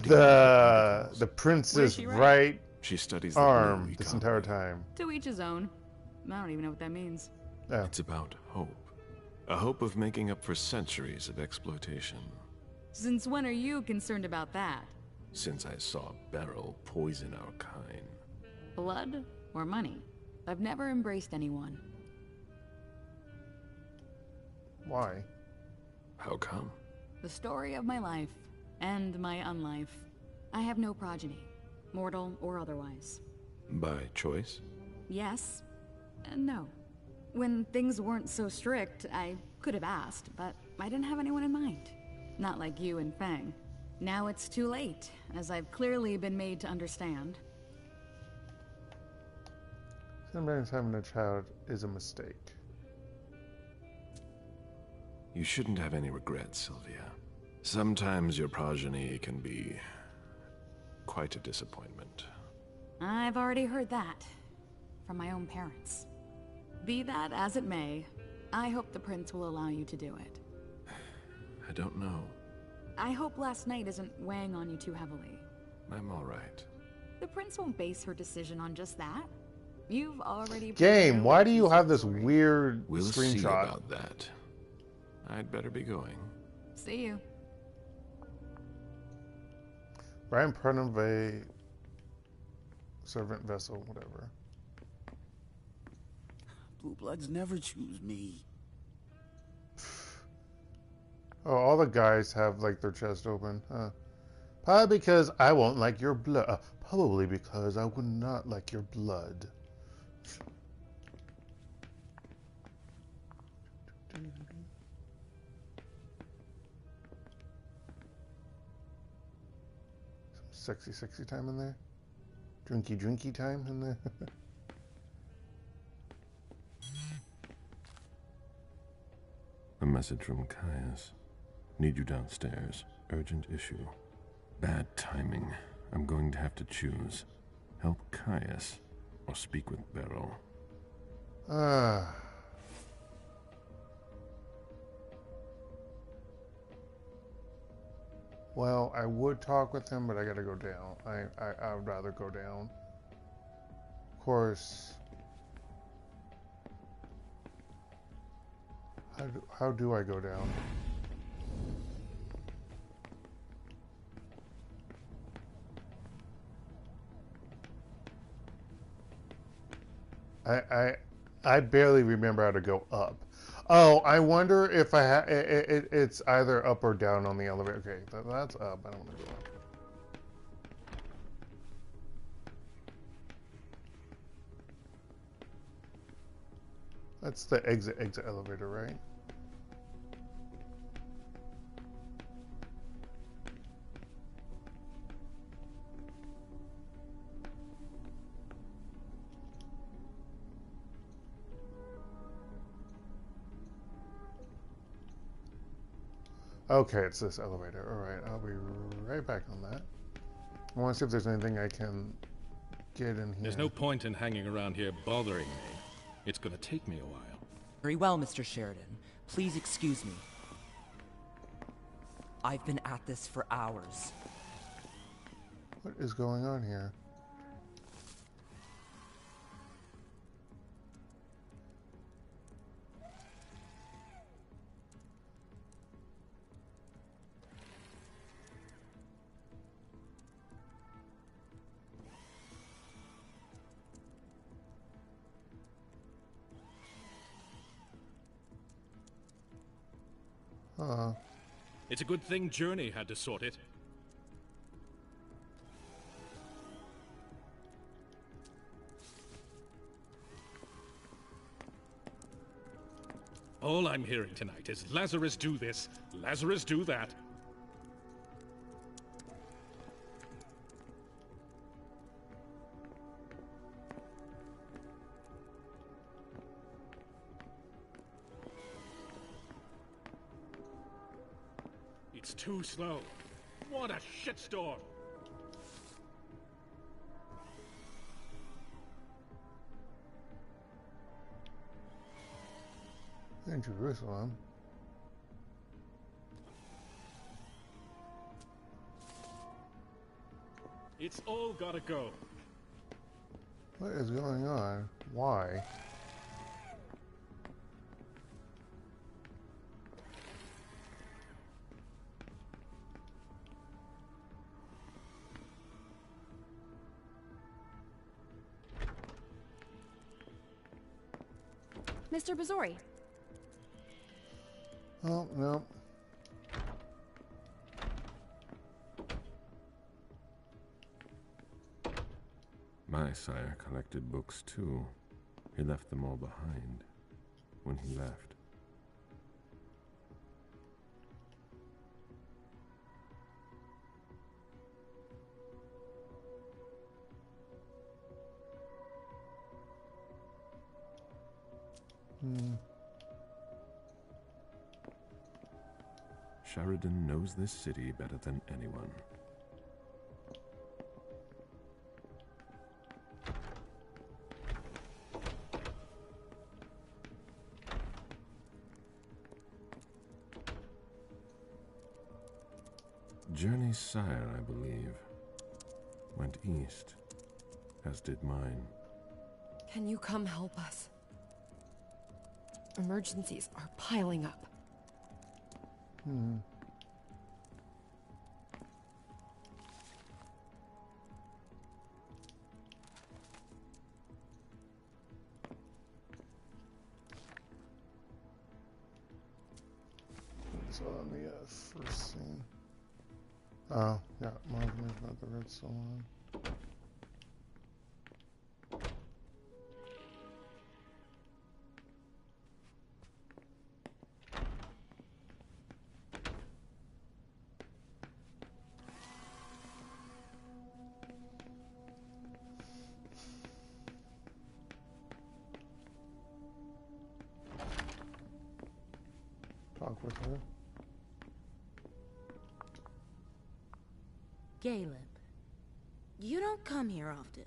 the prince's right she studies arm this entire time. To each his own. I don't even know what that means. Yeah. It's about hope. A hope of making up for centuries of exploitation. Since when are you concerned about that? Since I saw Beryl poison our kind. Blood or money? I've never embraced anyone. Why? How come? The story of my life, and my unlife. I have no progeny, mortal or otherwise. By choice? Yes, and no. When things weren't so strict, I could have asked, but I didn't have anyone in mind. Not like you and Fang. Now it's too late, as I've clearly been made to understand. Sometimes having a child is a mistake. You shouldn't have any regrets, Sylvia. Sometimes your progeny can be quite a disappointment. I've already heard that from my own parents. Be that as it may, I hope the prince will allow you to do it. I don't know. I hope last night isn't weighing on you too heavily. I'm all right. The prince won't base her decision on just that. You've already... Game, why do you have this weird We'll screenshot? see about that. I'd better be going. See you. Right in front of a servant vessel, whatever. Blue Bloods never choose me. Oh, all the guys have like their chest open, huh? Probably because I won't like your blood. Probably because I would not like your blood. Some sexy time in there. Drinky time in there. A message from Caius. Need you downstairs. Urgent issue. Bad timing. I'm going to have to choose. Help Caius or speak with Beryl. Well, I would talk with him, but I gotta go down. I would rather go down. Of course. How do I go down? I barely remember how to go up. Oh, I wonder if it's either up or down on the elevator. Okay, that's up. I don't want to go up. That's the exit elevator, right? Okay, it's this elevator. Alright, I'll be right back on that. I want to see if there's anything I can get in here. There's no point in hanging around here bothering me. It's gonna take me a while. Very well, Mr. Sheridan. Please excuse me. I've been at this for hours. What is going on here? It's a good thing Journey had to sort it. All I'm hearing tonight is Lazarus do this, Lazarus do that. It's too slow. What a shitstorm! In Jerusalem. It's all gotta go. What is going on? Why? Mr. Bazori. Oh, no. My sire collected books too. He left them all behind when he left. Sheridan knows this city better than anyone. Journey's sire, I believe, went east, as did mine. Can you come help us? Emergencies are piling up. It's on the first scene. Oh, yeah, Marvin is about the red salon. Talk with her. Galeb, you don't come here often.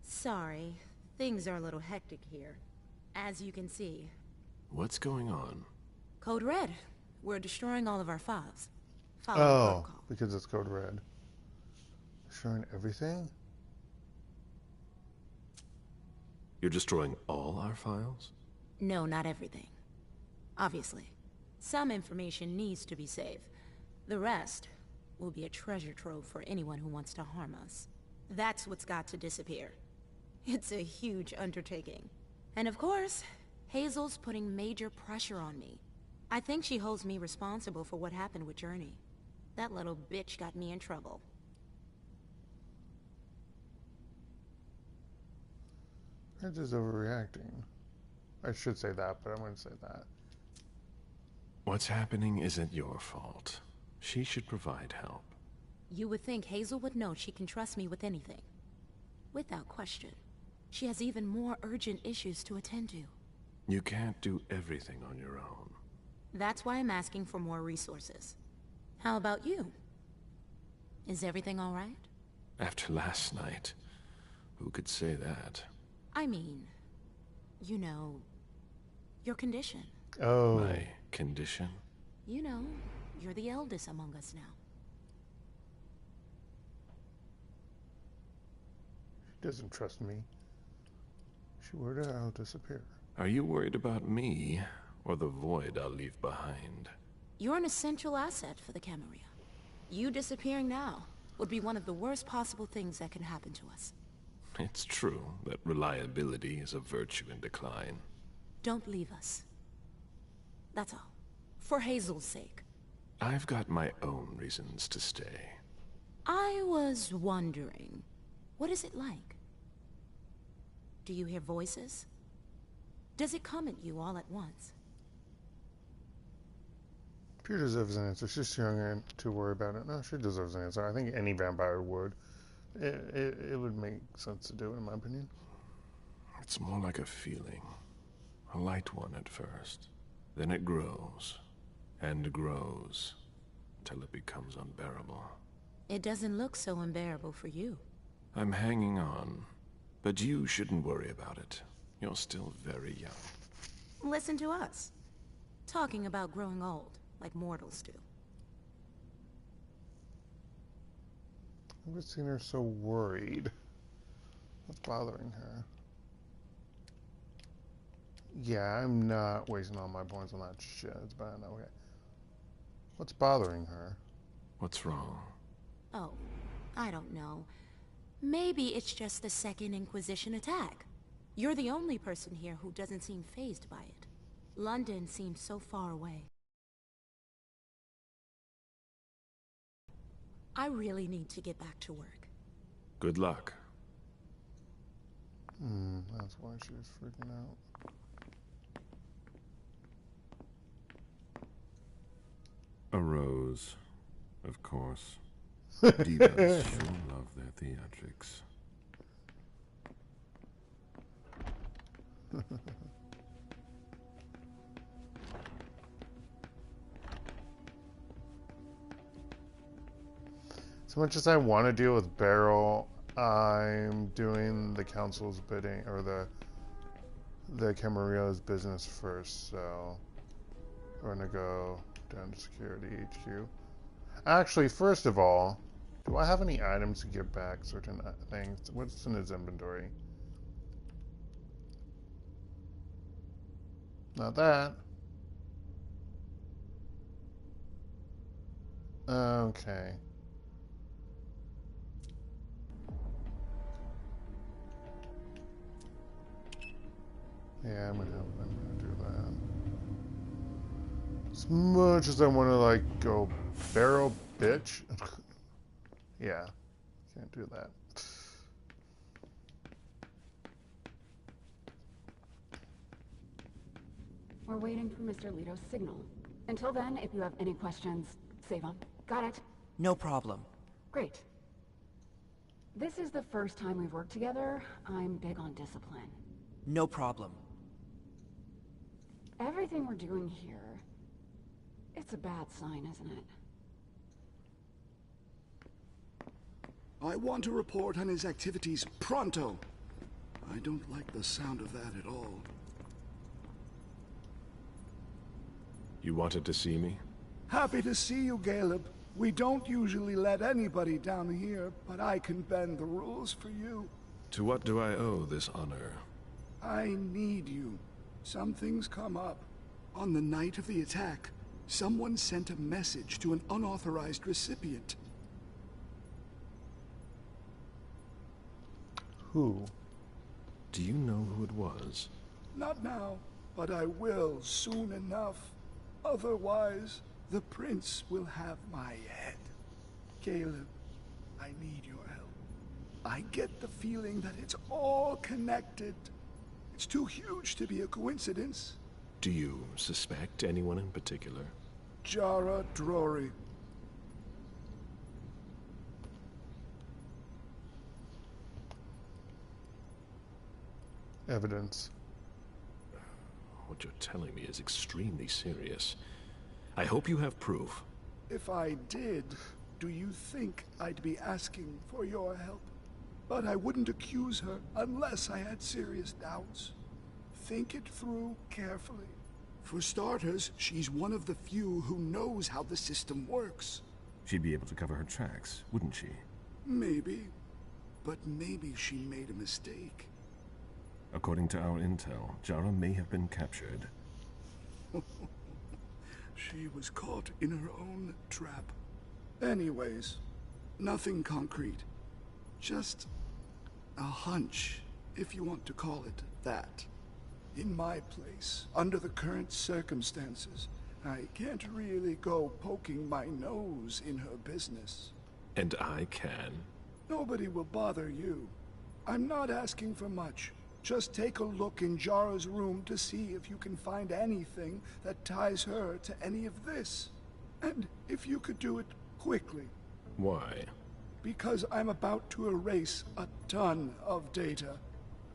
Sorry, things are a little hectic here. As you can see. What's going on? Code Red. We're destroying all of our files. Oh, because it's Code Red. Destroying everything? You're destroying all our files? No, not everything. Obviously. Some information needs to be saved. The rest will be a treasure trove for anyone who wants to harm us. That's what's got to disappear. It's a huge undertaking. And of course, Hazel's putting major pressure on me. I think she holds me responsible for what happened with Journey. That little bitch got me in trouble. They're just overreacting. I should say that, but I wouldn't say that. What's happening isn't your fault. She should provide help. You would think Hazel would know she can trust me with anything. Without question. She has even more urgent issues to attend to. You can't do everything on your own. That's why I'm asking for more resources. How about you? Is everything all right? After last night, who could say that? I mean, you know, your condition. Oh. My condition? You know, you're the eldest among us now. She doesn't trust me. She were to, I'll disappear. Are you worried about me, or the void I'll leave behind? You're an essential asset for the Camarilla. You disappearing now would be one of the worst possible things that can happen to us. It's true that reliability is a virtue in decline. Don't leave us. That's all. For Hazel's sake. I've got my own reasons to stay. I was wondering, what is it like? Do you hear voices? Does it come at you all at once? She deserves an answer. She's too young to worry about it. No, she deserves an answer. I think any vampire would. It would make sense to do it, in my opinion. It's more like a feeling. A light one at first. Then it grows, and grows, till it becomes unbearable. It doesn't look so unbearable for you. I'm hanging on, but you shouldn't worry about it. You're still very young. Listen to us. Talking about growing old, like mortals do. I've never seen her so worried. What's bothering her? Yeah, I'm not wasting all my points on that shit. It's bad. Okay. What's bothering her? What's wrong? Oh, I don't know. Maybe it's just the Second Inquisition attack. You're the only person here who doesn't seem fazed by it. London seems so far away. I really need to get back to work. Good luck. That's why she was freaking out. A rose, of course. Divas sure love their theatrics. As much as I want to deal with Beryl, I'm doing the council's bidding, or the Camarilla's business first, so we're gonna go down to security HQ. Actually, first of all, do I have any items to give back certain things? What's in his inventory? Not that. Okay. Yeah, I'm gonna do that. As much as I want to, like, go barrel bitch. Yeah, can't do that. We're waiting for Mr. Leto's signal. Until then, if you have any questions, save them. Got it? No problem. Great. This is the first time we've worked together. I'm big on discipline. No problem. Everything we're doing here, it's a bad sign, isn't it? I want to report on his activities pronto. I don't like the sound of that at all. You wanted to see me? Happy to see you, Galeb. We don't usually let anybody down here, but I can bend the rules for you. To what do I owe this honor? I need you. Something's come up. On the night of the attack, someone sent a message to an unauthorized recipient. Who? Do you know who it was? Not now, but I will soon enough. Otherwise, the prince will have my head. Galeb, I need your help. I get the feeling that it's all connected. It's too huge to be a coincidence. Do you suspect anyone in particular? Jara Drory. Evidence. What you're telling me is extremely serious. I hope you have proof. If I did, do you think I'd be asking for your help? But I wouldn't accuse her unless I had serious doubts. Think it through carefully. For starters, she's one of the few who knows how the system works. She'd be able to cover her tracks, wouldn't she? Maybe. But maybe she made a mistake. According to our intel, Jara may have been captured. She was caught in her own trap. Anyways, nothing concrete. Just a hunch, if you want to call it that. In my place, under the current circumstances, I can't really go poking my nose in her business. And I can. Nobody will bother you. I'm not asking for much. Just take a look in Jara's room to see if you can find anything that ties her to any of this. And if you could do it quickly. Why? Because I'm about to erase a ton of data.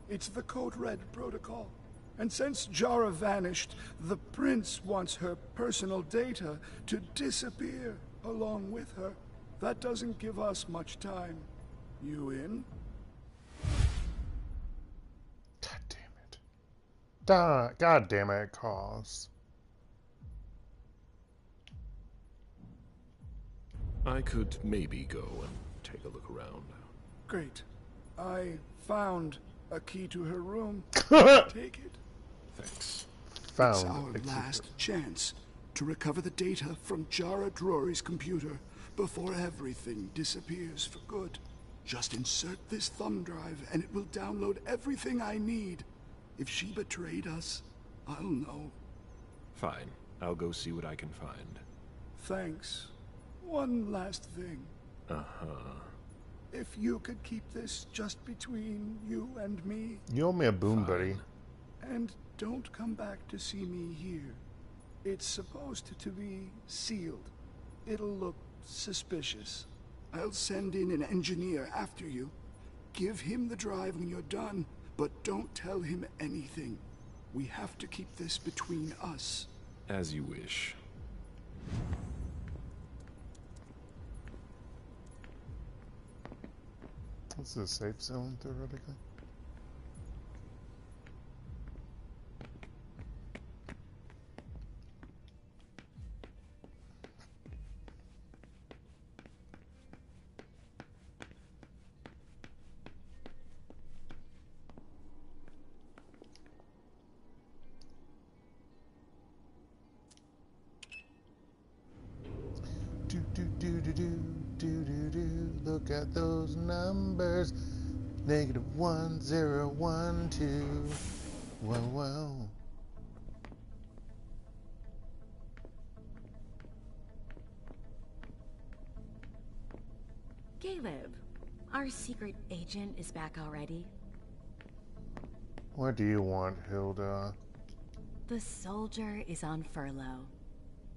It's the Code Red protocol. And since Jara vanished, the Prince wants her personal data to disappear along with her. That doesn't give us much time. You in? God damn it. God damn it, Cause. I could maybe go and take a look around. Great. I found a key to her room. Take it. Thanks. It's our last chance to recover the data from Jara Drury's computer before everything disappears for good. Just insert this thumb drive and it will download everything I need. If she betrayed us, I'll know. Fine. I'll go see what I can find. Thanks. One last thing. Uh-huh. If you could keep this just between you and me. You owe me a boon, buddy. And don't come back to see me here. It's supposed to be sealed. It'll look suspicious. I'll send in an engineer after you. Give him the drive when you're done, but don't tell him anything. We have to keep this between us. As you wish. This is a safe zone, theoretically. Look at those numbers. -1012. Whoa, whoa. Galeb, our secret agent is back already. What do you want, Hilda? The soldier is on furlough.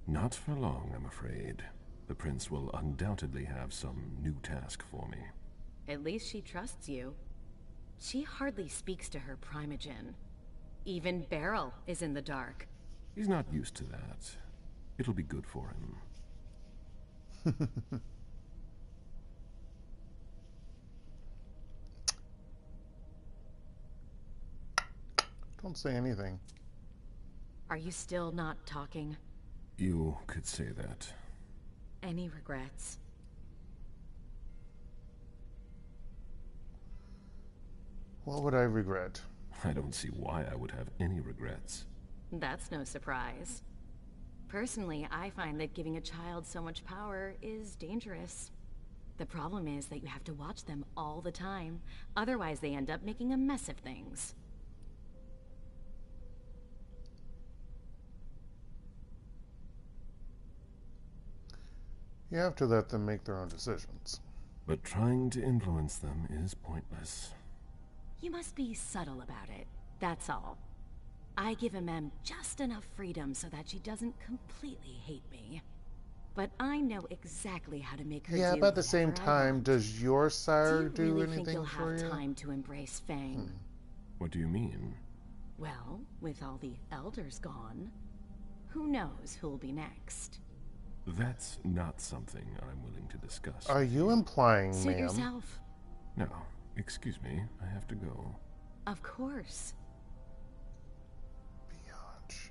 Not for long, I'm afraid. The Prince will undoubtedly have some new task for me. At least she trusts you. She hardly speaks to her primogen. Even Beryl is in the dark. He's not used to that. It'll be good for him. Don't say anything. Are you still not talking? You could say that. Any regrets? What would I regret? I don't see why I would have any regrets. That's no surprise. Personally, I find that giving a child so much power is dangerous. The problem is that you have to watch them all the time. Otherwise, they end up making a mess of things. You have to let them make their own decisions. But trying to influence them is pointless. You must be subtle about it, that's all. I give Emem just enough freedom so that she doesn't completely hate me. But I know exactly how to make her Yeah, do but at the same whatever I time, want. does your sire Do you do really think anything you'll for have you? time to embrace Fang? What do you mean? Well, with all the elders gone, who knows who'll be next? That's not something I'm willing to discuss. Are you implying, Suit ma'am? yourself. No, excuse me, I have to go. Of course. Biatch.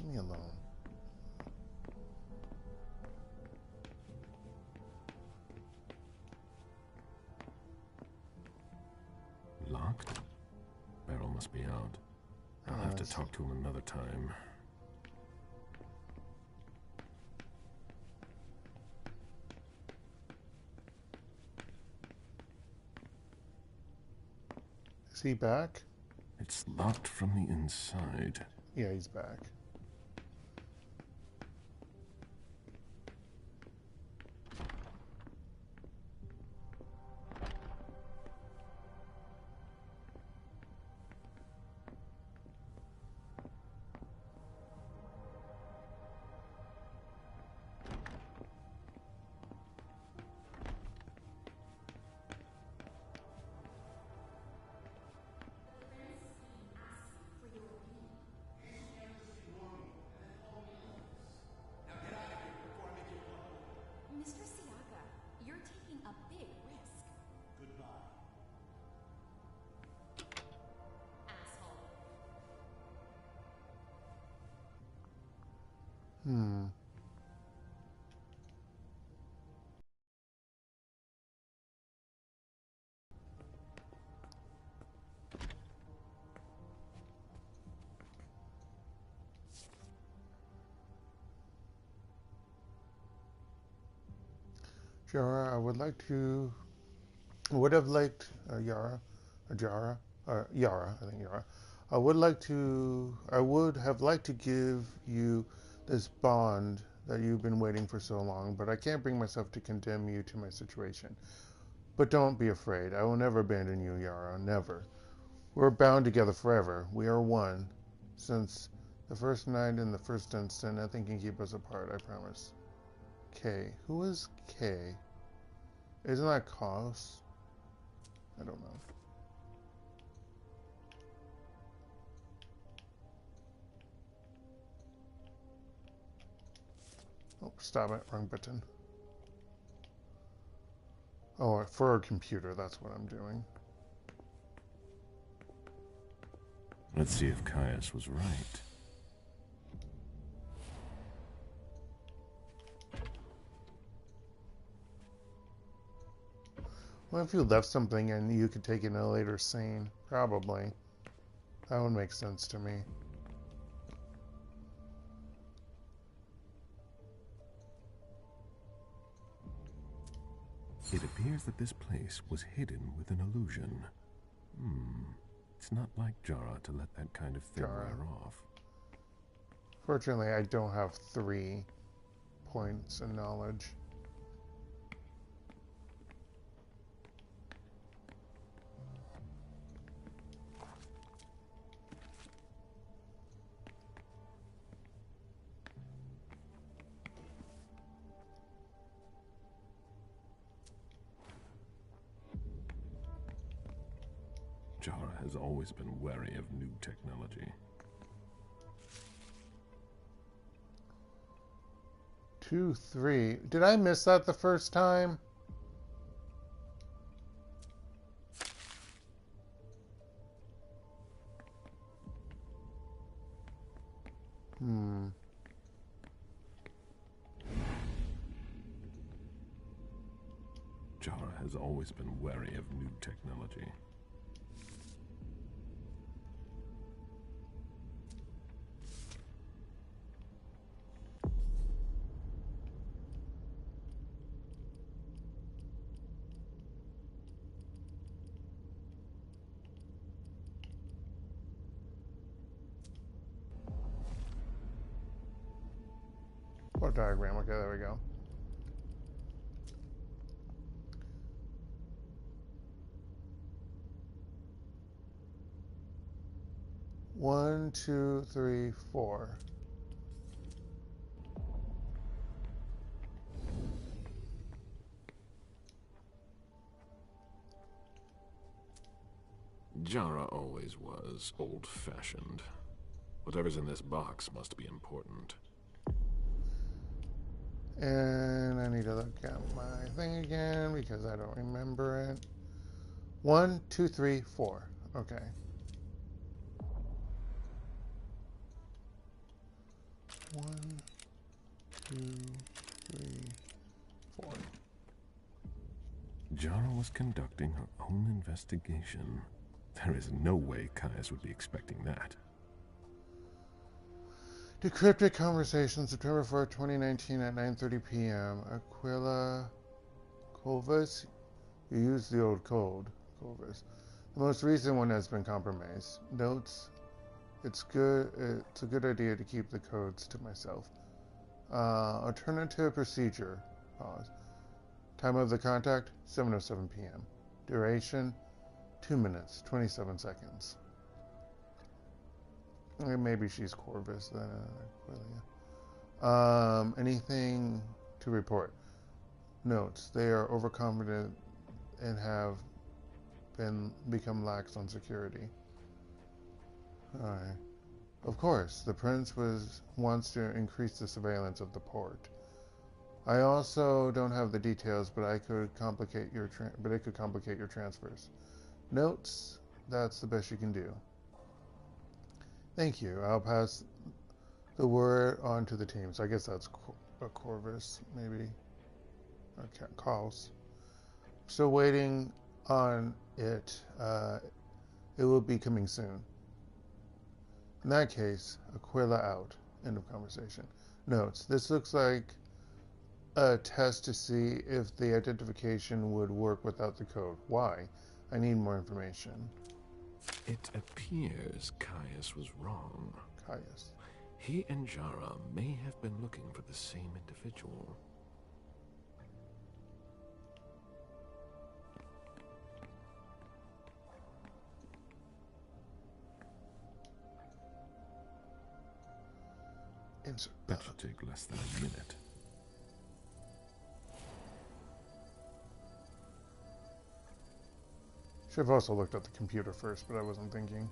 Leave me alone. Locked? Barrel must be out. I'll have to talk to him another time. Is he back? It's locked from the inside. Yeah, he's back. Mr. Siaka, you're taking a big risk. Goodbye. Asshole. Yara, I would have liked Yara, I think Yara. I would have liked to give you this bond that you've been waiting for so long, but I can't bring myself to condemn you to my situation. But don't be afraid. I will never abandon you, Yara, never. We're bound together forever. We are one. Since the first night in the first instant, nothing can keep us apart, I promise. K. Who is K? Isn't that Cos? I don't know. Oh, stop it. Wrong button. Oh, for a computer, that's what I'm doing. Let's see if Caius was right. Well, if you left something and you could take it in a later scene, probably. That would make sense to me. It appears that this place was hidden with an illusion. It's not like Jara to let that kind of thing wear off. Fortunately, I don't have 3 points in knowledge. Jara has always been wary of new technology. 2, 3. Did I miss that the first time? Jara has always been wary of new technology. What diagram? Okay, there we go. One, 2, 3, 4. Jara always was old-fashioned. Whatever's in this box must be important. And I need to look at my thing again because I don't remember it. 1, 2, 3, 4. Okay. 1, 2, 3, 4. Jara was conducting her own investigation. There is no way Caius would be expecting that. Decrypted conversation, September 4th, 2019 at 9:30 p.m. Aquila Colvis. You used the old code, Colvis. The most recent one has been compromised. Notes. It's a good idea to keep the codes to myself. Alternative procedure. Pause. Time of the contact, 7:07 p.m. Duration, 2 minutes, 27 seconds. Maybe she's Corvus then. Anything to report? Notes. They are overconfident and have become lax on security. Alright. Of course, the prince wants to increase the surveillance of the port. I also don't have the details, but it could complicate your transfers. Notes. That's the best you can do. Thank you. I'll pass the word on to the team. So I guess that's a Corvus, maybe. Or calls. Still waiting on it. It will be coming soon. In that case, Aquila out. End of conversation. Notes. This looks like a test to see if the identification would work without the code. Why? I need more information. It appears Caius was wrong. Caius. He and Jara may have been looking for the same individual. That should take less than a minute. Should have also looked at the computer first, but I wasn't thinking.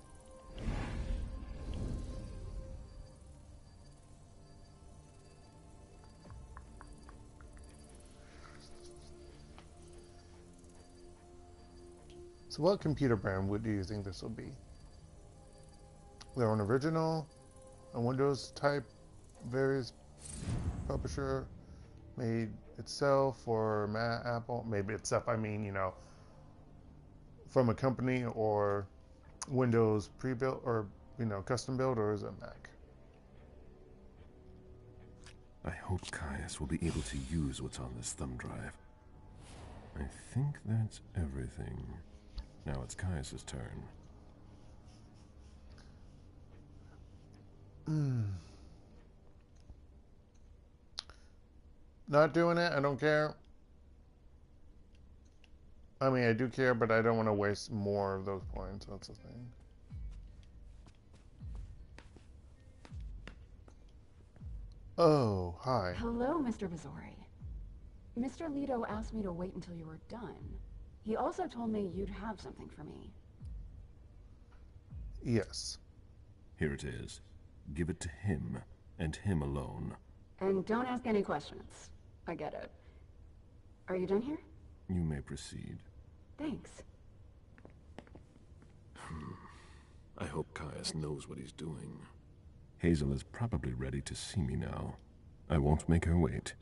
So what computer brand do you think this will be? Their own original? A Windows type? Various publisher? Made itself? Or Apple? Maybe itself, I mean, you know, from a company, or Windows pre-built, or, you know, custom built, or is it Mac? I hope Caius will be able to use what's on this thumb drive. I think that's everything. Now it's Caius's turn. Not doing it, I don't care. I mean, I do care, but I don't want to waste more of those points. That's the thing. Oh, hi. Hello, Mr. Bazori. Mr. Leto asked me to wait until you were done. He also told me you'd have something for me. Yes. Here it is. Give it to him, and him alone. And don't ask any questions. I get it. Are you done here? You may proceed. Thanks. I hope Caius knows what he's doing. Hazel is probably ready to see me now. I won't make her wait.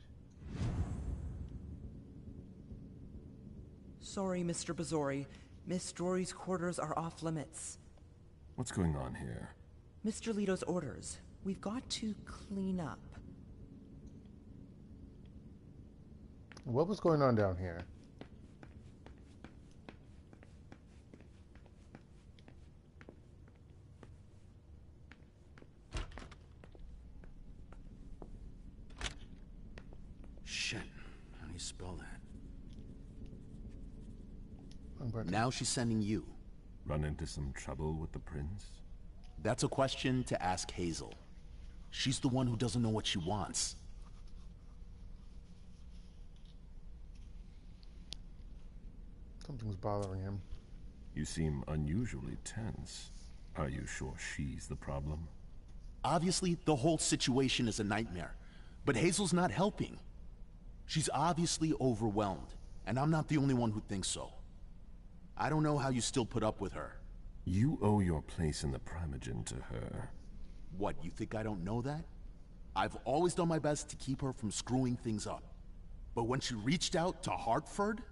Sorry, Mr. Bazori. Miss Drory's quarters are off limits. What's going on here? Mr. Leto's orders. We've got to clean up. What was going on down here? Shit. How do you spell that? Now she's sending you. Run into some trouble with the prince? That's a question to ask Hazel. She's the one who doesn't know what she wants. Something's bothering him. You seem unusually tense. Are you sure she's the problem? Obviously, the whole situation is a nightmare. But Hazel's not helping. She's obviously overwhelmed, and I'm not the only one who thinks so. I don't know how you still put up with her. You owe your place in the Primogen to her. What, you think I don't know that? I've always done my best to keep her from screwing things up. But when she reached out to Hartford...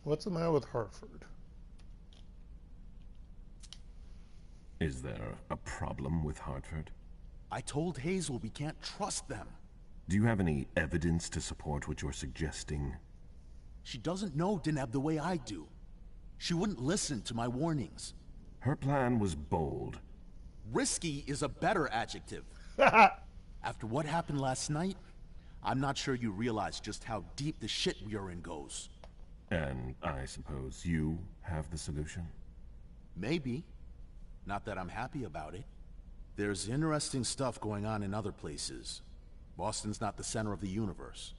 What's the matter with Hartford? Is there a problem with Hartford? I told Hazel we can't trust them. Do you have any evidence to support what you're suggesting? She doesn't know Dunham the way I do. She wouldn't listen to my warnings. Her plan was bold. Risky is a better adjective. After what happened last night, I'm not sure you realize just how deep the shit we are in goes. And I suppose you have the solution? Maybe. Not that I'm happy about it. There's interesting stuff going on in other places. Boston's not the center of the universe.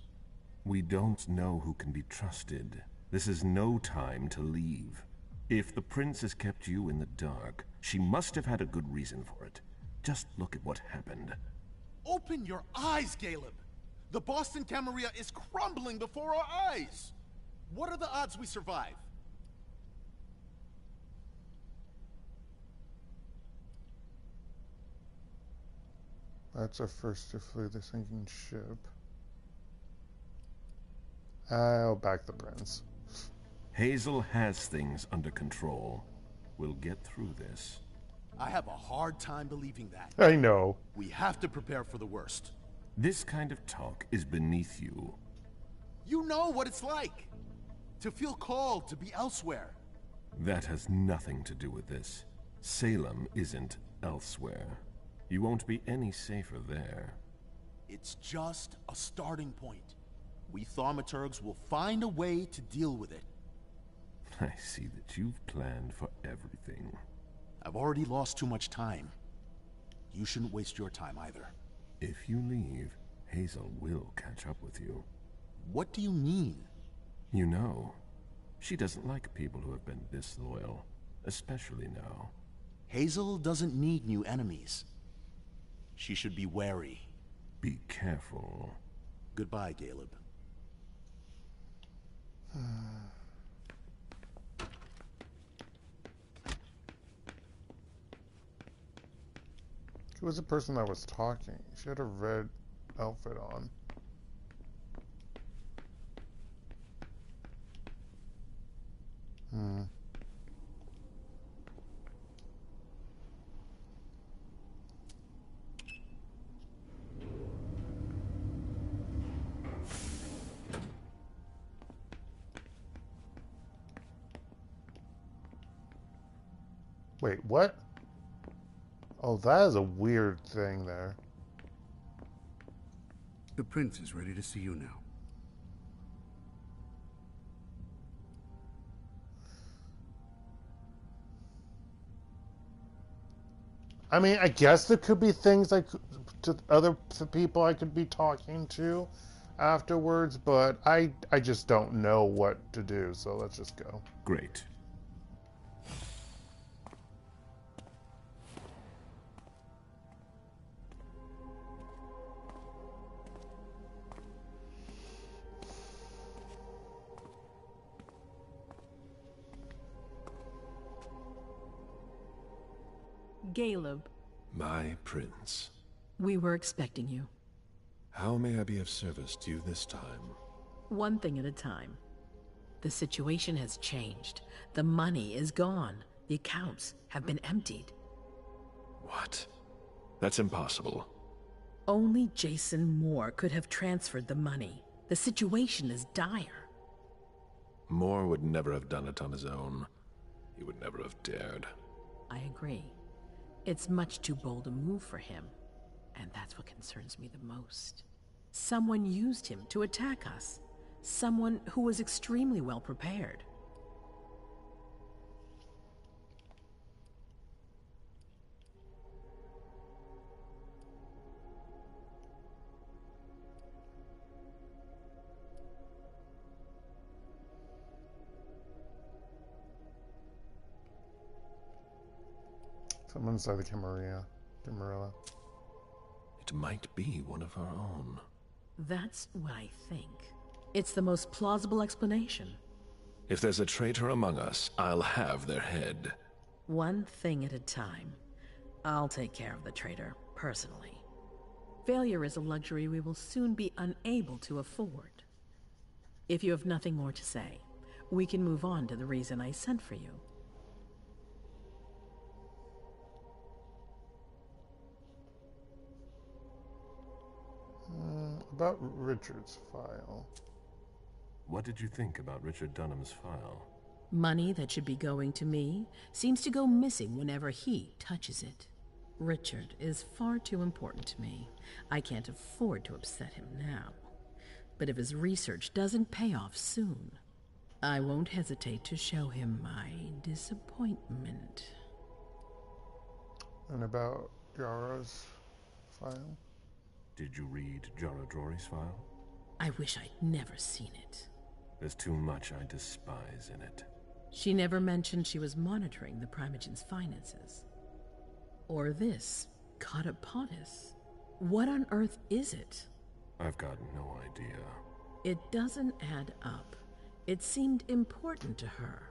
We don't know who can be trusted. This is no time to leave. If the prince has kept you in the dark, she must have had a good reason for it. Just look at what happened. Open your eyes, Galeb! The Boston Camarilla is crumbling before our eyes! What are the odds we survive? That's our first to flee the sinking ship. I'll back the prince. Hazel has things under control. We'll get through this. I have a hard time believing that. I know. We have to prepare for the worst. This kind of talk is beneath you. You know what it's like. To feel called to be elsewhere. That has nothing to do with this. Salem isn't elsewhere. You won't be any safer there. It's just a starting point. We thaumaturgs will find a way to deal with it. I see that you've planned for everything. I've already lost too much time. You shouldn't waste your time either. If you leave, Hazel will catch up with you. What do you mean? You know, she doesn't like people who have been disloyal, especially now. Hazel doesn't need new enemies. She should be wary. Be careful. Goodbye, Galeb. Who was the person that was talking? She had a red outfit on. Wait, what? Oh, that is a weird thing there. The prince is ready to see you now. I mean, I guess there could be things like to other people I could be talking to afterwards, but I just don't know what to do, so let's just go. Great. Galeb. My prince. We were expecting you. How may I be of service to you this time? One thing at a time. The situation has changed. The money is gone. The accounts have been emptied. What? That's impossible. Only Jason Moore could have transferred the money. The situation is dire. Moore would never have done it on his own. He would never have dared. I agree. It's much too bold a move for him, and that's what concerns me the most. Someone used him to attack us. Someone who was extremely well prepared. Someone inside the Camarilla. It might be one of our own. That's what I think. It's the most plausible explanation. If there's a traitor among us, I'll have their head. One thing at a time. I'll take care of the traitor, personally. Failure is a luxury we will soon be unable to afford. If you have nothing more to say, we can move on to the reason I sent for you. About Richard's file. What did you think about Richard Dunham's file? Money that should be going to me seems to go missing whenever he touches it. Richard is far too important to me. I can't afford to upset him now. But if his research doesn't pay off soon, I won't hesitate to show him my disappointment. And about Yara's file? Did you read Jara Drory's file? I wish I'd never seen it. There's too much I despise in it. She never mentioned she was monitoring the Primogen's finances. Or this, Catapotis. What on earth is it? I've got no idea. It doesn't add up. It seemed important to her.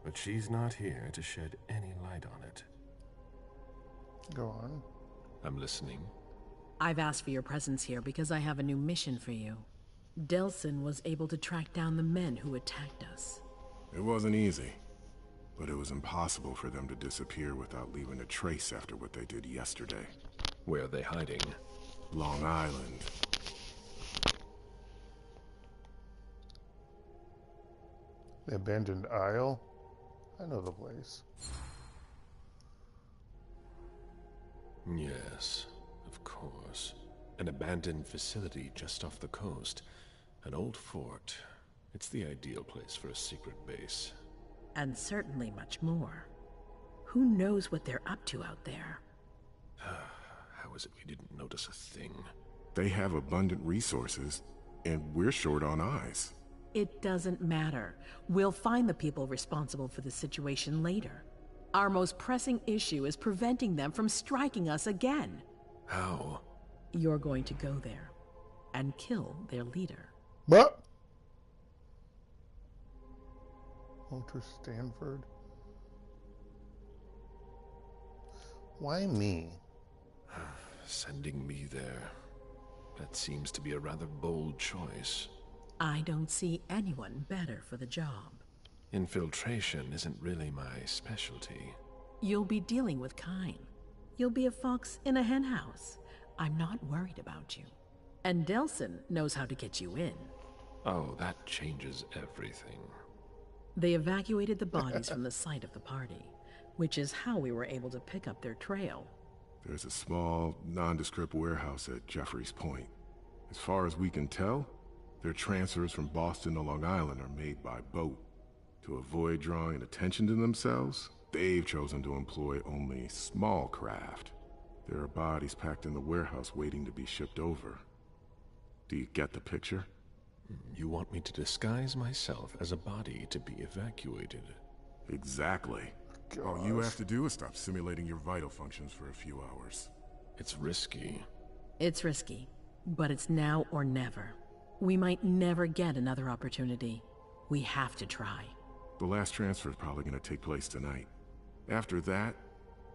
But she's not here to shed any light on it. Go on. I'm listening. I've asked for your presence here because I have a new mission for you. Delsin was able to track down the men who attacked us. It wasn't easy, but it was impossible for them to disappear without leaving a trace after what they did yesterday. Where are they hiding? Long Island. The abandoned isle? I know the place. Yes, of course. An abandoned facility just off the coast. An old fort. It's the ideal place for a secret base. And certainly much more. Who knows what they're up to out there? How is it we didn't notice a thing? They have abundant resources, and we're short on eyes. It doesn't matter. We'll find the people responsible for the situation later. Our most pressing issue is preventing them from striking us again. How? You're going to go there and kill their leader. What? Walter Stanford? Why me? Sending me there. That seems to be a rather bold choice. I don't see anyone better for the job. Infiltration isn't really my specialty. You'll be dealing with Kine. You'll be a fox in a henhouse. I'm not worried about you. And Delsin knows how to get you in. Oh, that changes everything. They evacuated the bodies from the site of the party, which is how we were able to pick up their trail. There's a small, nondescript warehouse at Jeffrey's Point. As far as we can tell, their transfers from Boston to Long Island are made by boat. To avoid drawing attention to themselves, they've chosen to employ only small craft. There are bodies packed in the warehouse waiting to be shipped over. Do you get the picture? You want me to disguise myself as a body to be evacuated? Exactly. All you have to do is stop simulating your vital functions for a few hours. It's risky. It's risky, but it's now or never. We might never get another opportunity. We have to try. The last transfer is probably going to take place tonight. After that,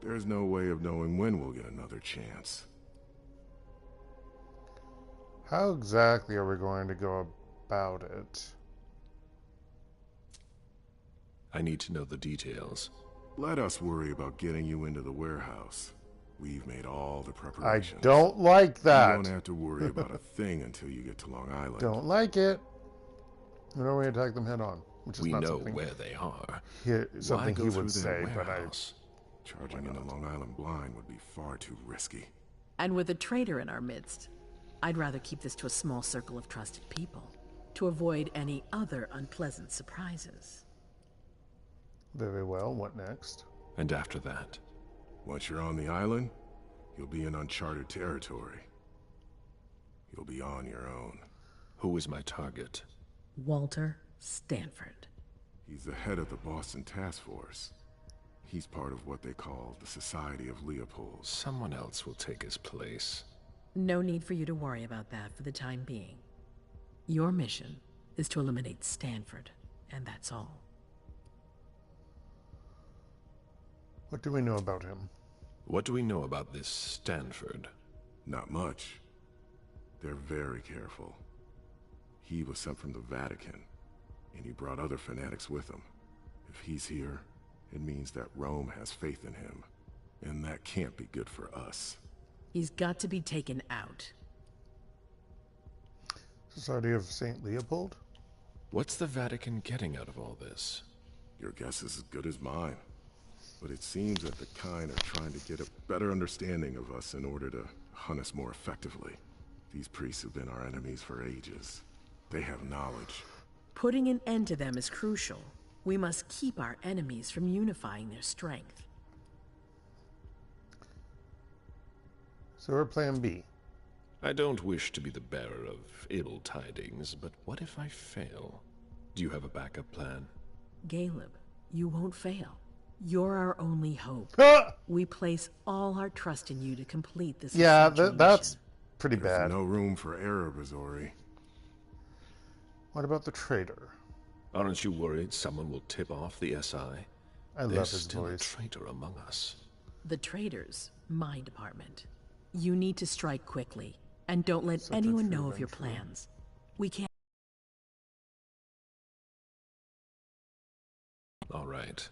there's no way of knowing when we'll get another chance. How exactly are we going to go about it? I need to know the details. Let us worry about getting you into the warehouse. We've made all the preparations. I don't like that. You don't have to worry about a thing until you get to Long Island. Don't like it. We know we attack them head on. Which is we not know something where they are. Something he would say, but Charging into Long Island blind would be far too risky. And with a traitor in our midst, I'd rather keep this to a small circle of trusted people, to avoid any other unpleasant surprises. Very well, what next? And after that? Once you're on the island, you'll be in uncharted territory. You'll be on your own. Who is my target? Walter Stanford. He's the head of the Boston Task Force. He's part of what they call the Society of Leopold. Someone else will take his place. No need for you to worry about that for the time being. Your mission is to eliminate Stanford, and that's all. What do we know about him? What do we know about this Stanford? Not much. They're very careful. He was sent from the Vatican, and he brought other fanatics with him. If he's here, it means that Rome has faith in him, and that can't be good for us. He's got to be taken out. Society of St. Leopold? What's the Vatican getting out of all this? Your guess is as good as mine. But it seems that the kind are trying to get a better understanding of us in order to hunt us more effectively. These priests have been our enemies for ages. They have knowledge. Putting an end to them is crucial. We must keep our enemies from unifying their strength. So our plan B. I don't wish to be the bearer of ill tidings, but what if I fail? Do you have a backup plan? Galeb, you won't fail. You're our only hope. We place all our trust in you to complete this. Yeah, that's pretty bad. There's no room for error, Bazori. What about the traitor? Aren't you worried someone will tip off the S.I.? I love There's his still voice. a traitor among us. The traitor's my department. You need to strike quickly, and don't let anyone know of your plans. We can't. All right.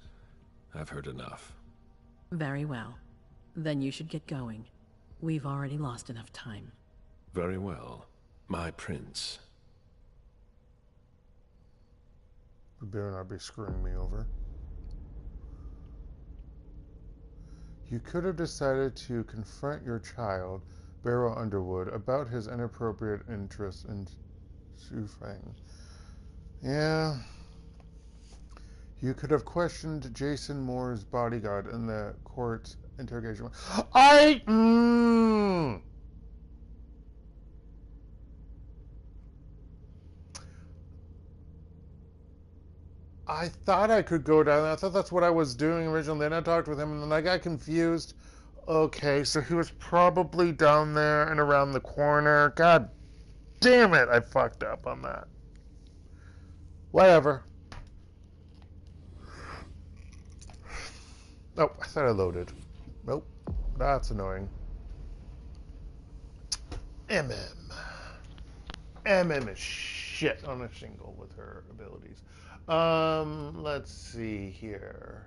I've heard enough. Very well. Then you should get going. We've already lost enough time. Very well. My prince. You better not be screwing me over. You could have decided to confront your child, Beryl Underwood, about his inappropriate interest in Xufeng. Yeah. You could have questioned Jason Moore's bodyguard in the court interrogation. I thought I could go down there. I thought that's what I was doing originally. Then I talked with him, and then I got confused. Okay, so he was probably down there and around the corner. God damn it, I fucked up on that. Whatever. Oh, I thought I loaded. Nope. That's annoying. Emem. Emem is shit on a shingle with her abilities. Let's see here.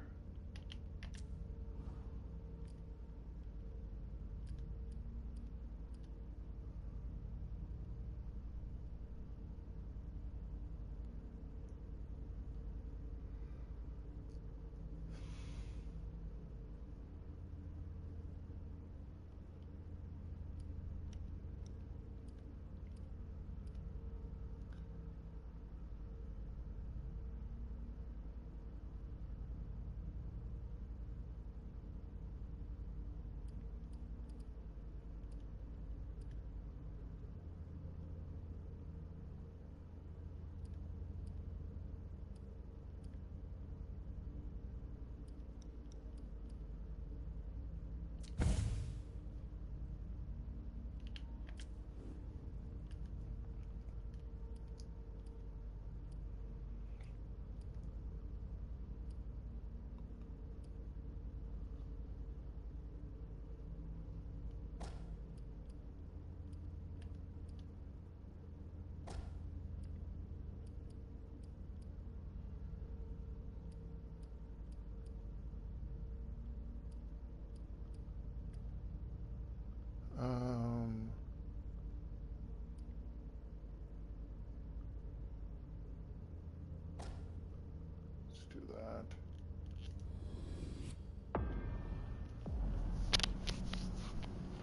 Let's do that.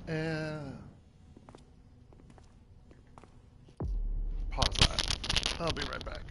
And pause that. I'll be right back.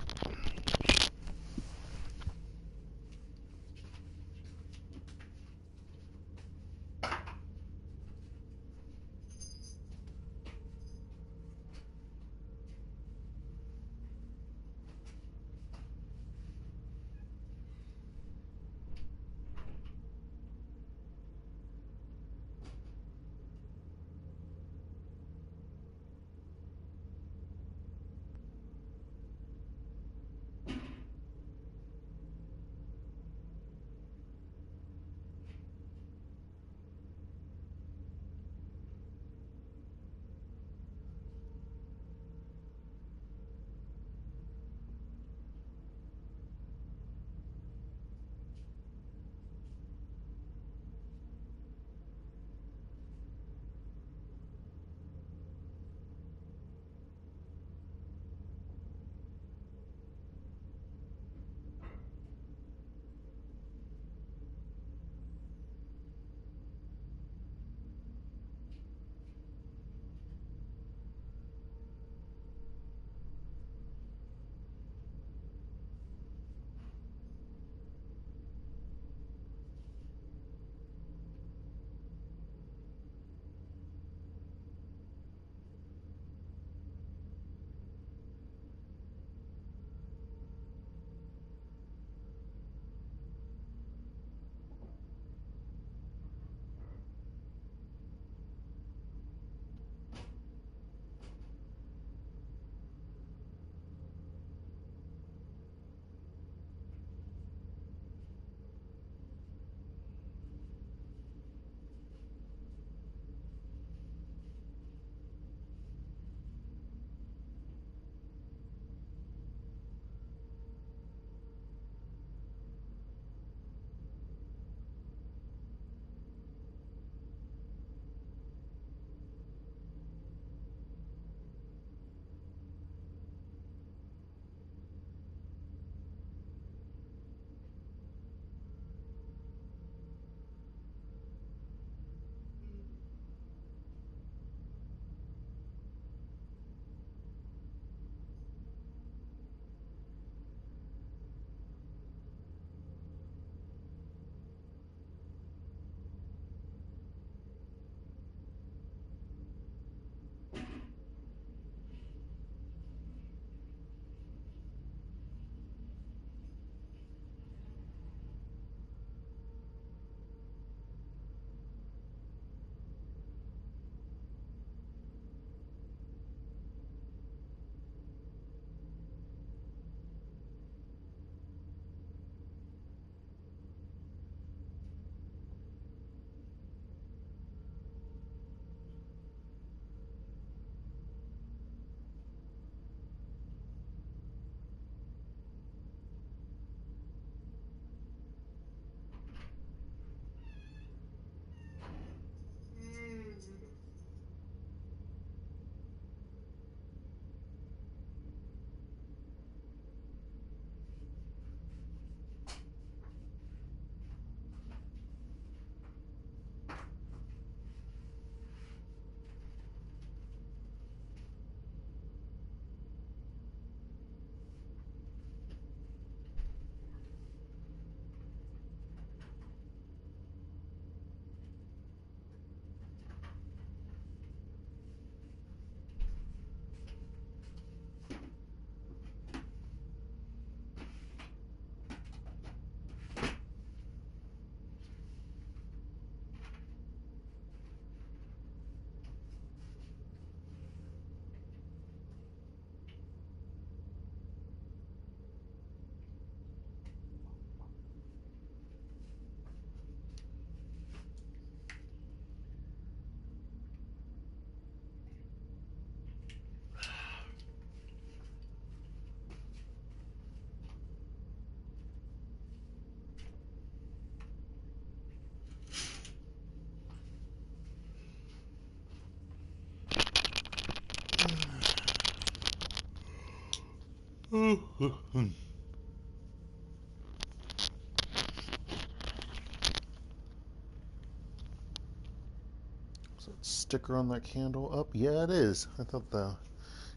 Sticker on that candle up? Yeah, it is. I thought I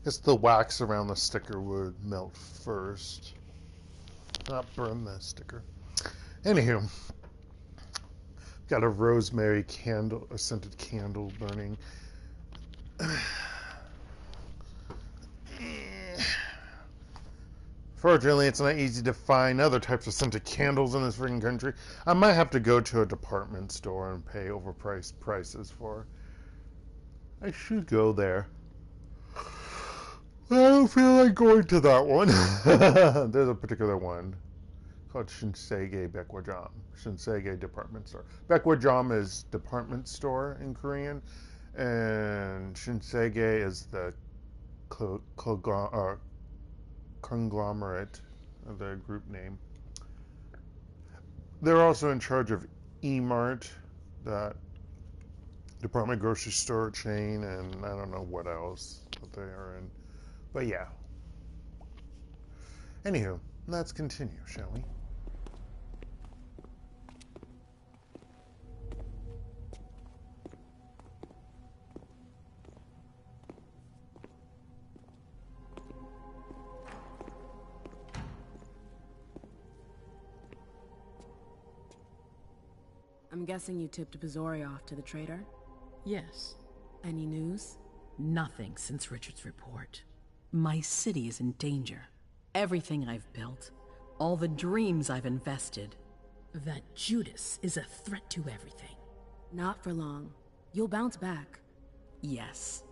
guess the wax around the sticker would melt first, not burn the sticker. Anywho, got a rosemary candle, a scented candle burning. Fortunately, it's not easy to find other types of scented candles in this freaking country. I might have to go to a department store and pay overpriced prices for. I should go there. I don't feel like going to that one. There's a particular one called Shinsege Baekwajam. Shinsege department store. Baekwajam is department store in Korean, and Shinsege is the conglomerate of the group name. They're also in charge of E-Mart, that department grocery store chain, and I don't know what else that they are in. But yeah. Anywho, let's continue, shall we? I'm guessing you tipped Bazori off to the traitor? Yes. Any news? Nothing since Richard's report. My city is in danger. Everything I've built, all the dreams I've invested. That Judas is a threat to everything. Not for long. You'll bounce back. Yes.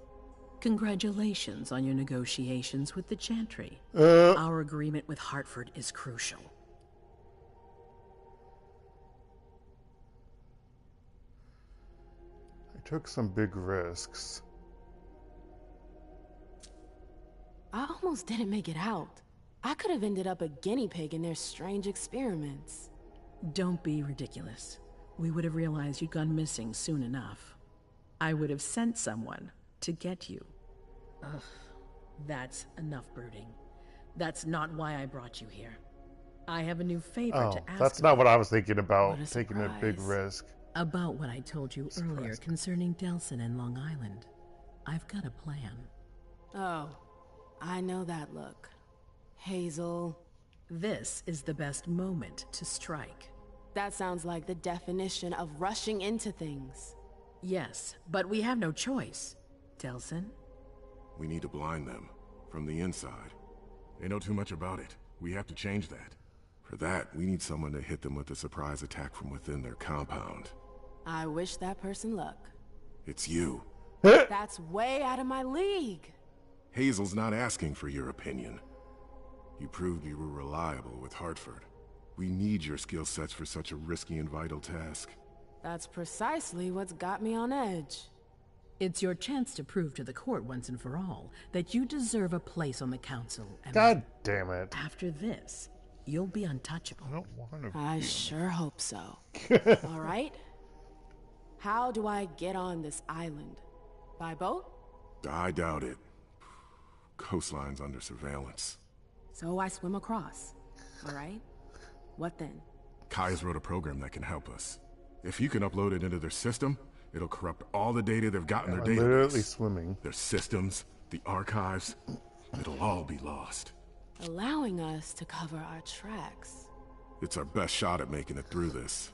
Congratulations on your negotiations with the Chantry. Our agreement with Hartford is crucial. I took some big risks. I almost didn't make it out. I could have ended up a guinea pig in their strange experiments. Don't be ridiculous. We would have realized you'd gone missing soon enough. I would have sent someone to get you. Ugh, that's enough brooding. That's not why I brought you here. I have a new favor to ask. That's not what I was thinking about, taking a big risk. About what I told you earlier concerning Delsin and Long Island. I've got a plan. Oh, I know that look. Hazel. This is the best moment to strike. That sounds like the definition of rushing into things. Yes, but we have no choice. Delsin? We need to blind them, from the inside. They know too much about it. We have to change that. For that, we need someone to hit them with a surprise attack from within their compound. I wish that person luck. It's you. That's way out of my league. Hazel's not asking for your opinion. You proved you were reliable with Hartford. We need your skill sets for such a risky and vital task. That's precisely what's got me on edge. It's your chance to prove to the court once and for all that you deserve a place on the council. And God damn it. After this, you'll be untouchable. I don't want to. I sure hope so. All right. How do I get on this island? By boat? I doubt it. Coastline's under surveillance. So I swim across. All right. What then? Kai's wrote a program that can help us. If you can upload it into their system, it'll corrupt all the data they've got in their database. Literally swimming. Their systems, the archives, it'll all be lost. Allowing us to cover our tracks. It's our best shot at making it through this.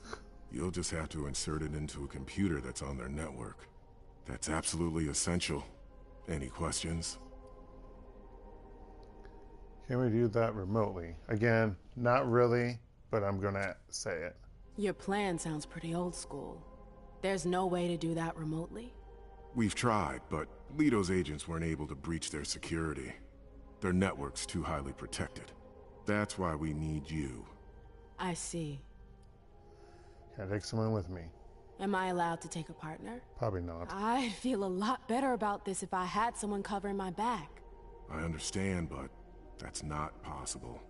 You'll just have to insert it into a computer that's on their network. That's absolutely essential. Any questions? Can we do that remotely? Again, not really, but I'm gonna say it. Your plan sounds pretty old school. There's no way to do that remotely? We've tried, but Leto's agents weren't able to breach their security. Their network's too highly protected. That's why we need you. I see. Can I take someone with me? Am I allowed to take a partner? Probably not. I'd feel a lot better about this if I had someone covering my back. I understand, but that's not possible.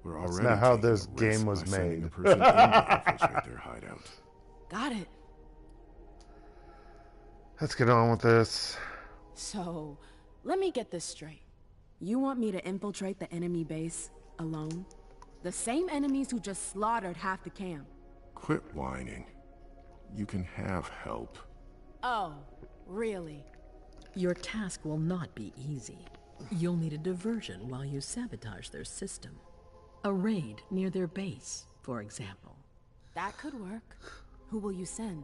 We're That's already not how taking this a risk game was by sending made. a person in to infiltrate their hideout. Got it. Let's get on with this. So, let me get this straight. You want me to infiltrate the enemy base alone? The same enemies who just slaughtered half the camp. Quit whining. You can have help. Oh, really? Your task will not be easy. You'll need a diversion while you sabotage their system. A raid near their base, for example. That could work. Who will you send?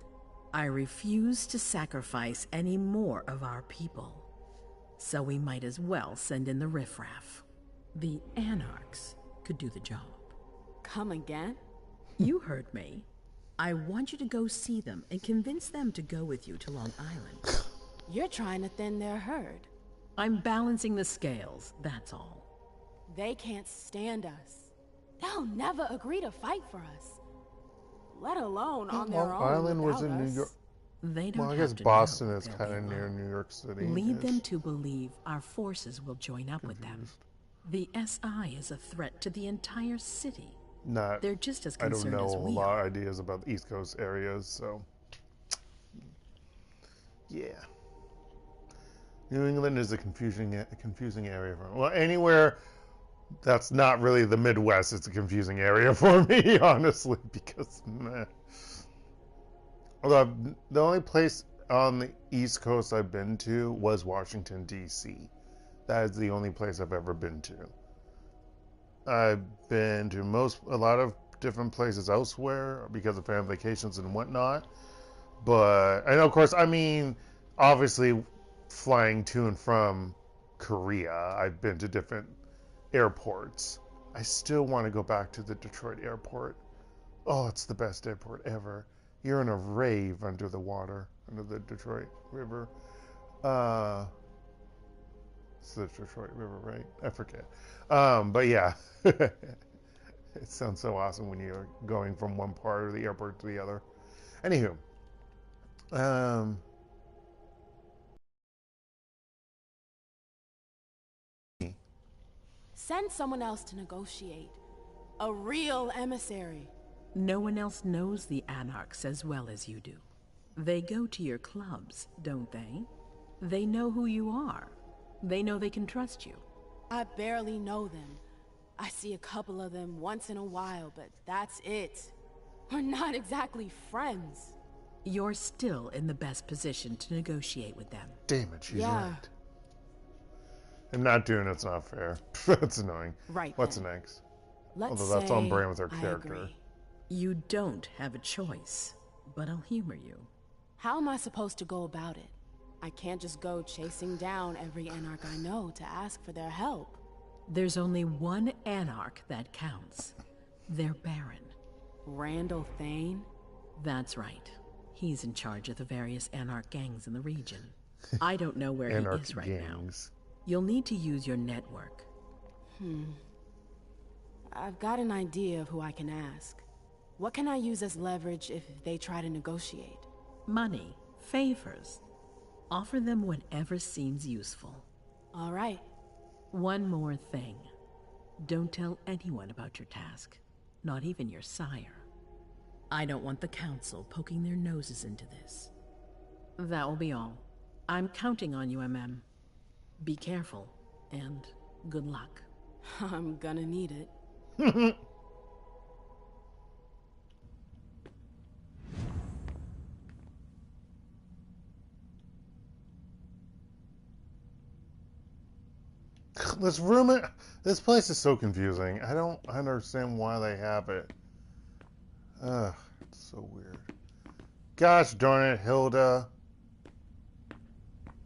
I refuse to sacrifice any more of our people. So we might as well send in the riffraff. The Anarchs could do the job. Come again? You heard me. I want you to go see them and convince them to go with you to Long Island. You're trying to thin their herd. I'm balancing the scales, that's all. They can't stand us. They'll never agree to fight for us. Let alone on their Long own Island was in without New York. us. They don't Well, I have guess to Boston know is they'll kind of be near alone. New York City. Lead them to believe our forces will join up with them. The SI is a threat to the entire city. They're just as I don't concerned know as a we lot are. of ideas about the East Coast areas, so yeah. New England is a confusing area for me. Well, anywhere that's not really the Midwest, it's a confusing area for me, honestly, because meh. Although the only place on the East Coast I've been to was Washington, D.C. That is the only place I've ever been to. I've been to a lot of different places elsewhere because of family vacations and whatnot. And of course, I mean, obviously, flying to and from Korea, I've been to different airports. I still want to go back to the Detroit airport. Oh, it's the best airport ever. You're in a rave under the water, under the Detroit River. It's the Detroit River, right? I forget. But yeah, it sounds so awesome when you're going from one part of the airport to the other. Anywho, Send someone else to negotiate. A real emissary. No one else knows the Anarchs as well as you do. They go to your clubs, don't they? They know who you are. They know they can trust you. I barely know them. I see a couple of them once in a while, but that's it. We're not exactly friends. You're still in the best position to negotiate with them. Damn it, she's right. And not doing it's not fair. That's annoying. Right. What's next? Let's Although that's on say brand with her I character. agree. You don't have a choice, but I'll humor you. How am I supposed to go about it? I can't just go chasing down every Anarch I know to ask for their help. There's only one Anarch that counts. Their Baron. Randall Thane? That's right. He's in charge of the various Anarch gangs in the region. I don't know where he is right now. You'll need to use your network. I've got an idea of who I can ask. What can I use as leverage if they try to negotiate? Money, favors. Offer them whatever seems useful. All right. One more thing. Don't tell anyone about your task. Not even your sire. I don't want the council poking their noses into this. That will be all. I'm counting on you, Emem. Be careful, and good luck. I'm gonna need it. This place is so confusing. I don't understand why they have it. Ugh, it's so weird. Gosh darn it, Hilda.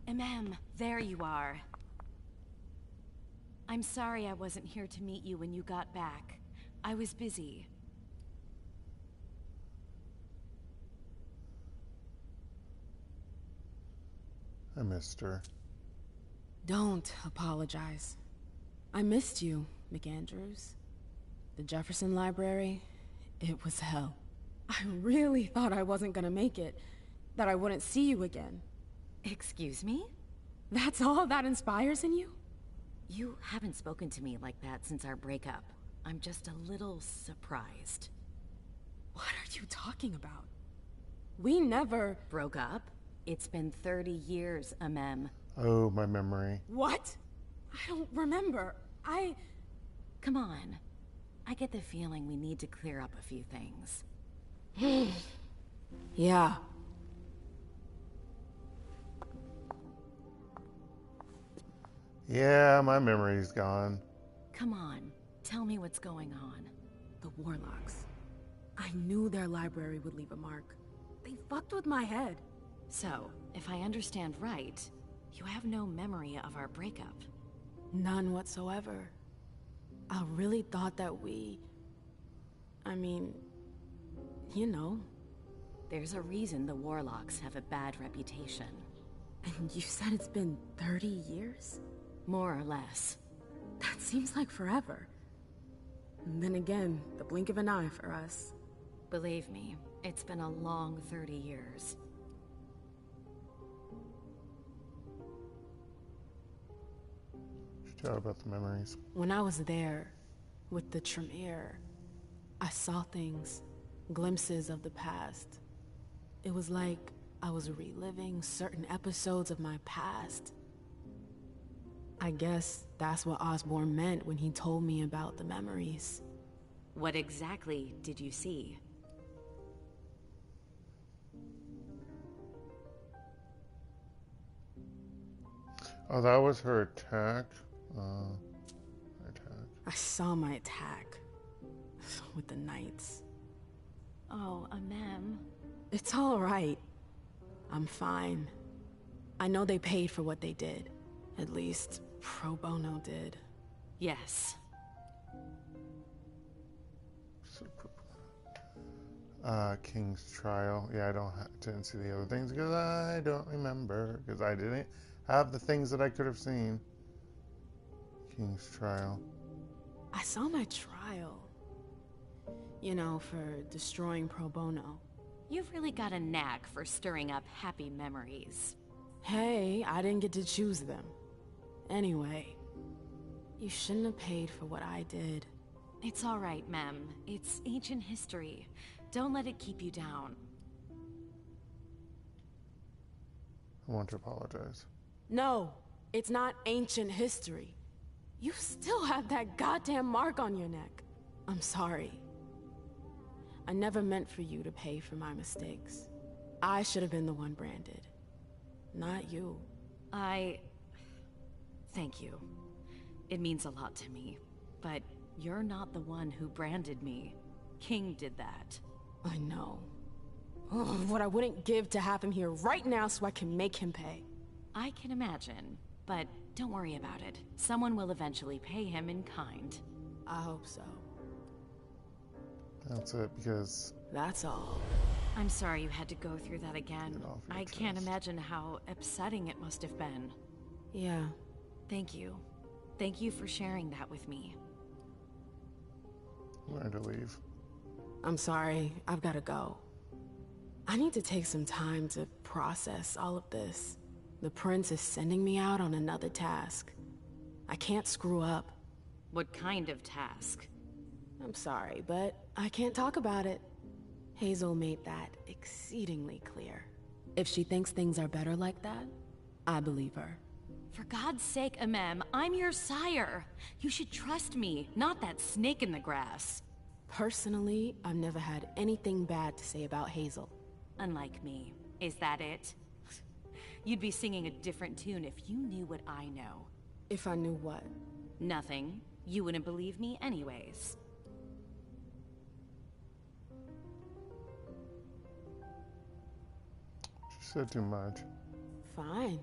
Emem, there you are. I'm sorry I wasn't here to meet you when you got back. I was busy. I missed her. Don't apologize. I missed you, McAndrews. The Jefferson Library, it was hell. I really thought I wasn't gonna make it, that I wouldn't see you again. Excuse me? That's all that inspires in you? You haven't spoken to me like that since our breakup. I'm just a little surprised. What are you talking about? We never... Broke up? It's been 30 years, Emem. Oh, my memory. What? I don't remember. Come on. I get the feeling we need to clear up a few things. Yeah. Yeah, my memory's gone. Come on. Tell me what's going on. The Warlocks. I knew their library would leave a mark. They fucked with my head. So, if I understand right, you have no memory of our breakup. None whatsoever. I really thought that I mean, you know. There's a reason the Warlocks have a bad reputation. And you said it's been 30 years? More or less. That seems like forever. And then again, the blink of an eye for us. Believe me, it's been a long 30 years. Tell about the memories. When I was there, with the Tremere, I saw things, glimpses of the past. It was like I was reliving certain episodes of my past. I guess that's what Osborn meant when he told me about the memories. What exactly did you see? Oh, that was her attack. I saw my attack with the Knights. Oh, Emem. It's all right. I'm fine. I know they paid for what they did. At least, pro bono did. Yes. King's Trial. Yeah, didn't see the other things because I don't remember. Because I didn't have the things that I could have seen. King's Trial. I saw my trial. You know, for destroying pro bono. You've really got a knack for stirring up happy memories. Hey, I didn't get to choose them. Anyway, you shouldn't have paid for what I did. It's all right, Mem. It's ancient history. Don't let it keep you down. I want to apologize. No, it's not ancient history. You still have that goddamn mark on your neck. I'm sorry. I never meant for you to pay for my mistakes. I should have been the one branded. Not you. Thank you. It means a lot to me. But you're not the one who branded me. King did that. I know. Ugh, what I wouldn't give to have him here right now so I can make him pay. I can imagine, but don't worry about it. Someone will eventually pay him in kind. I hope so. That's it, because... That's all. I'm sorry you had to go through that again. I can't imagine how upsetting it must have been. Yeah. Thank you. Thank you for sharing that with me. I'm going to leave. I'm sorry. I've got to go. I need to take some time to process all of this. The prince is sending me out on another task. I can't screw up. What kind of task? I'm sorry, but I can't talk about it. Hazel made that exceedingly clear. If she thinks things are better like that, I believe her. For God's sake, Emem, I'm your sire. You should trust me, not that snake in the grass. Personally, I've never had anything bad to say about Hazel. Unlike me. Is that it? You'd be singing a different tune if you knew what I know. If I knew what? Nothing. You wouldn't believe me anyways. She said too much. Fine.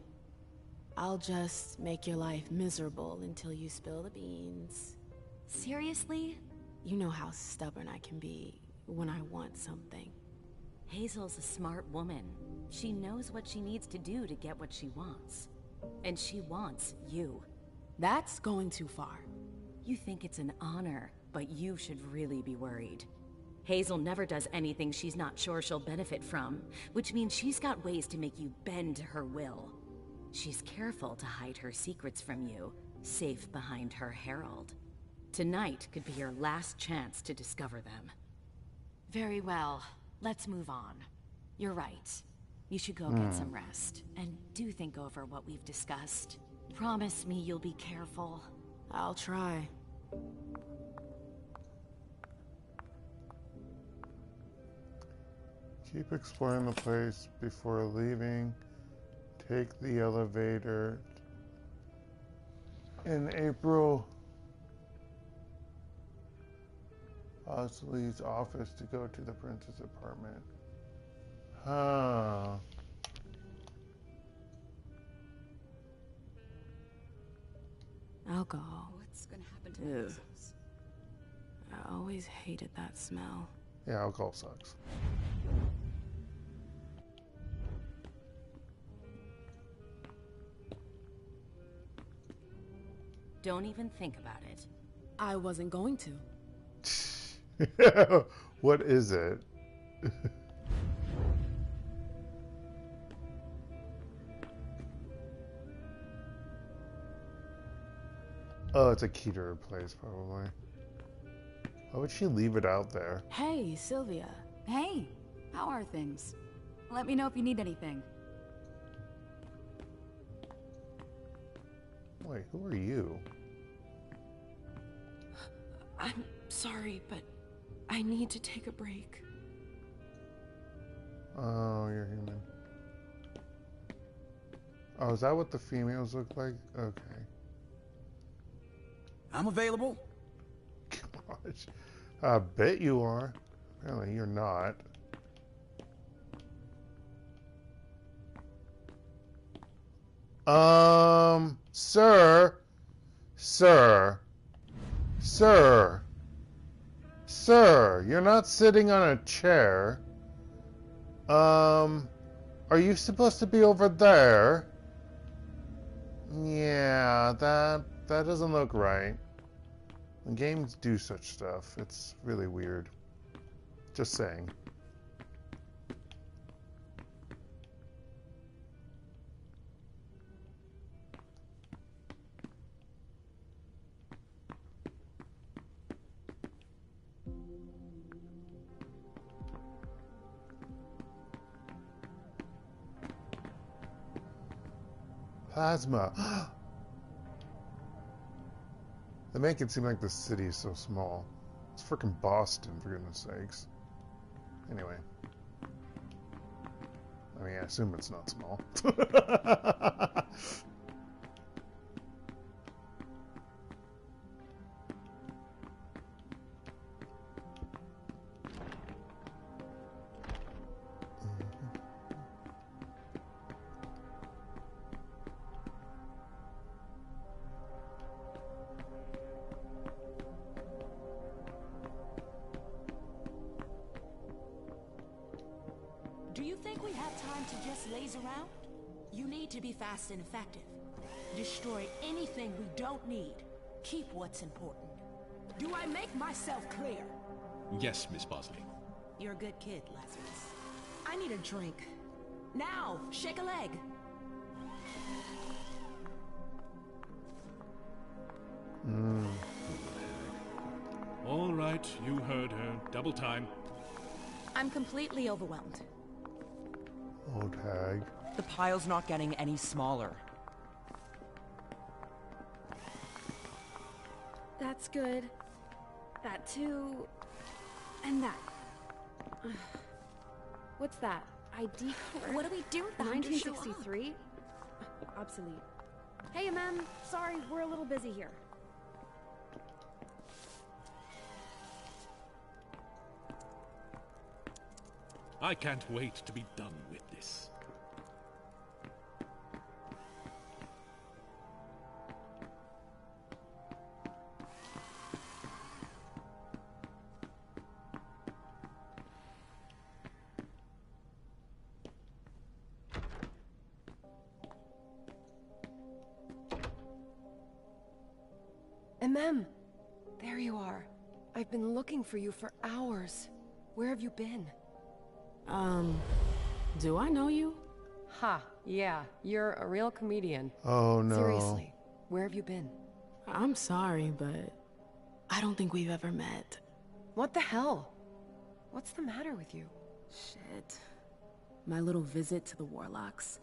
I'll just make your life miserable until you spill the beans. Seriously? You know how stubborn I can be when I want something. Hazel's a smart woman. She knows what she needs to do to get what she wants. And she wants you. That's going too far. You think it's an honor, but you should really be worried. Hazel never does anything she's not sure she'll benefit from, which means she's got ways to make you bend to her will. She's careful to hide her secrets from you, safe behind her herald. Tonight could be your last chance to discover them. Very well. Let's move on. You're right. You should go get some rest, and do think over what we've discussed. Promise me you'll be careful. I'll try. Keep exploring the place before leaving. Take the elevator in April. Halsey's office to go to the prince's apartment. Huh. Alcohol. What's gonna happen to Ew. us? I always hated that smell. Yeah, alcohol sucks. Don't even think about it. I wasn't going to. What is it? Oh, it's a key to her place, probably. Why would she leave it out there? Hey, Sylvia. Hey, how are things? Let me know if you need anything. Wait, who are you? I'm sorry, but I need to take a break. Oh, you're human. Oh, is that what the females look like? Okay. I'm available. Gosh. I bet you are. Apparently you're not. Sir. Sir, you're not sitting on a chair. Are you supposed to be over there? Yeah, that doesn't look right. When games do such stuff, it's really weird. Just saying. Plasma. They make it seem like the city is so small. It's freaking Boston, for goodness sakes. Anyway. I mean, I assume it's not small. Do you think we have time to just laze around? You need to be fast and effective. Destroy anything we don't need. Keep what's important. Do I make myself clear? Yes, Miss Bosley. You're a good kid, Lazarus. I need a drink. Now, shake a leg. All right, you heard her. Double time. I'm completely overwhelmed. Old hag. The pile's not getting any smaller. That's good. That too. And that. What's that? ID card? What do we do with the 1963? Obsolete. Hey, Emem. Sorry, we're a little busy here. I can't wait to be done with this. Emem! There you are. I've been looking for you for hours. Where have you been? Do I know you? Ha, yeah, you're a real comedian. Oh no. Seriously, where have you been? I'm sorry, but I don't think we've ever met. What the hell? What's the matter with you? Shit. My little visit to the Warlocks.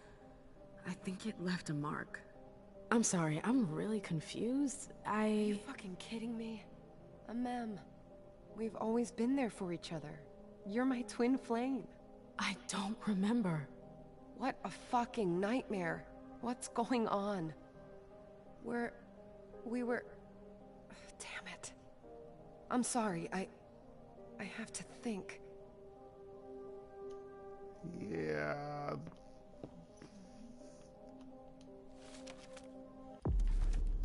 I think it left a mark. I'm sorry, I'm really confused. Are you fucking kidding me? Emem, we've always been there for each other. You're my twin flame. I don't remember. What a fucking nightmare. What's going on? We were... Damn it. I'm sorry, I have to think. Yeah.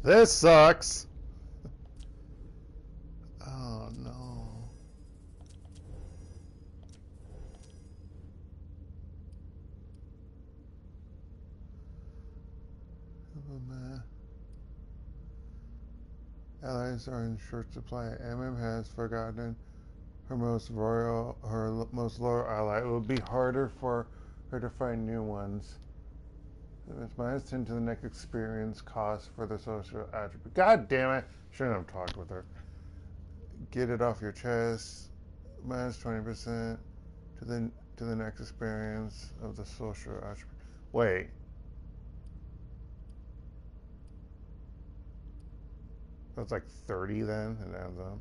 This sucks. Oh no. Allies are in short supply. Emem has forgotten her most loyal ally. It will be harder for her to find new ones. It's -10 to the next experience cost for the social attribute. God damn it! Shouldn't have talked with her. Get it off your chest. -20% to the next experience of the social attribute. Wait. That's like 30 then? It adds up.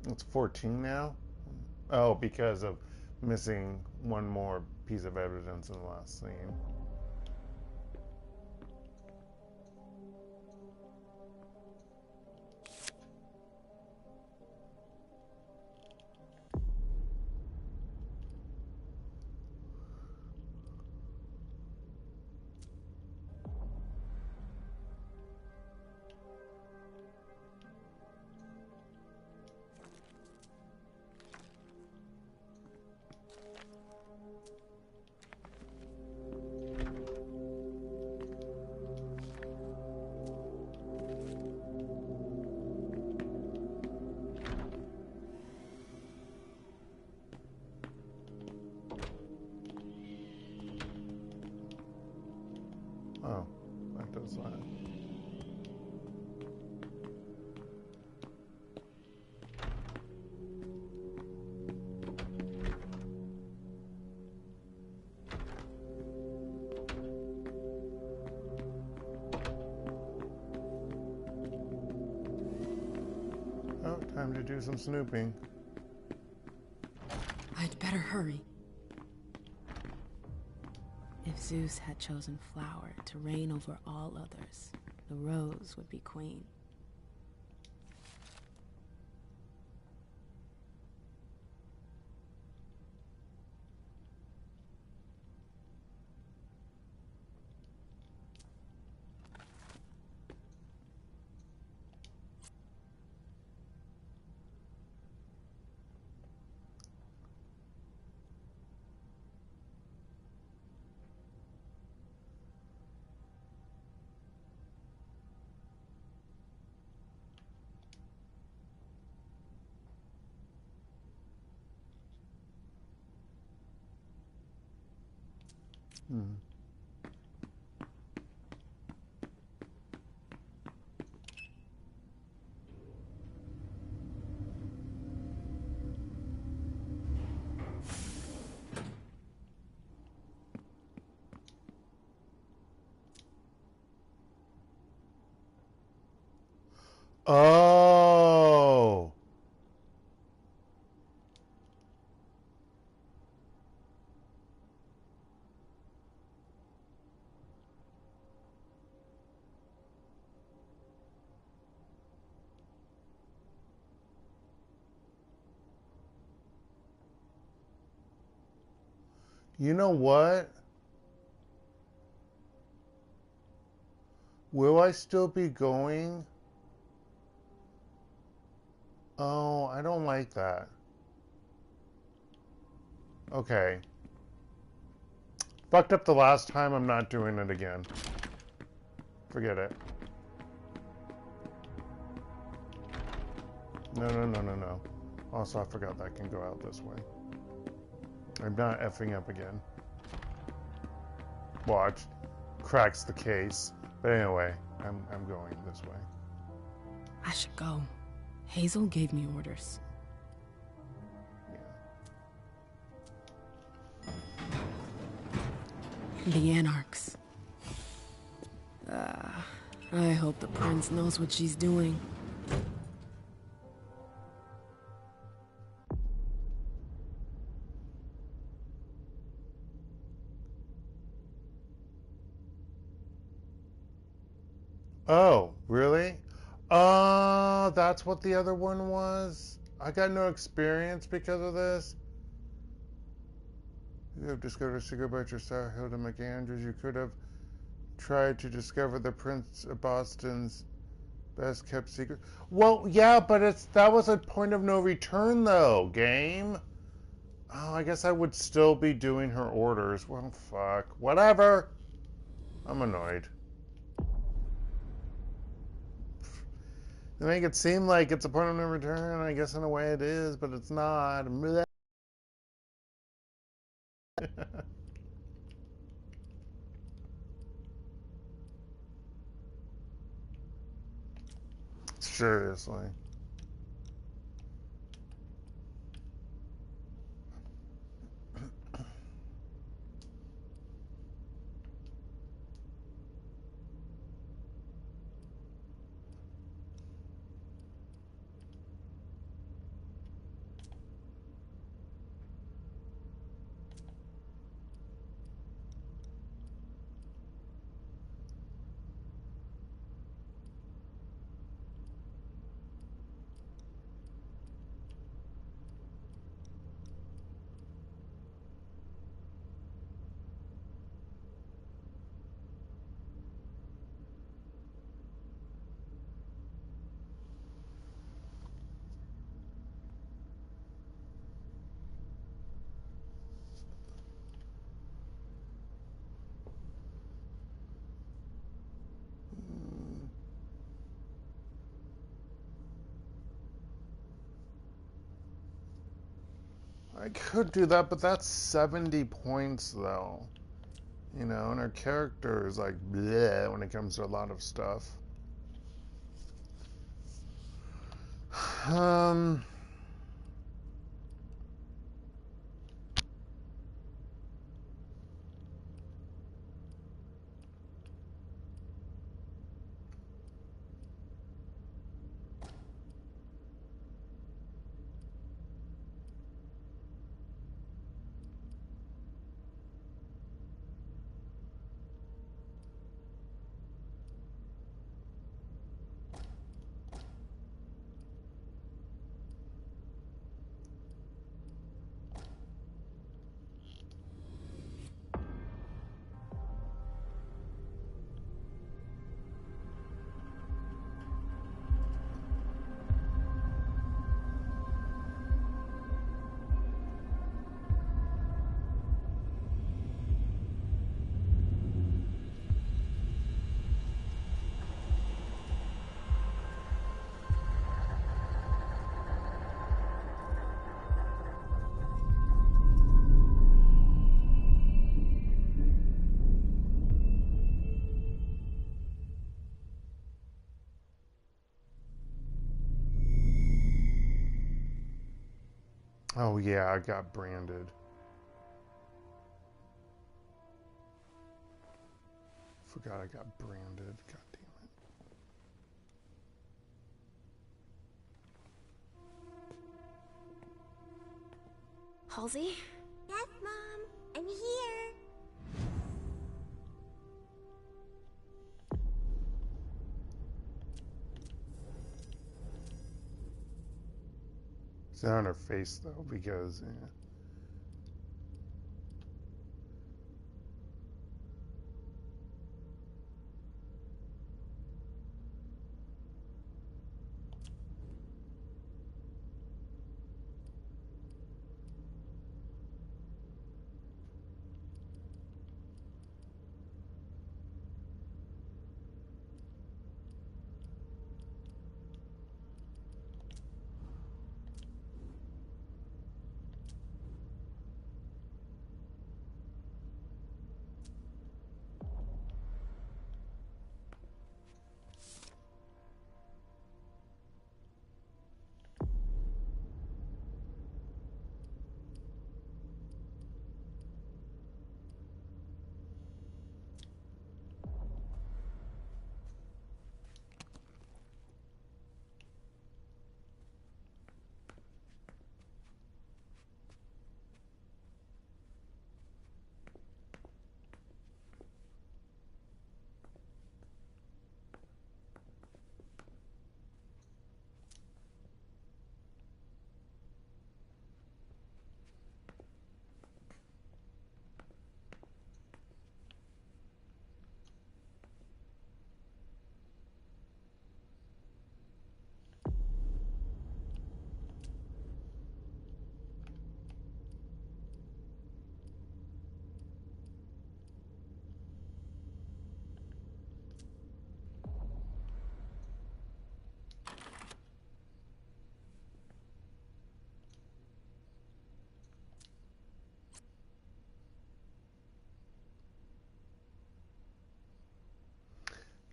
It's 14 now? Oh, because of missing one more piece of evidence in the last scene. Oh, that does that. Oh, time to do some snooping. I'd better hurry. If Zeus had chosen flower to reign over all others, the rose would be queen. Hmm. Oh. You know what? Will I still be going? Oh, I don't like that. Okay. Fucked up the last time, I'm not doing it again. Forget it. No. Also, I forgot that can go out this way. I'm not effing up again. Watch. Cracks the case. But anyway, I'm going this way. I should go. Hazel gave me orders. The Anarchs. I hope the prince knows what she's doing. Oh, really? That's what the other one was? I got no experience because of this? You have discovered a secret about your star, HektontheMage's. You could have tried to discover the Prince of Boston's best kept secret. Well, yeah, but that was a point of no return, though, game. Oh, I guess I would still be doing her orders. Well, fuck. Whatever. I'm annoyed. They make it seem like it's a point of no return. I guess in a way it is, but it's not. Seriously. I could do that, but that's 70 points, though. You know, and her character is like bleh when it comes to a lot of stuff. Oh yeah, I got branded. Forgot I got branded. God damn it. Halsey? Yes, Mom. I'm here. It's not on her face though, because yeah.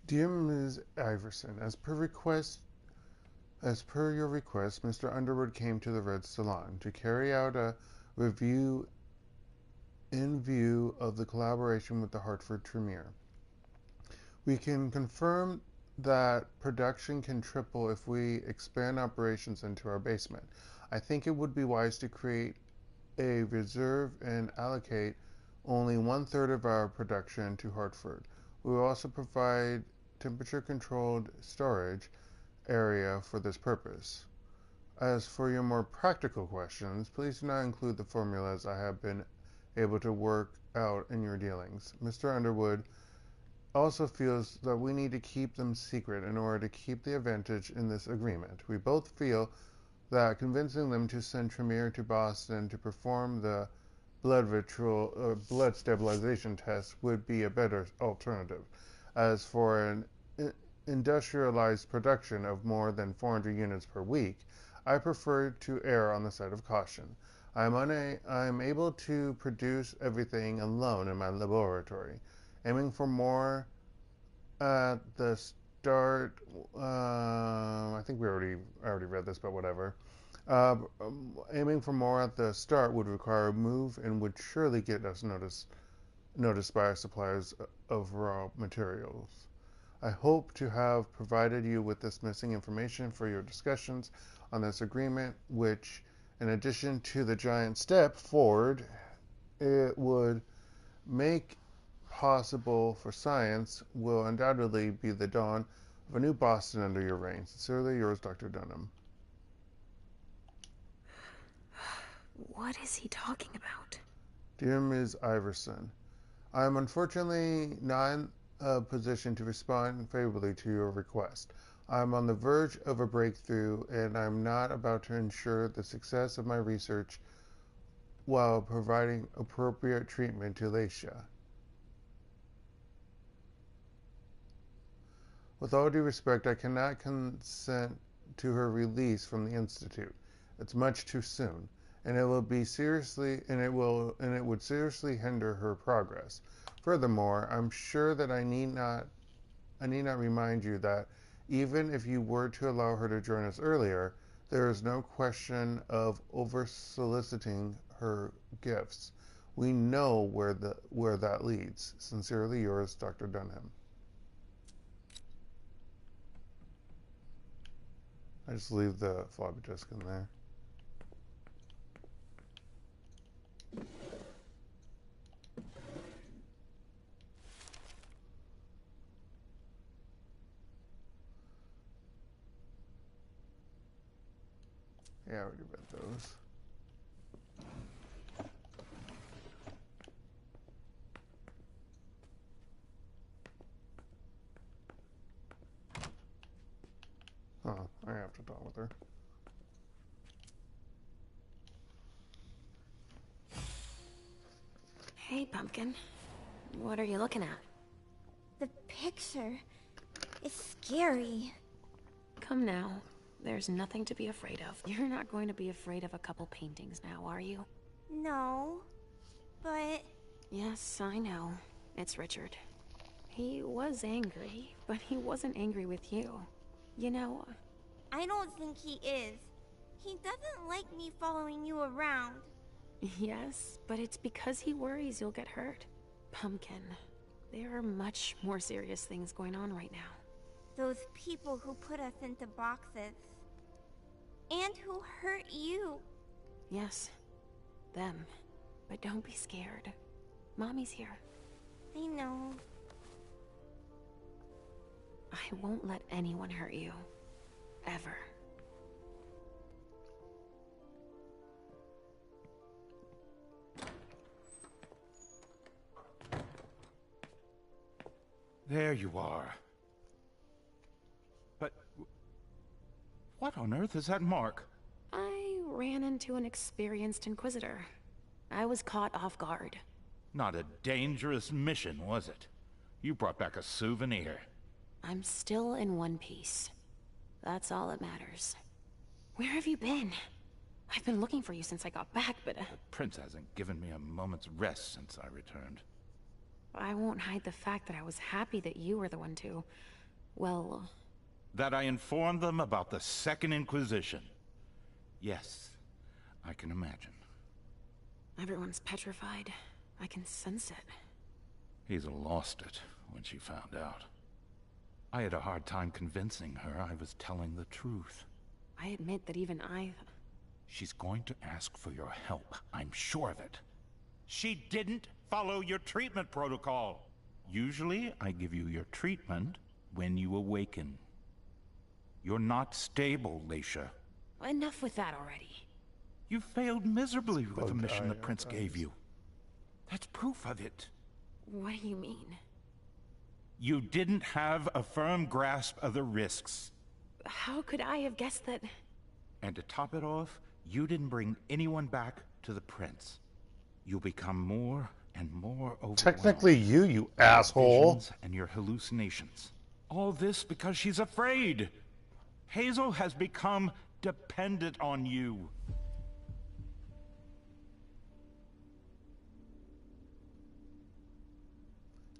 Dear Ms. Iversen, as per your request, Mr. Underwood came to the Red Salon to carry out a review in view of the collaboration with the Hartford Tremere. We can confirm that production can triple if we expand operations into our basement. I think it would be wise to create a reserve and allocate only 1/3 of our production to Hartford. We will also provide temperature-controlled storage area for this purpose. As for your more practical questions, please do not include the formulas I have been able to work out in your dealings. Mr. Underwood also feels that we need to keep them secret in order to keep the advantage in this agreement. We both feel that convincing them to send Tremere to Boston to perform the blood stabilization test would be a better alternative. As for an industrialized production of more than 400 units per week, I prefer to err on the side of caution. I am able to produce everything alone in my laboratory, aiming for more at the start. I think I already read this, but whatever. Aiming for more at the start would require a move and would surely get us noticed by our suppliers of raw materials. I hope to have provided you with this missing information for your discussions on this agreement, which, in addition to the giant step forward it would make possible for science, will undoubtedly be the dawn of a new Boston under your reign. Sincerely yours, Dr. Dunham. What is he talking about? Dear Ms. Iversen, I am unfortunately not in a position to respond favorably to your request. I am on the verge of a breakthrough, and I am not about to ensure the success of my research while providing appropriate treatment to Leysha. With all due respect, I cannot consent to her release from the Institute. It's much too soon, and it would seriously hinder her progress. Furthermore, I'm sure that I need not remind you that even if you were to allow her to join us earlier, there is no question of over-soliciting her gifts. We know where that leads. Sincerely yours, Dr. Dunham. I just leave the floppy disk in there. Yeah, I already read those. Oh, I have to talk with her. Hey, Pumpkin. What are you looking at? The picture is scary. Come now. There's nothing to be afraid of. You're not going to be afraid of a couple paintings now, are you? No, but... Yes, I know. It's Richard. He was angry, but he wasn't angry with you. You know... I don't think he is. He doesn't like me following you around. Yes, but it's because he worries you'll get hurt. Pumpkin, there are much more serious things going on right now. Those people who put us into boxes. And who hurt you. Yes, them. But don't be scared. Mommy's here. I know. I won't let anyone hurt you. Ever. There you are. But... what on earth is that mark? I ran into an experienced Inquisitor. I was caught off guard. Not a dangerous mission, was it? You brought back a souvenir. I'm still in one piece. That's all that matters. Where have you been? I've been looking for you since I got back, but... The prince hasn't given me a moment's rest since I returned. I won't hide the fact that I was happy that you were the one to Well... That I informed them about the Second Inquisition. Yes, I can imagine. Everyone's petrified. I can sense it. Hazel lost it when she found out. I had a hard time convincing her I was telling the truth. I admit that even I... She's going to ask for your help. I'm sure of it. She didn't follow your treatment protocol. Usually, I give you your treatment when you awaken. You're not stable, Leysha. Enough with that already. You failed miserably with the mission the Prince gave you. That's proof of it. What do you mean? You didn't have a firm grasp of the risks. How could I have guessed that... And to top it off, you didn't bring anyone back to the Prince. You'll become more and more overwhelmed. Technically you asshole. Visions and your hallucinations. All this because she's afraid. Hazel has become dependent on you.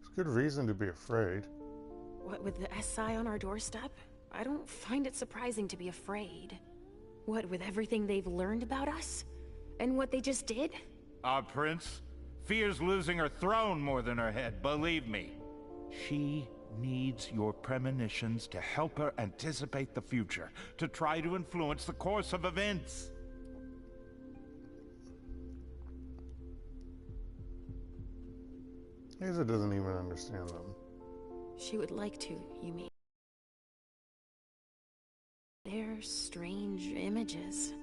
It's good reason to be afraid. What, with the S.I. on our doorstep? I don't find it surprising to be afraid. What, with everything they've learned about us? And what they just did? Our Prince fears losing her throne more than her head, believe me. She needs your premonitions to help her anticipate the future, to try to influence the course of events. Hazel doesn't even understand them. She would like to, you mean? They're strange images.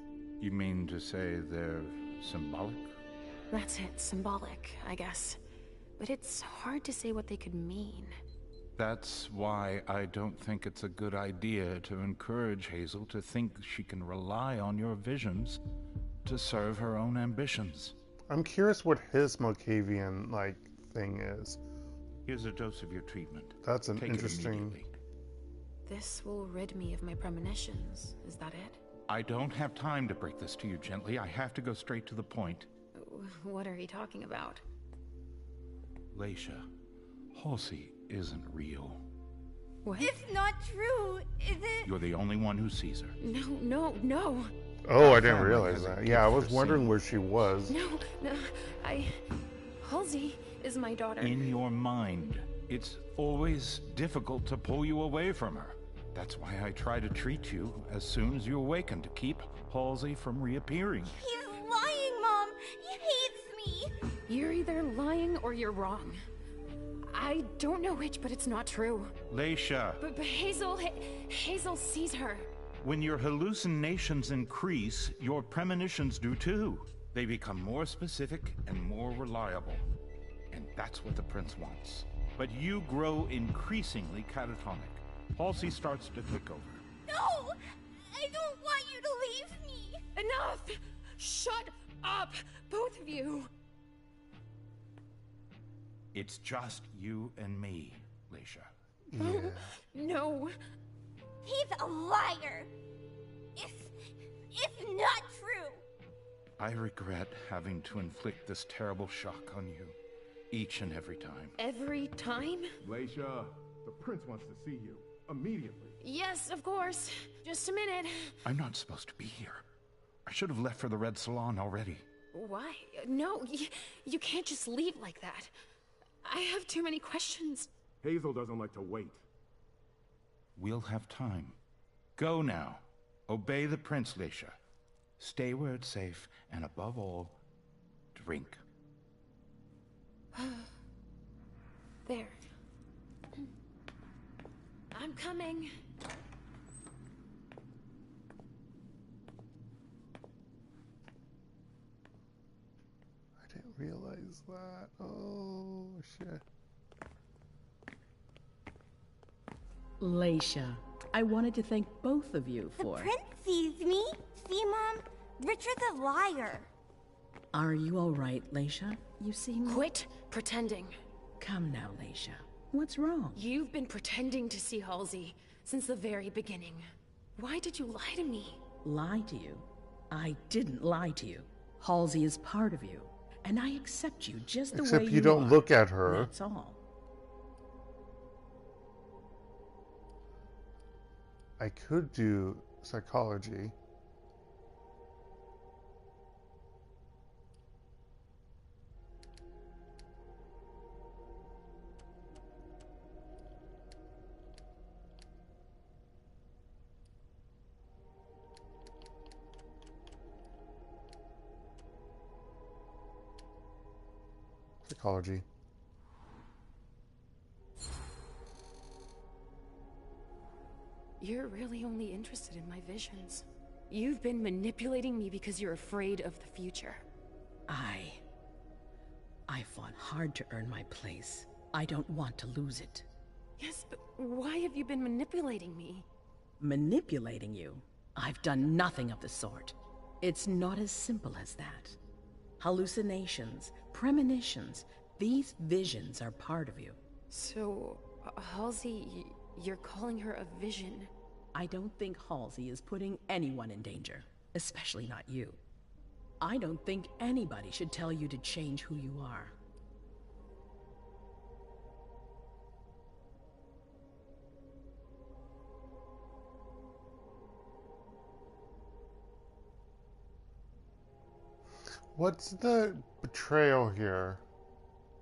You mean to say they're symbolic? That's it, symbolic, I guess. But it's hard to say what they could mean. That's why I don't think it's a good idea to encourage Hazel to think she can rely on your visions to serve her own ambitions. I'm curious what his Malkavian, thing is. Here's a dose of your treatment. That's an Take interesting... This will rid me of my premonitions, is that it? I don't have time to break this to you gently. I have to go straight to the point. What are you talking about? Leysha, Halsey isn't real. What? It's not true, is it? You're the only one who sees her. No. Oh, I didn't realize that. Yeah, I was wondering where she was. No, Halsey is my daughter. In your mind, it's always difficult to pull you away from her. That's why I try to treat you as soon as you awaken, to keep Halsey from reappearing. He's lying, Mom! He hates me! You're either lying or you're wrong. I don't know which, but it's not true. Leysha! But Hazel sees her. When your hallucinations increase, your premonitions do too. They become more specific and more reliable. And that's what the Prince wants. But you grow increasingly catatonic. Halsey starts to take over. No! I don't want you to leave me! Enough! Shut up, both of you! It's just you and me, Leysha. Yeah. No. He's a liar! It's not true! I regret having to inflict this terrible shock on you, each and every time. Every time? Leysha, the Prince wants to see you. Immediately. Yes, of course. Just a minute. I'm not supposed to be here. I should have left for the Red Salon already. Why? No, you can't just leave like that. I have too many questions. Hazel doesn't like to wait. We'll have time. Go now. Obey the Prince, Leysha. Stay where it's safe, and above all, drink. There. I'm coming. I didn't realize that. Oh, shit. Leysha, I wanted to thank both of you for... The Prince sees me. See, Mom? Richard's a liar. Are you all right, Leysha? You seem... Quit pretending. Come now, Leysha. What's wrong? You've been pretending to see Halsey since the very beginning. Why did you lie to me? Lie to you? I didn't lie to you. Halsey is part of you, and I accept you just the way you are. Except you don't look at her. That's all. I could do psychology. Psychology. You're really only interested in my visions. You've been manipulating me because you're afraid of the future. I fought hard to earn my place. I don't want to lose it. Yes, but why have you been manipulating me? Manipulating you? I've done nothing of the sort. It's not as simple as that. Hallucinations, premonitions, these visions are part of you. So, Halsey, you're calling her a vision? I don't think Halsey is putting anyone in danger, especially not you. I don't think anybody should tell you to change who you are. What's the betrayal here?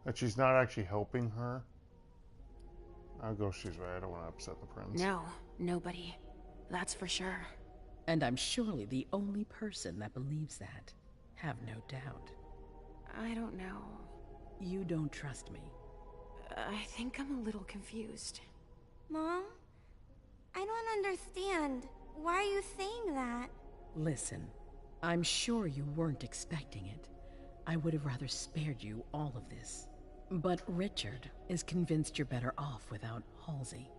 That she's not actually helping her? I'll go she's right. I don't want to upset the prince. No, nobody. That's for sure. And I'm surely the only person that believes that. Have no doubt. I don't know. You don't trust me. I think I'm a little confused. Mom? I don't understand. Why are you saying that? Listen, I'm sure you weren't expecting it. I would have rather spared you all of this. But Richard is convinced you're better off without Halsey.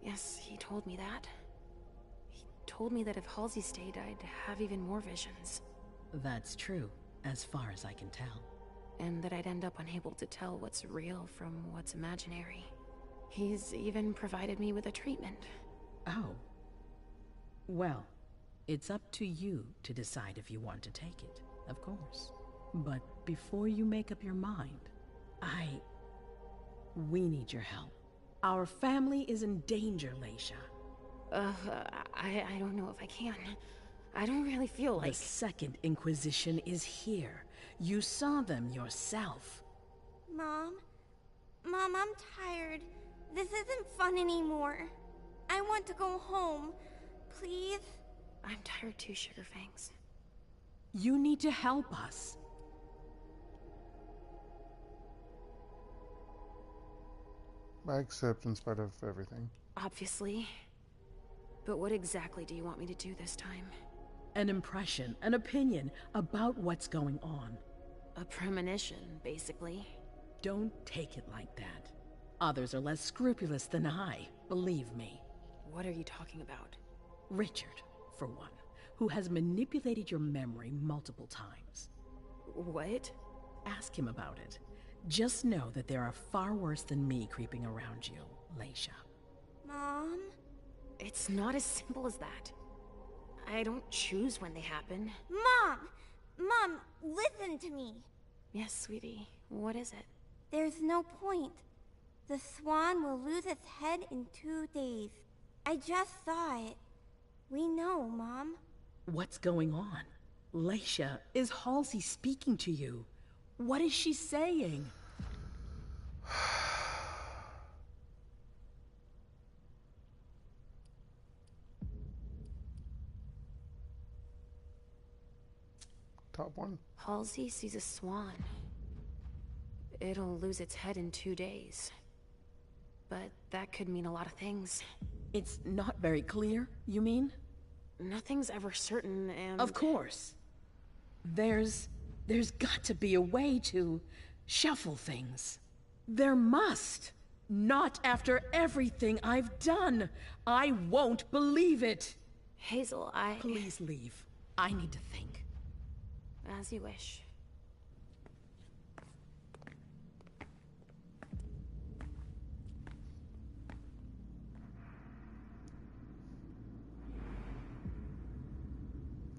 Yes, he told me that. He told me that if Halsey stayed, I'd have even more visions. That's true, as far as I can tell. And that I'd end up unable to tell what's real from what's imaginary. He's even provided me with a treatment. Oh. Well, it's up to you to decide if you want to take it, of course. But before you make up your mind, we need your help. Our family is in danger, Leysha. I don't know if I can. I don't really feel like... The Second Inquisition is here. You saw them yourself. Mom? Mom, I'm tired. This isn't fun anymore. I want to go home. Please? I'm tired too, Sugarfangs. You need to help us. I accept in spite of everything. Obviously. But what exactly do you want me to do this time? An impression, an opinion about what's going on. A premonition, basically. Don't take it like that. Others are less scrupulous than I, believe me. What are you talking about? Richard, for one, who has manipulated your memory multiple times. What? Ask him about it. Just know that there are far worse than me creeping around you, Leysha. Mom? It's not as simple as that. I don't choose when they happen. Mom! Mom, listen to me. Yes, sweetie. What is it? There's no point. The Swan will lose its head in 2 days. I just saw it. We know, Mom. What's going on? Leysha, is Halsey speaking to you? What is she saying? Top one. Halsey sees a swan. It'll lose its head in 2 days. But that could mean a lot of things. It's not very clear, you mean? Nothing's ever certain, and... Of course. There's got to be a way to shuffle things. There must. Not after everything I've done. I won't believe it. Hazel, Please leave. I need to think. As you wish.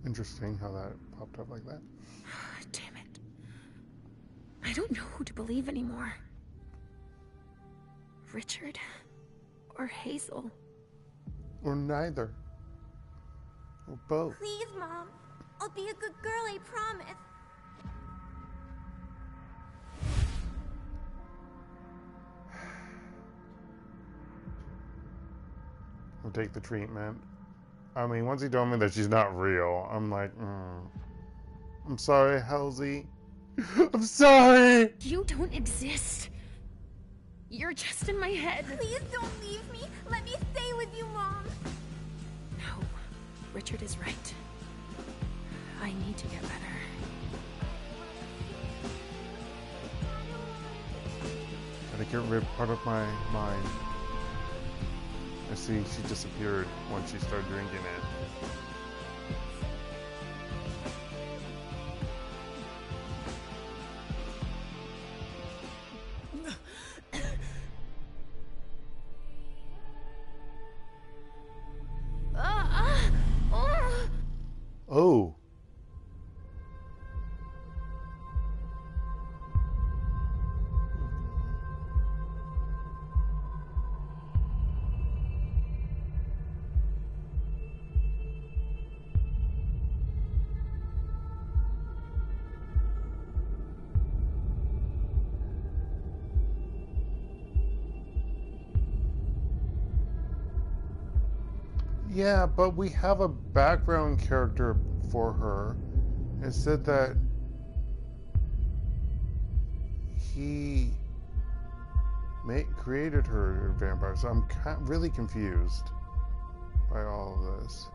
Interesting how that popped up like that. Damn it. I don't know who to believe anymore. Richard or Hazel. Or neither. Or both. Please, Mom. I'll be a good girl, I promise. I'll take the treatment. I mean, once he told me that she's not real, I'm like, I'm sorry, Halsey. I'm sorry! You don't exist. You're just in my head. Please don't leave me. Let me stay with you, Mom. No, Richard is right. I need to get better. Gotta get rid of part of my mind. I see she disappeared when she started drinking it. Oh. Yeah, but we have a background character for her. It said that he created her a vampire, so I'm really confused by all of this.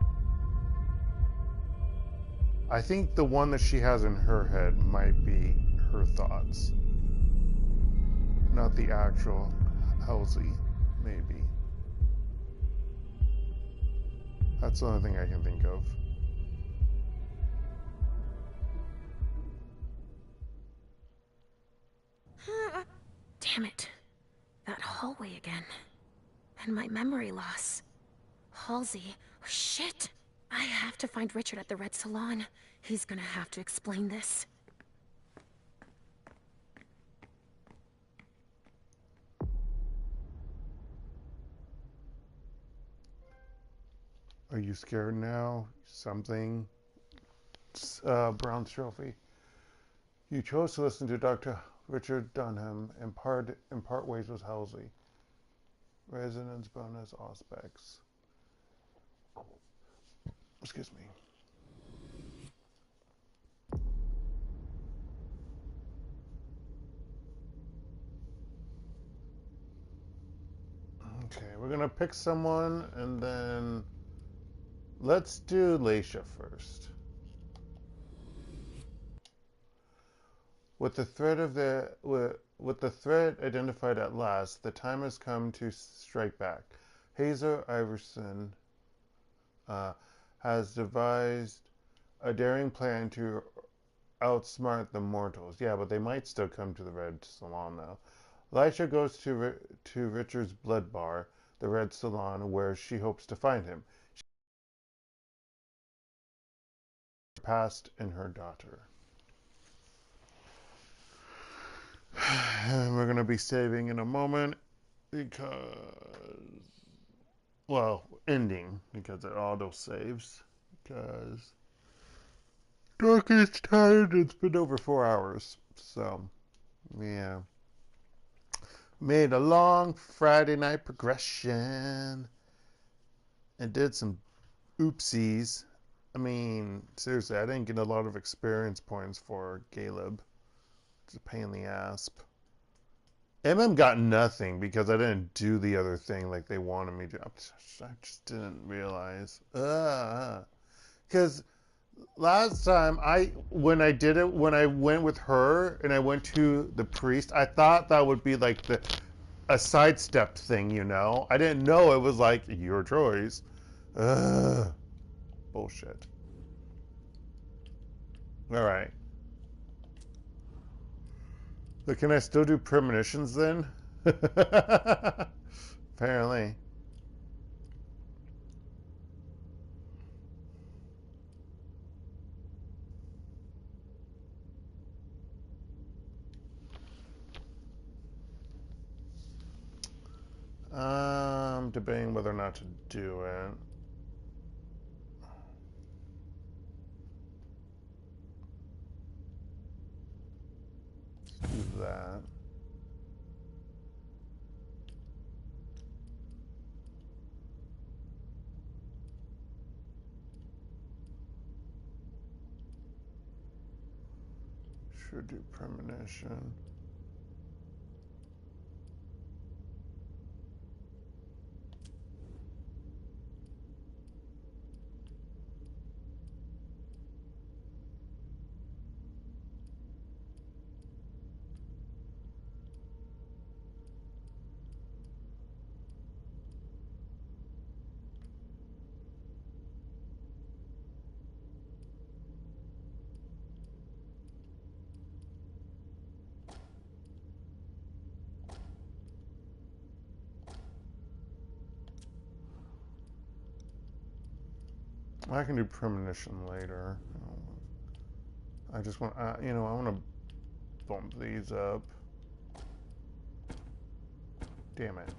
I think the one that she has in her head might be her thoughts, not the actual Halsey, maybe. That's the only thing I can think of. Damn it. That hallway again. And my memory loss. Halsey. Oh, shit. I have to find Richard at the Red Salon. He's gonna have to explain this. Are you scared now? Something? Brown's trophy. You chose to listen to Dr. Richard Dunham and part ways with Halsey. Resonance bonus aspects. Excuse me. Okay, we're gonna pick someone and then let's do Leysha first. With the threat identified at last, the time has come to strike back. Hazel Iversen has devised a daring plan to outsmart the mortals. Yeah, but they might still come to the Red Salon now. Leysha goes to Richard's blood bar, the Red Salon, where she hopes to find him. She past and her daughter. And we're going to be saving in a moment because, well, ending because it auto saves because Dark is tired. It's been over 4 hours. So, yeah. Made a long Friday night progression and did some oopsies. I mean, seriously, I didn't get a lot of experience points for Galeb. It's a pain in the ass. Emem got nothing because I didn't do the other thing like they wanted me to. I just didn't realize. Because last time when I went with her and I went to the priest, I thought that would be like a sidestepped thing, you know? I didn't know it was like your choice. Bullshit. Alright. But can I still do premonitions then? Apparently. I'm debating whether or not to do it. Let's do that. Should do premonition. I can do premonition later. I just want, you know, I want to bump these up. Damn it.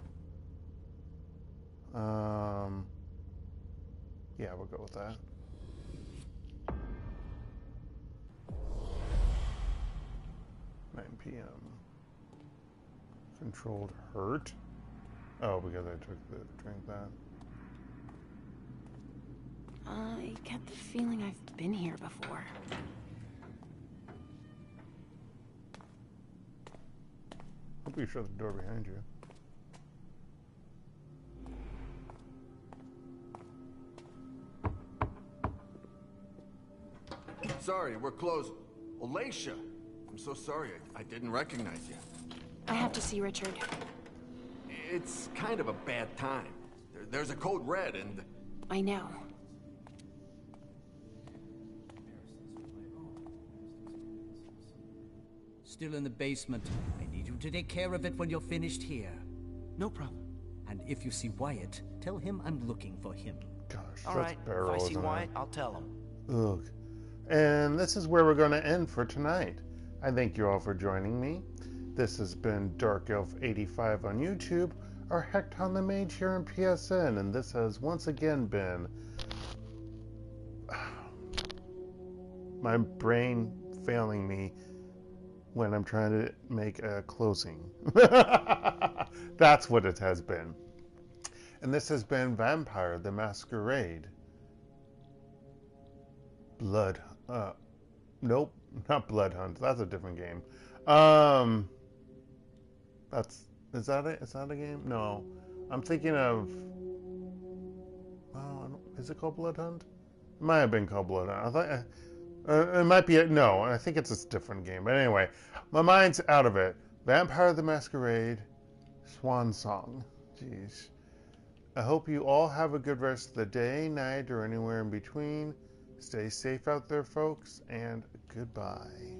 Yeah, we'll go with that. PM. Controlled hurt? Oh, because I took the drink that. I get the feeling I've been here before. Hope you shut the door behind you. Sorry, we're closed. Oh, Leysha! I'm so sorry, I didn't recognize you. I have to see Richard. It's kind of a bad time. There's a code red and... I know. Still in the basement. I need you to take care of it when you're finished here. No problem. And if you see Wyatt, tell him I'm looking for him. Gosh, all right. If I see Wyatt, I'll tell him. Ugh. And this is where we're going to end for tonight. I thank you all for joining me. This has been DarkElf85 on YouTube, or HektontheMage here in PSN, and this has once again been my brain failing me when I'm trying to make a closing. That's what it has been. And this has been Vampire the Masquerade. Nope, not Blood Hunt. That's a different game. Is that it? Is that a game? No, I'm thinking of. Oh, is it called Blood Hunt? It might have been called Blood Hunt. I thought it might be. No, I think it's a different game. But anyway, my mind's out of it. Vampire the Masquerade, Swansong. Jeez. I hope you all have a good rest of the day, night, or anywhere in between. Stay safe out there, folks, and goodbye.